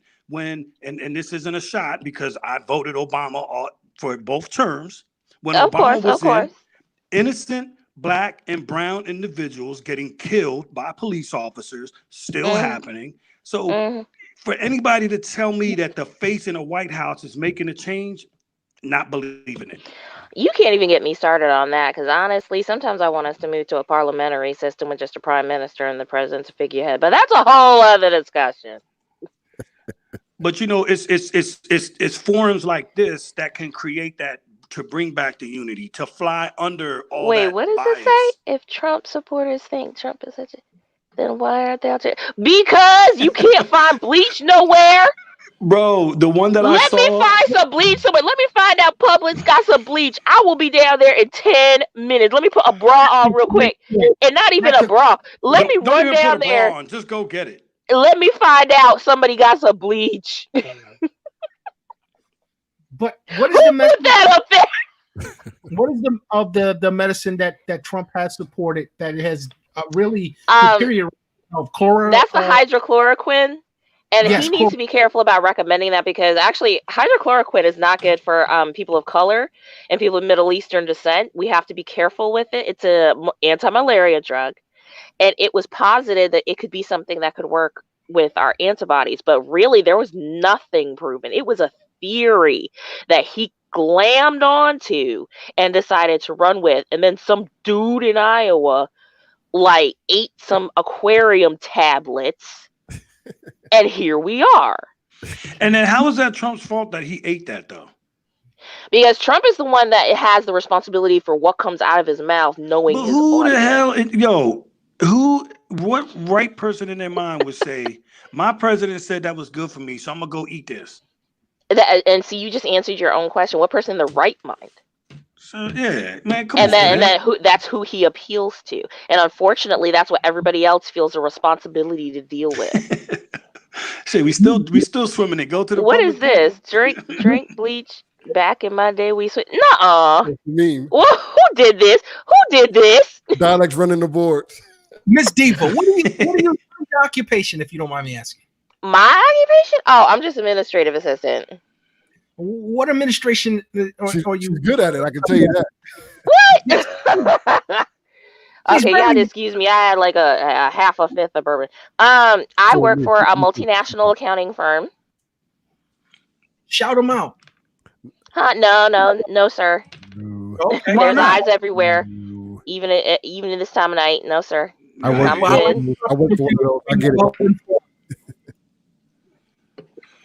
And this isn't a shot because I voted Obama for both terms. When Obama was in, innocent Black and brown individuals getting killed by police officers still happening. So for anybody to tell me that the face in the White House is making a change, not believing it. You can't even get me started on that because honestly, sometimes I want us to move to a parliamentary system with just a prime minister and the president's a figurehead. But that's a whole other discussion. But you know, it's forums like this that can create that, to bring back the unity, to fly under all that. Wait, what does bias. it say? If Trump supporters think Trump is such a, then why aren't they out there? Because you can't find bleach nowhere. Bro, the one that I saw. Let me find some bleach somewhere. Let me find out Publix got some bleach. I will be down there in 10 minutes. Let me put a bra on real quick. And not even a bra. Let me run down there. Just go get it. Let me find out somebody got some bleach. But what is the medicine? Put that up there. What is the medicine that Trump has supported that it has really superior of chloro? That's the hydrochloroquine. And yes, he needs to be careful about recommending that because actually hydrochloroquine is not good for people of color and people of Middle Eastern descent. We have to be careful with it. It's an anti-malaria drug. And it was posited that it could be something that could work with our antibodies. But really, there was nothing proven. It was a theory that he glammed onto and decided to run with. And then some dude in Iowa ate some aquarium tablets. And here we are. And then how is that Trump's fault that he ate that though? Because Trump is the one that has the responsibility for what comes out of his mouth, knowing but his who audience. the hell, what right person in their mind would say, my president said that was good for me, so I'm gonna go eat this? And see, you just answered your own question. What person in the right mind? So yeah, man, and then that's who he appeals to. And unfortunately, that's what everybody else feels a responsibility to deal with. Shit, we still swimming it. Go to the. What is this? Drink bleach. Back in my day, we swim. Nuh-uh. Who did this? Who did this? Dialects running the boards. Miss Diva, what are your occupation, if you don't mind me asking? My occupation? Oh, I'm just administrative assistant. What administration are you? She's good at it. I can tell you that. What? Okay, y'all excuse me. I had like a half a fifth of bourbon. I work for a multinational accounting firm. Shout them out. Huh? No, sir. Okay. There's eyes everywhere. Even in this time of night. No, sir. I work for one of those. I get it.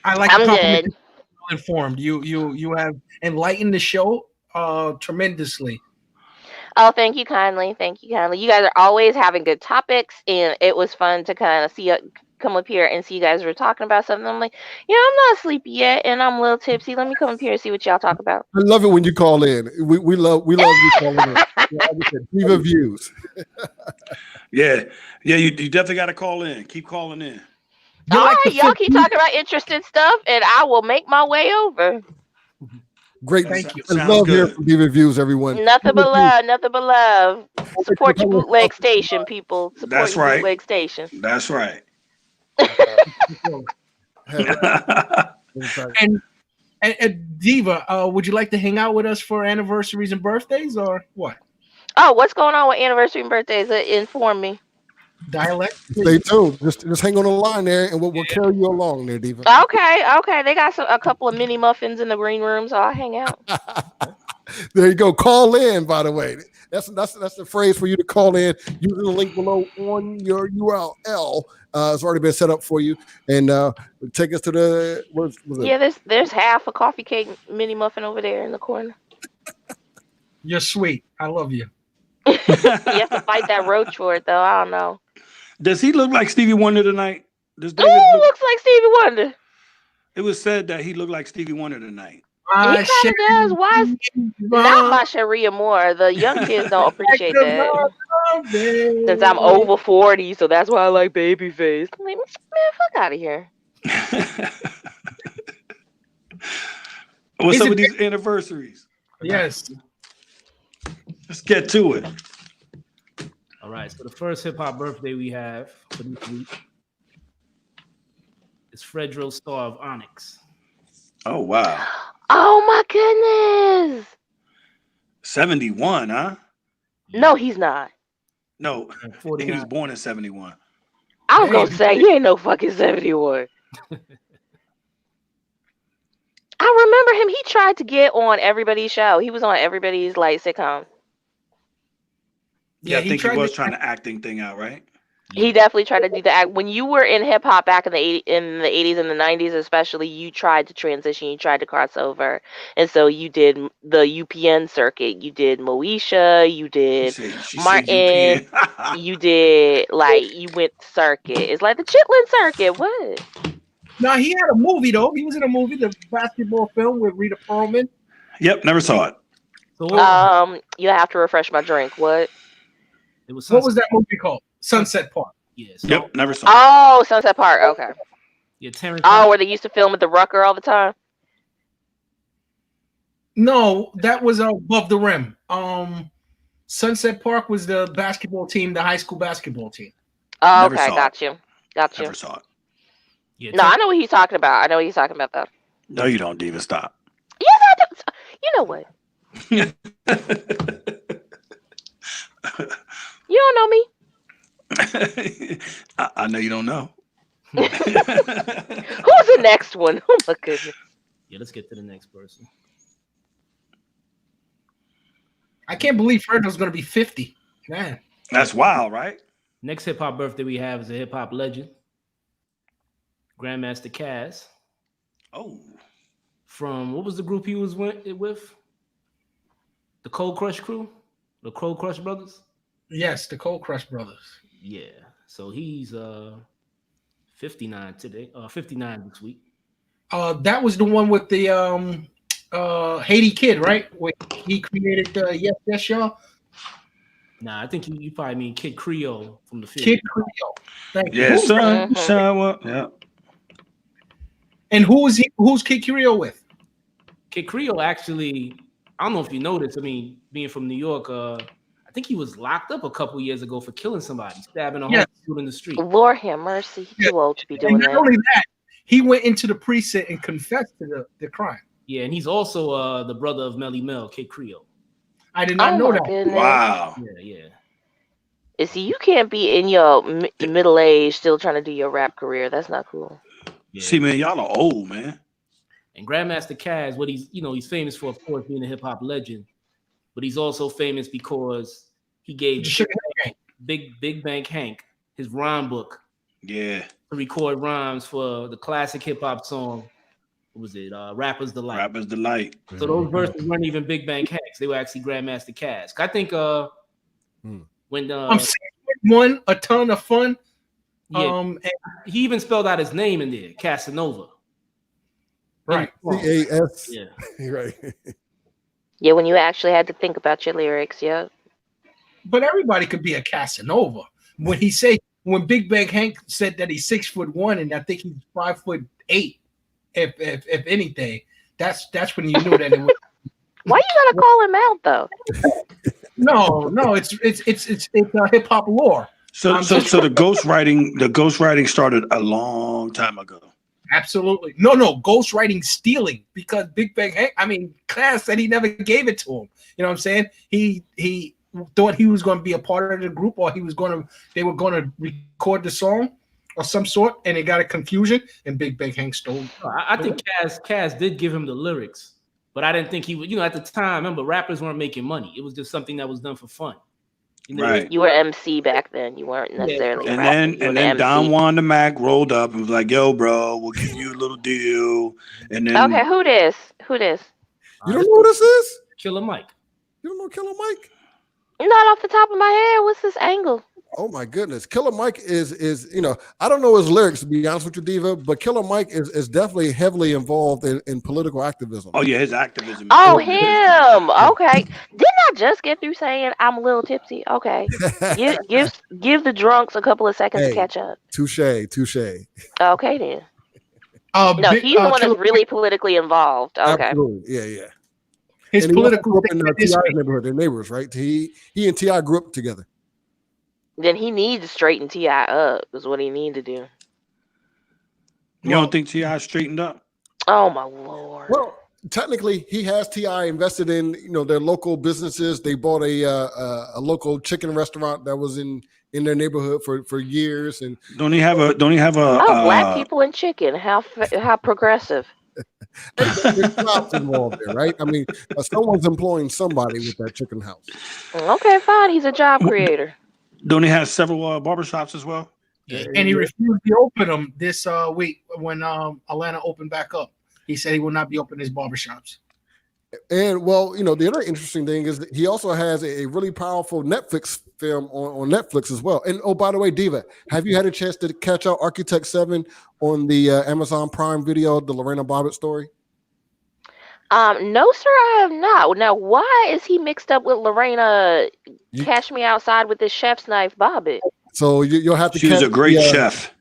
I'm good. Informed. You have enlightened the show tremendously. Oh, thank you kindly. Thank you kindly. You guys are always having good topics, and it was fun to kind of come up here and see you guys were talking about something. I'm like, I'm not sleepy yet, and I'm a little tipsy. Let me come up here and see what y'all talk about. I love it when you call in. We love you calling in. Diva Views. Yeah, you definitely got to call in. Keep calling in. All right, y'all keep talking about interesting stuff, and I will make my way over. Great, thank you. I love hearing from Diva Views, everyone. Nothing but love, nothing but love. Support your bootleg station, people. Support That's your right. bootleg station. That's right. and Diva, would you like to hang out with us for anniversaries and birthdays, or what? Oh, what's going on with anniversary and birthdays? Inform me. Dialect. Stay tuned. Just hang on the line there, and we'll carry you along there, Diva. Okay. They got a couple of mini muffins in the green room, so I'll hang out. There you go. Call in, by the way. That's the phrase for you to call in using the link below on your URL. It's already been set up for you. And take us to the what's it? There's half a coffee cake mini muffin over there in the corner. You're sweet. I love you. You have to fight that roach for it, though. I don't know. Does he look like Stevie Wonder tonight? Does David looks like Stevie Wonder. It was said that he looked like Stevie Wonder tonight. He kind of does. Why is not my Sharia Moore? The young kids don't appreciate that. Since I'm over 40, so that's why I like Babyface. I'm like, man, fuck out of here. What's up with these anniversaries? Yes. Let's get to it. All right. So the first hip hop birthday we have for this week is Fredro Starr of Onyx. Oh wow. Oh my goodness. 71, huh? No, he's not. No, he was born in 71. I was gonna say he ain't no fucking 71. I remember him. He tried to get on everybody's show. He was on everybody's like sitcom. Yeah, I think he was trying to acting thing out, right? He definitely tried to do the act. When you were in hip hop back in the 80s and the 90s, especially, you tried to transition. You tried to cross over, and so you did the UPN circuit. You did Moesha. You did Martin. You did you went circuit. It's like the Chitlin circuit. What? No, he had a movie though. He was in a movie, the basketball film with Rita Perlman. Yep, never saw it. You have to refresh my drink. What? It was what was that movie called? Sunset Park. Yes. Yep, never saw it. Oh, Sunset Park. Okay. Yeah, Terrence. Oh, where they used to film at the Rucker all the time. No, that was Above the Rim. Sunset Park was the basketball team, the high school basketball team. Oh, okay, got you. Never saw it. Yeah, no, I know what he's talking about. I know what he's talking about, though. No, you don't, Diva. Stop. Yes, I do. You know what? You don't know me. I know you don't know. Who's the next one? Oh my goodness. Yeah, let's get to the next person. I can't believe Fredro's going to be 50. Man. That's wild, right? Next hip hop birthday we have is a hip hop legend, Grandmaster Caz. Oh. From what was the group he was with? The Cold Crush crew? The Cold Crush brothers? Yes, the Cold Crush brothers. Yeah. So he's 59 today. 59 this week. That was the one with the Haiti Kid, right? Where he created the Yes Yes Y'all. Nah, I think you probably mean Kid Creole from the film. Kid Creole. Thank you. Yeah, son. Shower. Yeah. And who's Kid Creole with? Kid Creole actually, I don't know if you noticed. I mean, being from New York, I think he was locked up a couple years ago for killing somebody, stabbing a homeless dude in the street. Lord have mercy. He's too old to be doing and that. Not only that, he went into the precinct and confessed to the crime. Yeah, and he's also the brother of Melly Mel, Kid Creole. I did not know that. Goodness. Wow. Yeah. See, you can't be in your middle age still trying to do your rap career. That's not cool. Yeah. See, man, y'all are old, man. And Grandmaster Caz, what he's famous for, of course, being a hip hop legend, but he's also famous because he gave Big Bank Hank his rhyme book. Yeah. To record rhymes for the classic hip hop song. What was it? Rapper's Delight. Rapper's Delight. So those verses weren't even Big Bank Hanks. They were actually Grandmaster Caz. I think when I'm saying a ton of fun. Yeah, and he even spelled out his name in there, Casanova. Right. C-A-S. Yeah. Right. Yeah, when you actually had to think about your lyrics, yeah. But everybody could be a Casanova. When Big Bang Hank said that he's 6'1" and I think he's 5'8", if anything, that's when you knew that it was. Why you gotta call him out though? No, it's hip hop lore. So the ghostwriting started a long time ago. Absolutely. No, ghostwriting stealing, because Big Bang Hank, Caz said he never gave it to him. You know what I'm saying? He thought he was going to be a part of the group, or they were going to record the song or some sort, and it got a confusion, and Big Bang Hank stole. I think Caz did give him the lyrics, But I didn't think he would. At the time, remember, rappers weren't making money. It was just something that was done for fun. Right. You were MC back then. You weren't necessarily. And rapping. then Don Juan the Mac rolled up and was like, "Yo, bro, we'll give you a little deal." And then Okay, who this? You don't know who this is? Killer Mike. You don't know Killer Mike? Not off the top of my head. What's this angle? Oh my goodness, Killer Mike is I don't know his lyrics, to be honest with you, Diva, but Killer Mike is definitely heavily involved in political activism. Oh yeah, his activism. Oh, him. Okay. Didn't I just get through saying I'm a little tipsy? Okay. Give the drunks a couple of seconds to catch up. Touche. Okay then. No, Big- he's the one Killer that's really politically involved. Okay. Absolutely. Yeah. His And he also political grew up in statement T.I.'s this week. neighborhood. They're neighbors, right? He and T.I. grew up together. Then he needs to straighten T.I. up is what he need to do. You don't think T.I. straightened up? Oh my Lord. Well, technically, he has T.I. invested in their local businesses. They bought a local chicken restaurant that was in their neighborhood for years. And Don't he have a? Oh, black people and chicken. How progressive. there's jobs involved there, right? I mean, someone's employing somebody with that chicken house. Okay, fine. He's a job creator. Don't he have several barbershops as well? And he refused to open them this week when Atlanta opened back up. He said he will not be opening his barbershops. And well, the other interesting thing is that he also has a really powerful Netflix film on Netflix as well. And oh, by the way, Diva, have you had a chance to catch out Architect 7 on the Amazon Prime Video, the Lorena Bobbitt story? No, sir, I have not. Now, why is he mixed up with Lorena? Cash Me Outside with this chef's knife, Bobbitt. So you'll have to. She's a great chef.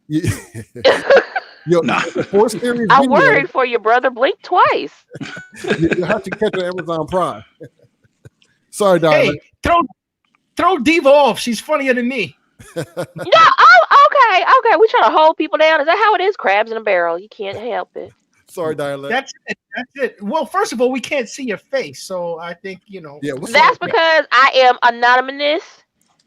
Nah. I worried for your brother. Blink twice. You'll have to catch on Amazon Prime. Sorry, darling. Hey, throw Diva off. She's funnier than me. No, okay. We trying to hold people down. Is that how it is? Crabs in a barrel. You can't help it. Sorry, dialect. That's it. Well, first of all, we can't see your face, so I think Yeah, that's because I am anonymous,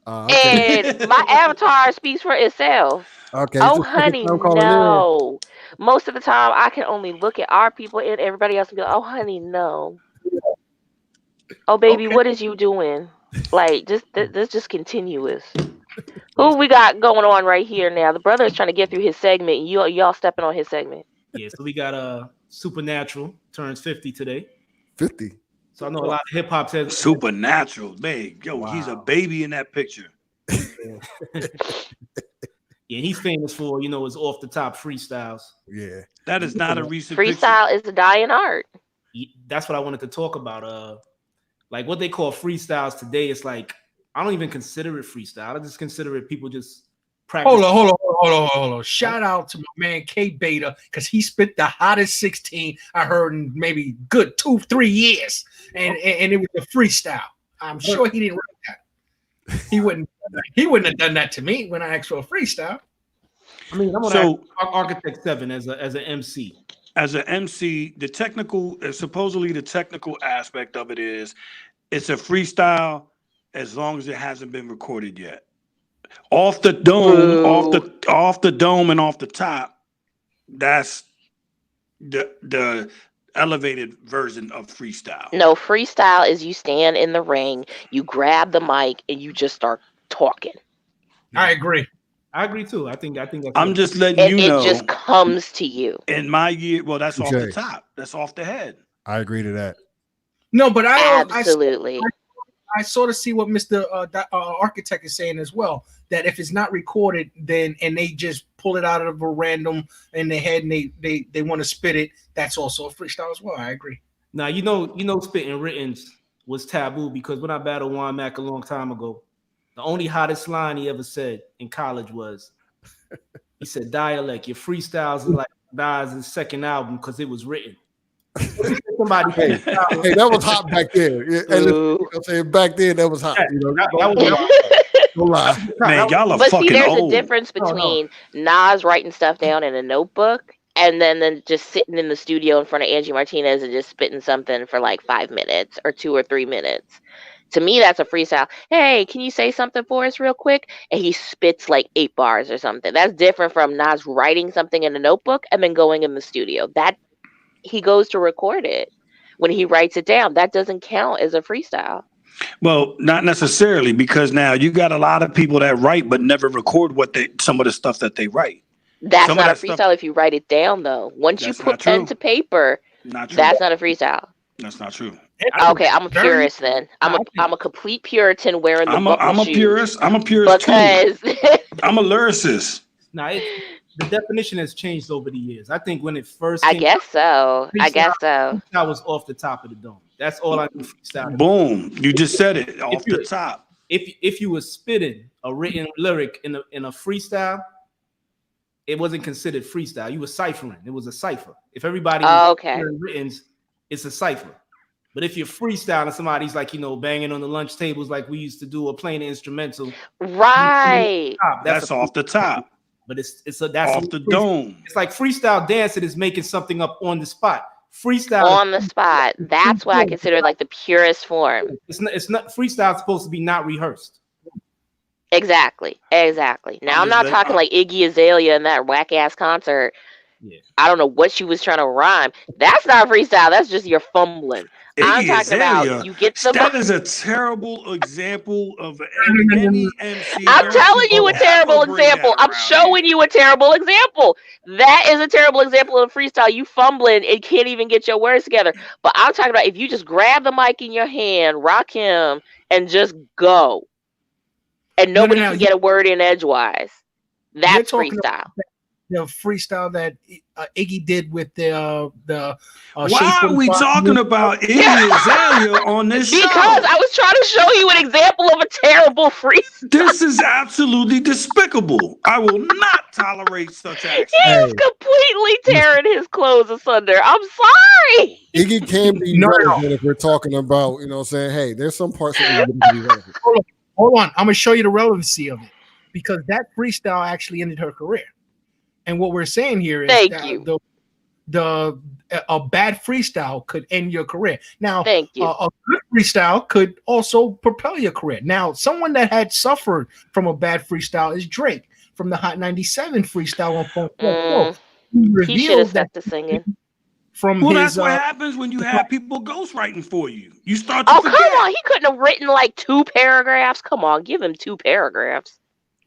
okay. and my avatar speaks for itself. Okay. Oh, honey, no. Most of the time, I can only look at our people and everybody else and be like, "Oh, honey, no." Oh, baby, what is you doing? Like, this just continuous. Who we got going on right here now? The brother is trying to get through his segment. And y'all stepping on his segment. Yeah, so we got Supernatural turns 50 today. 50. So I know a lot of hip hop says Supernatural, babe. Yo, he's a baby in that picture. Yeah, he's famous for his off the top freestyles. Yeah, that is not a recent freestyle is a dying art. That's what I wanted to talk about. Like what they call freestyles today. It's like I don't even consider it freestyle. I just consider it people just practice. Hold on. Shout out to my man K Beta because he spit the hottest 16 I heard in maybe good 2-3 years, and it was a freestyle. I'm sure he didn't write that. He wouldn't have done that to me when I asked for a freestyle. I mean, I'm gonna ask Architect 7 as an MC. As an MC, supposedly the technical aspect of it is, it's a freestyle as long as it hasn't been recorded yet. Off the dome, off the dome, and off the top, that's the elevated version of freestyle. No, freestyle is you stand in the ring, you grab the mic, and you just start talking. I agree too. I think that's I'm just letting you know. It just comes to you. In my year, well, that's off the top. That's off the head. I agree to that. No, but absolutely. I sort of see what Mr. Architect is saying as well. That if it's not recorded, then and they just pull it out of a random in their head and they want to spit it, that's also a freestyle as well. I agree. Now spitting writtens was taboo because when I battled Juan Mac a long time ago, the only hottest line he ever said in college was, he said, "Dialect, your freestyles are like Nas' second album because it was written." Somebody hey, that was hot back then. Yeah, and saying back then that was hot. Don't lie. Man, y'all are but fucking see, there's old. a difference between Nas writing stuff down in a notebook and then just sitting in the studio in front of Angie Martinez and just spitting something for like 5 minutes or 2 or 3 minutes. To me, that's a freestyle. Hey, can you say something for us real quick? And he spits like 8 bars or something. That's different from Nas writing something in a notebook and then going in the studio. That he goes to record it. when he writes it down. That doesn't count as a freestyle. Well, not necessarily, because now you got a lot of people that write but never record some of the stuff that they write. That's Some of not a that freestyle stuff- if you write it down, though. Once you That's put not pen true. to paper, Not true. that's not a freestyle. That's not true. Okay, I'm a purist then. I'm a complete Puritan wearing the I'm buckle a shoes. purist. I'm a purist because too. I'm a lyricist. Nah, the definition has changed over the years. I think when it first I came guess so. I guess so. freestyle was off the top of the dome. That's all I knew freestyle. Boom! You just said it off the top. If you were spitting a written lyric in a freestyle, it wasn't considered freestyle. You were ciphering. It was a cipher. If everybody was written, it's a cipher. But if you're freestyling, somebody's like, banging on the lunch tables like we used to do, or playing an instrumental, right? That's off the top. But that's off the dome. It's like freestyle dancing is making something up on the spot. Freestyle on the spot. That's what I consider like the purest form. It's not freestyle is supposed to be not rehearsed. Exactly. Now I'm not talking like Iggy Azalea in that whack ass concert. Yeah. I don't know what she was trying to rhyme. That's not freestyle. That's just your fumbling. I'm talking about you get some. That is a terrible example of any MC. I'm telling you a terrible example. I'm showing you a terrible example. That is a terrible example of freestyle. You fumbling and can't even get your words together. But I'm talking about if you just grab the mic in your hand, rock him, and just go, and nobody can get a word in edgewise. That's freestyle. The freestyle that Iggy did with the why are we talking about Iggy Azalea on this show? Because I was trying to show you an example of a terrible freestyle. This is absolutely despicable. I will not tolerate such actions. He's completely tearing his clothes asunder. I'm sorry. Iggy can be relevant if we're talking about, saying, hey, there's some parts that can be relevant. Hold on. I'm going to show you the relevancy of it, because that freestyle actually ended her career. And what we're saying here is that a bad freestyle could end your career. Now, a good freestyle could also propel your career. Now, someone that had suffered from a bad freestyle is Drake from the Hot 97 freestyle on Funk. He should have stopped the singing. That's what happens when you have people ghostwriting for you. You start to forget. Come on. He couldn't have written like 2 paragraphs. Come on, give him 2 paragraphs.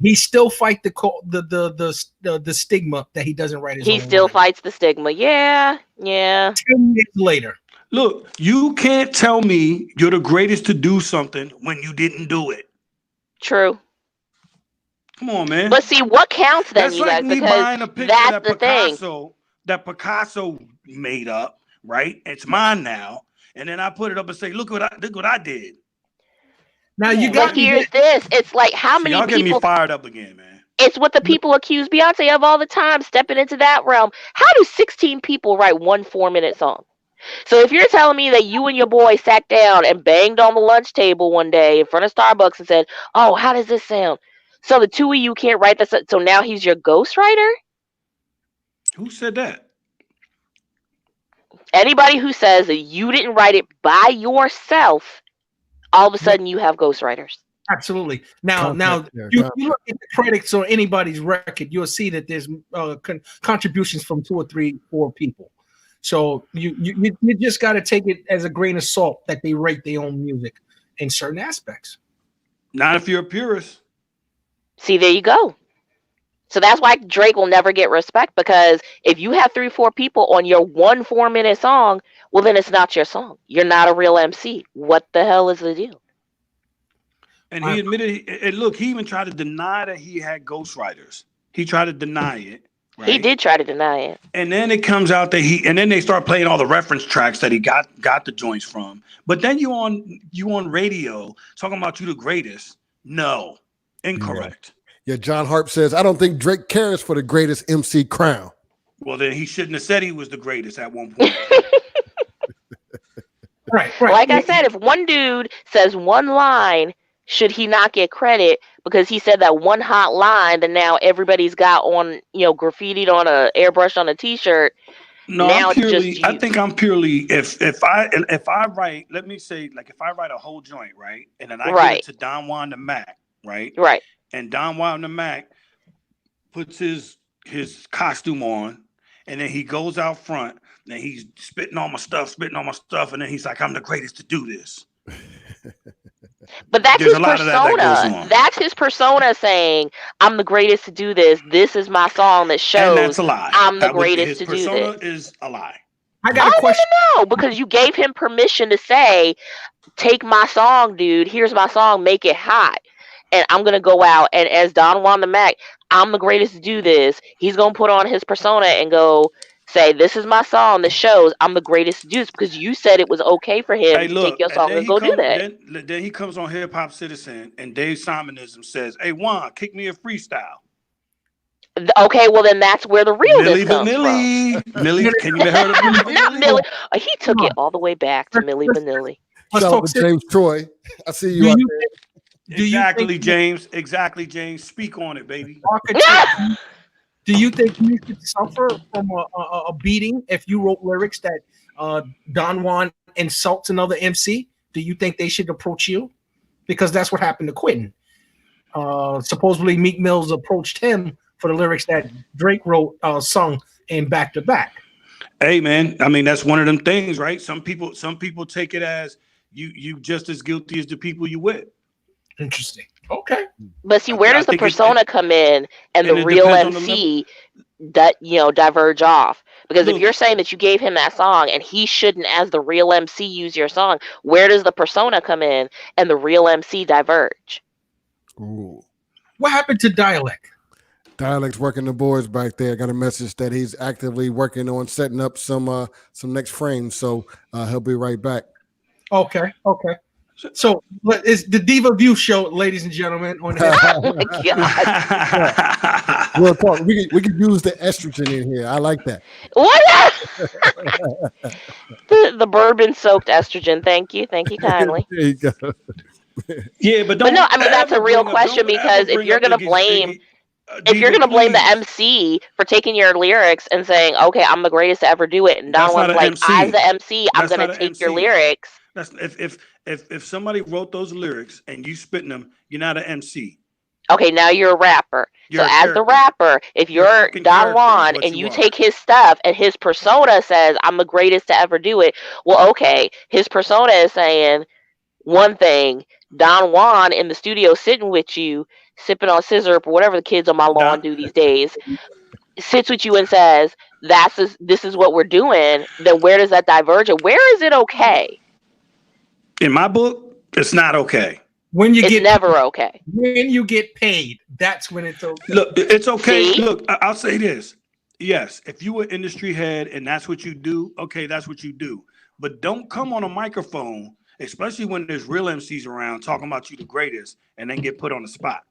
He still fight the stigma that he doesn't write his own. He still fights the stigma. Yeah. 10 years later. Look, you can't tell me you're the greatest to do something when you didn't do it. True. Come on, man. But see, what counts then, that's you like guys? Me because buying a picture that's the thing. That Picasso made up, right? It's mine now, and then I put it up and say, "Look what I did." Now you got. Here's this. It's like how many y'all people get me fired up again, man. It's what the people accuse Beyonce of all the time, stepping into that realm. How do 16 people write one 4-minute song? So if you're telling me that you and your boy sat down and banged on the lunch table one day in front of Starbucks and said, "Oh, how does this sound?" So the two of you can't write this. So now he's your ghostwriter? Who said that? Anybody who says that you didn't write it by yourself, all of a sudden you have ghostwriters. Absolutely. Now, you look at the credits on anybody's record, you'll see that there's contributions from 2 or 3, 4 people. So you just got to take it as a grain of salt that they rate their own music in certain aspects. Not if you're a purist. See, there you go. So that's why Drake will never get respect, because if you have 3 or 4 people on your 1 4-minute song, well, then it's not your song. You're not a real MC. What the hell is the deal? And he admitted, and look, he even tried to deny that he had ghostwriters. He tried to deny it. Right? He did try to deny it. And then it comes out that and then they start playing all the reference tracks that he got the joints from. But then you on radio talking about you the greatest. No, incorrect. Yeah, John Harp says, I don't think Drake cares for the greatest MC crown. Well, then he shouldn't have said he was the greatest at one point. Right. Like I said, if one dude says one line, should he not get credit because he said that one hot line that now everybody's got on, graffitied on a airbrush on a t-shirt? No, I think I'm purely if I write, let me say, like if I write a whole joint, right, and then I give it to Don Juan the Mac, right, and Don Juan the Mac puts his costume on, and then he goes out front and he's spitting all my stuff, and then he's like, I'm the greatest to do this. But that's There's his a lot of that goes persona. on. That's his persona saying, I'm the greatest to do this. This is my song that And shows that's a lie. I'm the That was- greatest his to do persona this. is a lie. I got a Oh, question. no, because you gave him permission to say, take my song, dude. Here's my song. Make it hot. And I'm going to go out. And as Don Juan the Mac, I'm the greatest to do this. He's going to put on his persona and go say, this is my song that shows I'm the greatest to do this, because you said it was okay for him Hey, to look, take your song then and go do that. Then he comes on Hip Hop Citizen, and Dave Simonism says, hey, Juan, kick me a freestyle. Okay, well, then that's where the realness Millie comes Vanilli. Millie, can you hear from. of Not Millie. He took it all the way back to Millie Vanilli. Let's Shout talk out to James Troy. I see you Do out you there. Do you Exactly, think- James. Exactly, James. Speak on it, baby. Architect, do you think you could suffer from a beating if you wrote lyrics that Don Juan insults another MC? Do you think they should approach you? Because that's what happened to Quentin. Supposedly Meek Mills approached him for the lyrics that Drake wrote, sung in Back to Back. Hey, man. I mean, that's one of them things, right? Some people take it as you just as guilty as the people you with. Interesting. Okay. But see, where I does the think persona come in and the it real depends on the MC that diverge off? Because if Look. you're saying that you gave him that song and he shouldn't, as the real MC, use your song, where does the persona come in and the real MC diverge? Ooh. What happened to Dialect? Dialect's working the boards back there. Got a message that he's actively working on setting up some next frames. So he'll be right back. Okay. Okay. So it's the Diva View show, ladies and gentlemen. On Oh my God. Real talk. We could use the estrogen in here. I like that. What? the bourbon soaked estrogen. Thank you kindly. There you go. Yeah, but But no, I mean that's a real question, because if you're gonna blame the MC for taking your lyrics and saying, okay, I'm the greatest to ever do it, and Don That's Juan's not an like, MC. as the MC, I'm That's gonna not an take your MC. lyrics. That's if somebody wrote those lyrics and you spitting them, you're not an MC. Okay, now you're a rapper. You're So a as the character. rapper, if You're a you're fucking Don character is Juan what and you you are. take his stuff and his persona says, I'm the greatest to ever do it, well, okay, his persona is saying one thing. Don Juan in the studio sitting with you, sipping on scissor or whatever the kids on my lawn do these days, sits with you and says, this is what we're doing, then where does that diverge? And where is it okay? In my book, it's not okay. When you It's get never okay. when you get paid, that's when it's okay. Look, it's okay. See? Look, I'll say this. Yes, if you were industry head and that's what you do, okay, that's what you do. But don't come on a microphone, especially when there's real MCs around, talking about you the greatest, and then get put on the spot.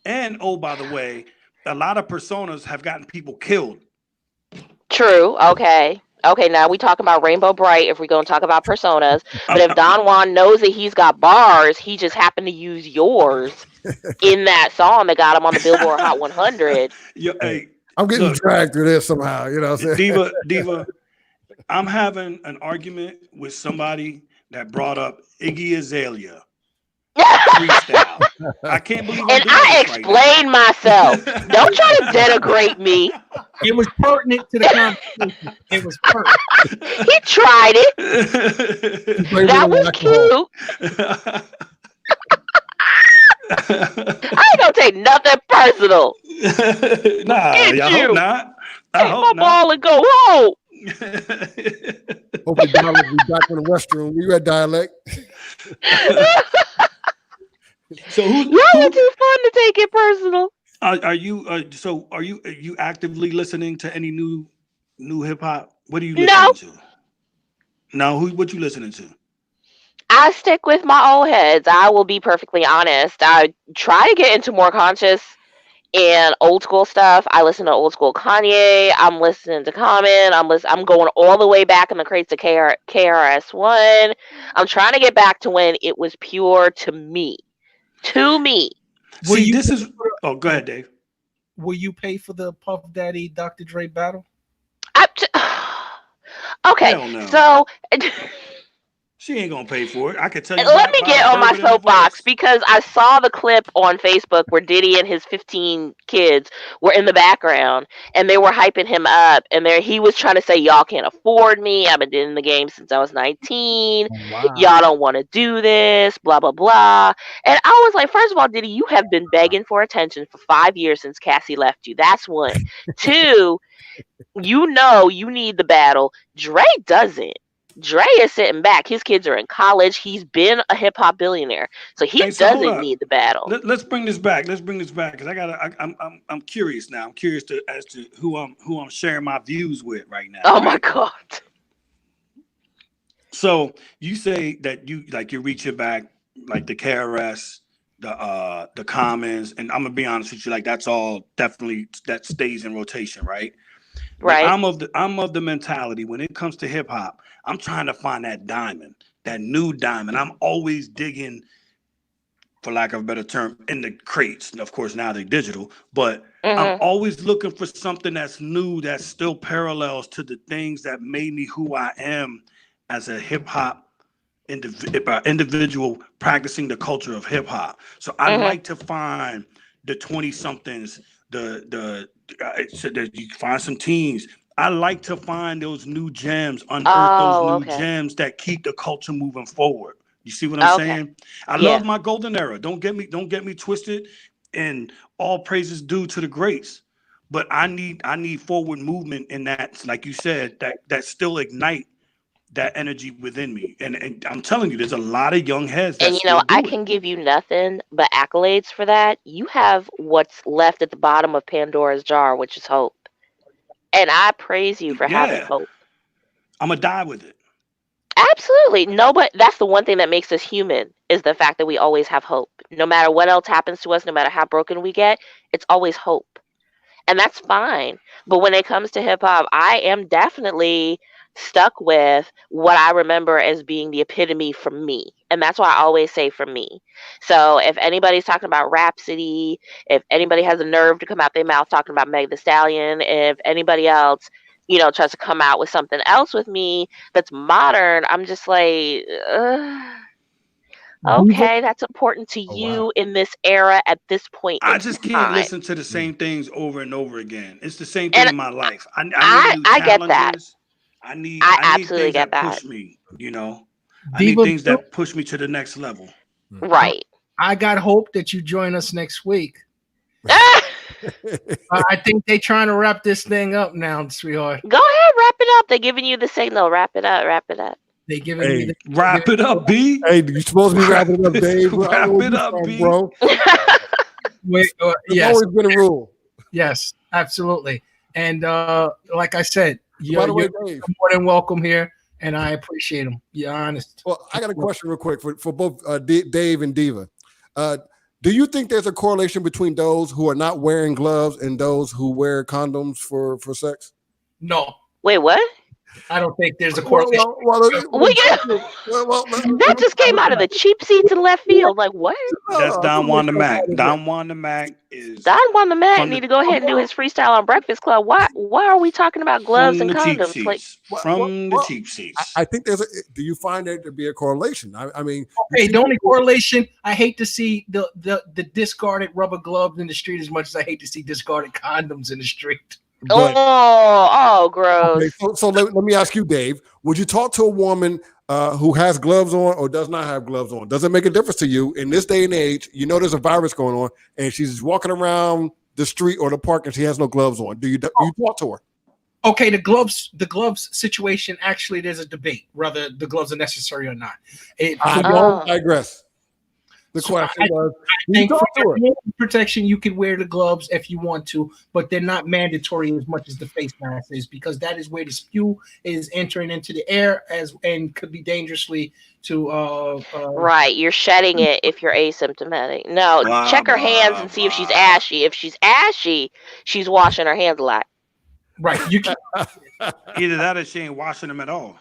And oh, by the way, a lot of personas have gotten people killed. True. Okay. Okay, now we talking about Rainbow Bright if we're going to talk about personas. But if Don Juan knows that he's got bars, he just happened to use yours in that song that got him on the Billboard Hot 100. Hey, I'm getting look, dragged through this somehow. You know what I'm saying? Diva, I'm having an argument with somebody that brought up Iggy Azalea freestyle. I can't believe I'm And doing I this right explained myself. Don't try to denigrate me. It was pertinent to the conversation. It was pertinent. He tried it. That was cute. I ain't gonna take nothing personal. Nah, Hit I you. hope not. I Take my hope not. ball and go home. Hopefully, Dialect will be back in the restroom. You at Dialect? So who's Y'all are too fun to take it personal. are you? Are you actively listening to any new hip hop? What are you listening No. to? No, what you listening to? I stick with my old heads. I will be perfectly honest. I try to get into more conscious and old school stuff. I listen to old school Kanye. I'm listening to Common. I'm going all the way back in the crates to KRS-One. I'm trying to get back to when it was pure to me. To me. See, this is. Oh, go ahead, Dave. Will you pay for the Puff Daddy Dr. Dre battle? Okay, Hell no. so She ain't gonna pay for it. I could tell you. Let me by get the on my bourbon in her soapbox voice. because I saw the clip on Facebook where Diddy and his 15 kids were in the background and they were hyping him up, and he was trying to say, y'all can't afford me. I've been in the game since I was 19. Y'all don't want to do this, blah, blah, blah. And I was like, first of all, Diddy, you have been begging for attention for 5 years since Cassie left you. That's one. Two, you know you need the battle. Dre doesn't. Dre is sitting back. His kids are in college. He's been a hip hop billionaire, so he Hey, so hold doesn't up. need the battle. Let's bring this back. Let's bring this back because I'm curious now. I'm curious as to who I'm sharing my views with right now. Oh my right? God. So you say that you're reaching back like the KRS, the Commons, and I'm gonna be honest with you, like that's all definitely that stays in rotation, right? Right. But I'm of the mentality when it comes to hip hop, I'm trying to find that diamond, that new diamond. I'm always digging, for lack of a better term, in the crates. And of course, now they're digital, but I'm always looking for something that's new, that still parallels to the things that made me who I am as a hip hop individual practicing the culture of hip hop. So I like to find the 20 somethings, so that you find some teens. I like to find those new gems, unearth those new gems that keep the culture moving forward. You see what I'm saying? I love my golden era. Don't get me twisted. And all praises due to the greats. But I need forward movement in that, like you said, that still ignite that energy within me. And I'm telling you, there's a lot of young heads that And you know, I can give you nothing but accolades for that. You have what's left at the bottom of Pandora's jar, which is hope. And I praise you for having hope. I'm gonna die with it. Absolutely. No, but that's the one thing that makes us human is the fact that we always have hope. No matter what else happens to us, no matter how broken we get, it's always hope. And that's fine. But when it comes to hip hop, I am definitely stuck with what I remember as being the epitome for me. And that's why I always say for me. So if anybody's talking about Rhapsody, if anybody has a nerve to come out their mouth talking about Meg Thee Stallion, if anybody else, you know, tries to come out with something else with me that's modern, I'm just like, okay, that's important to you in this era at this point. I just can't listen to the same things over and over again. It's the same thing in my life. I need new challenges. Get that. I need absolutely things get that that. Push me, you know. I need things that push me to the next level. Right. I got hope that you join us next week. I think they're trying to wrap this thing up now, sweetheart. Go ahead, wrap it up. They're giving you the signal. Wrap it up. Wrap it up. They giving me the wrap it up, B. Hey, you're supposed to be wrapping it up, Dave. Wrap it up, B. Bro. It's Yes. always been a rule. Yes, absolutely. And like I said, By the way, you're Dave, more than welcome here, and I appreciate them. You're honest. well, I got a question real quick for both Dave and Diva. Do you think there's a correlation between those who are not wearing gloves and those who wear condoms for sex? No. Wait, what? I don't think there's a correlation. That just came out of the cheap seats in left field. Like, what? That's Don Juan the Mac. Don Juan the Mac is Don Juan the Mac need to go ahead and do his freestyle on Breakfast Club. Why are we talking about gloves and condoms? Like, from the cheap seats. I think there's do you find there to be a correlation? I mean, okay, the only correlation, I hate to see the discarded rubber gloves in the street as much as I hate to see discarded condoms in the street. But, gross. Okay, so let me ask you, Dave. Would you talk to a woman who has gloves on or does not have gloves on? Does it make a difference to you in this day and age? You know there's a virus going on, and she's walking around the street or the park and she has no gloves on. Do you talk to her? Okay, the gloves situation. Actually, there's a debate whether the gloves are necessary or not. I don't digress. The question was, I think for protection, you can wear the gloves if you want to, but they're not mandatory as much as the face mask is, because that is where the spew is entering into the air and could be dangerously to. Right, you're shedding it if you're asymptomatic. No, check her hands and see if she's ashy. If she's ashy, she's washing her hands a lot. Right, you can. Either that or she ain't washing them at all.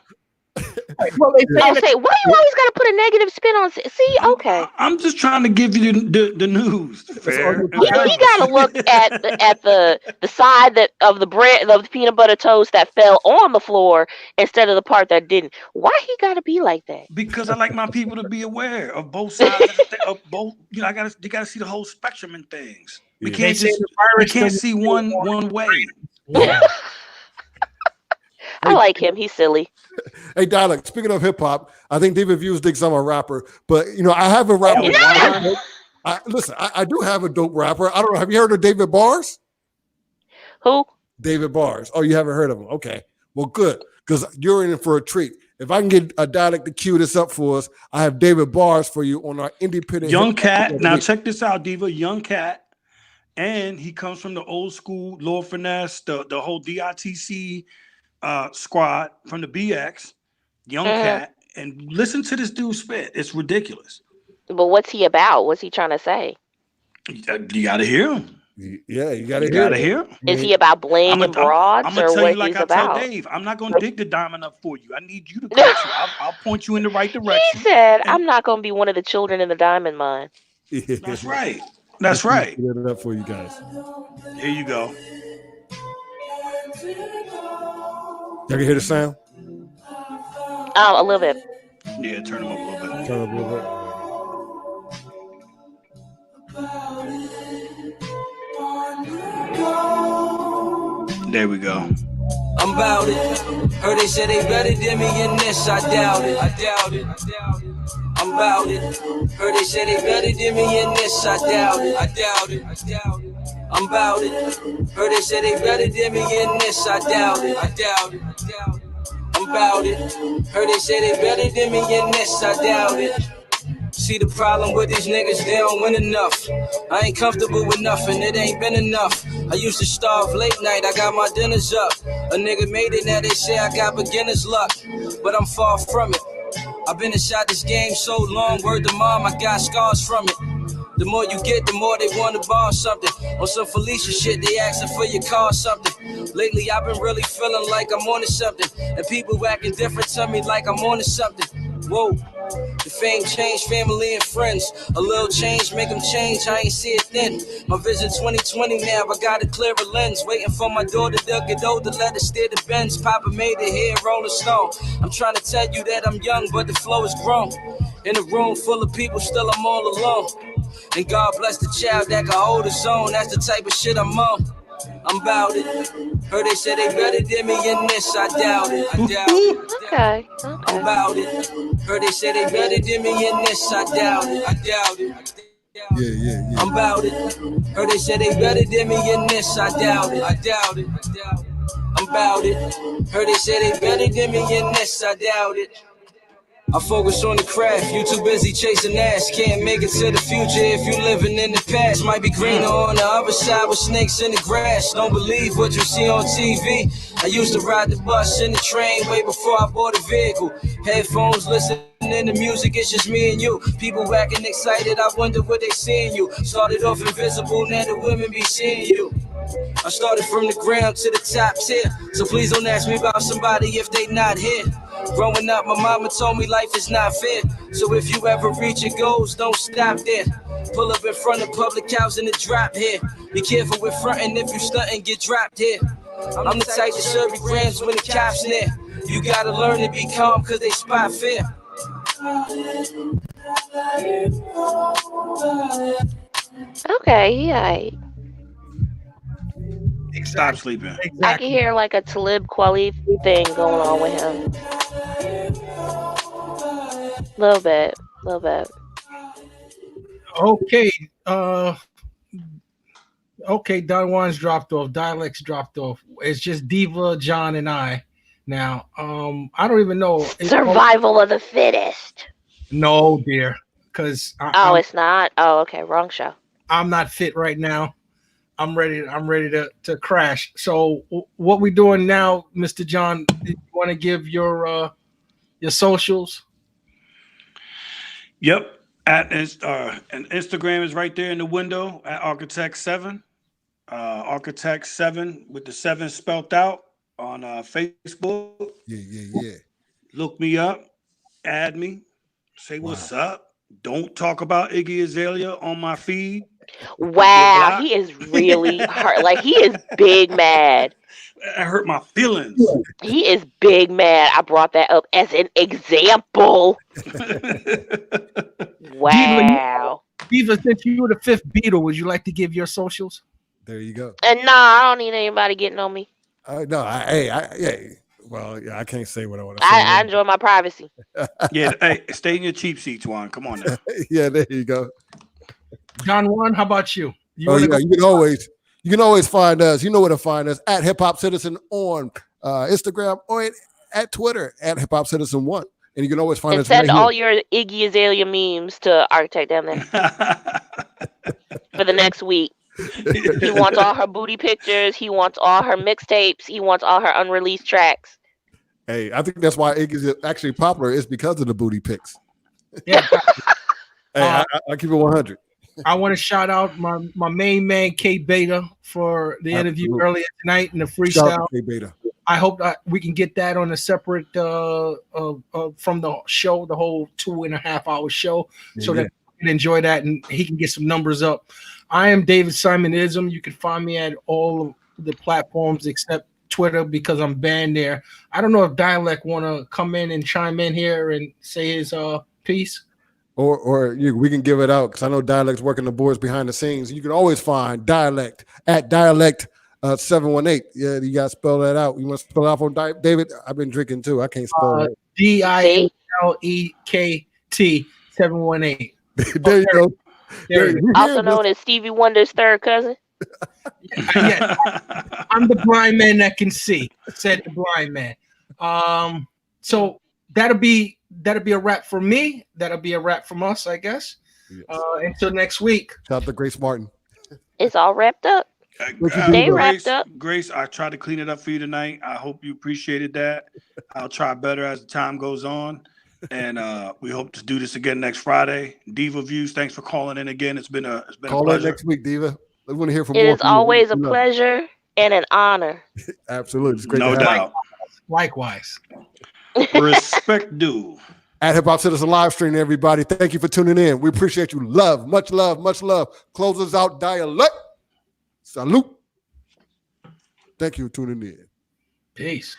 Well, they Oh, say, why you always got to put a negative spin on? See, okay. I'm just trying to give you the news. Fair. He got to look at the side that of the bread of the peanut butter toast that fell on the floor instead of the part that didn't. Why he got to be like that? Because I like my people to be aware of both sides of both. You know, they gotta see the whole spectrum in things. We can't see one way. Yeah. I like him. He's silly. Hey, Dialect, speaking of hip hop, I think David Views thinks I'm a rapper, but you know, I have a rapper. Listen, I do have a dope rapper. I don't know. Have you heard of David Bars? Who? David Bars. Oh, you haven't heard of him? Okay. Well, good. Because you're in for a treat. If I can get a Dialect to cue this up for us, I have David Bars for you on our independent. Young Cat. Now check this out, Diva. Young Cat. And he comes from the old school Lord Finesse, the whole DITC squad from the BX. Young Cat. And listen to this dude spit. It's ridiculous. But what's he about? What's he trying to say? You got to hear him. Yeah, you got to hear him. Is he about bling and broads, I'm gonna or tell what you like he's I about? tell Dave. I'm not gonna dig the diamond up for you. I need you to coach you. I'll point you in the right direction. He said, "I'm not gonna be one of the children in the diamond mine." That's right. That's right. Get it up for you guys. Here you go. Y'all can hear the sound? A little bit. Yeah, turn him up a little bit. Turn up a little bit. There we go. I'm about it. Heard they say they better than me in this. I doubt it. I doubt it. I'm about it. Heard they say they better than me in this. I doubt it. I doubt it. I doubt it. I'm about it. Heard they say they better than me in this. I doubt it. I doubt it. I doubt it. I'm about it. Heard they say they better than me in this. I doubt it. See the problem with these niggas, they don't win enough. I ain't comfortable with nothing, it ain't been enough. I used to starve late night, I got my dinners up. A nigga made it, now they say I got beginner's luck. But I'm far from it. I've been inside this game so long, word to mom, I got scars from it. The more you get, the more they want to borrow something. On some Felicia shit, they asking for your car or something. Lately, I've been really feeling like I'm on to something. And people acting different to me like I'm on to something. Whoa. The fame changed family and friends. A little change, make them change, I ain't see it then. My vision 2020 now, I got a clearer lens. Waiting for my daughter to get older, let her steer the Benz. Papa made it here, Rolling Stone. I'm trying to tell you that I'm young, but the flow is grown. In a room full of people, still I'm all alone. And God bless the child that can hold his own. That's the type of shit I'm on. I'm about it. Heard they say they better than me in this. I doubt it. I doubt it. Okay. I'm about it. Heard they say they better than me in this. I doubt it. I doubt it. Yeah. I'm about it. Heard they say they better than me in this. I doubt it. I doubt it. I doubt it. I'm about it. Heard they say they better than me in this. I doubt it. I focus on the craft, you too busy chasing ass. Can't make it to the future if you living in the past. Might be greener on the other side with snakes in the grass. Don't believe what you see on TV. I used to ride the bus and the train way before I bought a vehicle. Headphones, listening to music, it's just me and you. People acting excited, I wonder what they seeing you. Started off invisible, now the women be seeing you. I started from the ground to the top tier. So please don't ask me about somebody if they not here. Growing up, my mama told me life is not fair. So if you ever reach your goals, don't stop there. Pull up in front of public housing and drop here. Be careful with frontin', if you stuntin', get dropped here. I'm the type to serve you grams when the cops near. You gotta learn to be calm cause they spot fear. Okay, yeah. Stop sleeping. I can hear like a Talib Kweli thing going on with him. Little bit. Okay. Okay, Don Juan's dropped off. Dialect's dropped off. It's just Diva, John, and I. Now, I don't even know. Survival of the fittest. No, dear. Because it's not. Oh, okay. Wrong show. I'm not fit right now. I'm ready to crash. So what we doing now, Mr. John? Do you want to give your socials? Yep. And Instagram is right there in the window at Architect7. Architect7 with the 7 spelt out on Facebook. Yeah. Look me up. add me, say what's up. Don't talk about Iggy Azalea on my feed. Wow, he is really hurt. Like, he is big mad. That hurt my feelings. He is big mad. I brought that up as an example. Wow. Diva, since you were the fifth Beatle, would you like to give your socials? There you go. And nah, I don't need anybody getting on me. No, well, yeah, I can't say what I want to say. I enjoy my privacy. Yeah, hey, stay in your cheap seats, Juan. Come on now. Yeah, there you go. John Juan, how about you? You can always find us. You know where to find us at Hip Hop Citizen on Instagram or at Twitter at Hip Hop Citizen 1. And you can always find us. Send right all here. your Iggy Azalea memes to Architect down there for the next week. He wants all her booty pictures. He wants all her mixtapes. He wants all her unreleased tracks. Hey, I think that's why Iggy's actually popular is because of the booty pics. Yeah. Hey, I keep it 100. I want to shout out my main man K Beta for the interview earlier tonight and the freestyle. Shout out to K Beta. I hope we can get that on a separate from the show, the whole 2.5 hour show, so that we can enjoy that and he can get some numbers up. I am David Simonism. You can find me at all of the platforms except Twitter because I'm banned there. I don't know if Dialect want to come in and chime in here and say his piece. Or we can give it out because I know Dialect's working the boards behind the scenes. You can always find Dialect at Dialect 718. Yeah, you got to spell that out. You want to spell it out for David? I've been drinking too. I can't spell it. DIALEKT 718. There you go. Also known as Stevie Wonder's third cousin. Yeah, I'm the blind man that can see, said the blind man. So that'll be a wrap for me. That'll be a wrap from us, I guess. Yes. Until next week. Shout out to Grace Martin. It's all wrapped up. They wrapped up. Grace, I tried to clean it up for you tonight. I hope you appreciated that. I'll try better as the time goes on. And we hope to do this again next Friday. Diva Views, thanks for calling in again. It's been a Call pleasure. next week, Diva. I want to hear from It more. is always a pleasure and an honor. Absolutely. It's great No to have doubt. Likewise. Respect due. At Hip Hop Citizen live stream, everybody. Thank you for tuning in. We appreciate you. Love, much love, much love. Close us out, Dialect. Salute. Thank you for tuning in. Peace.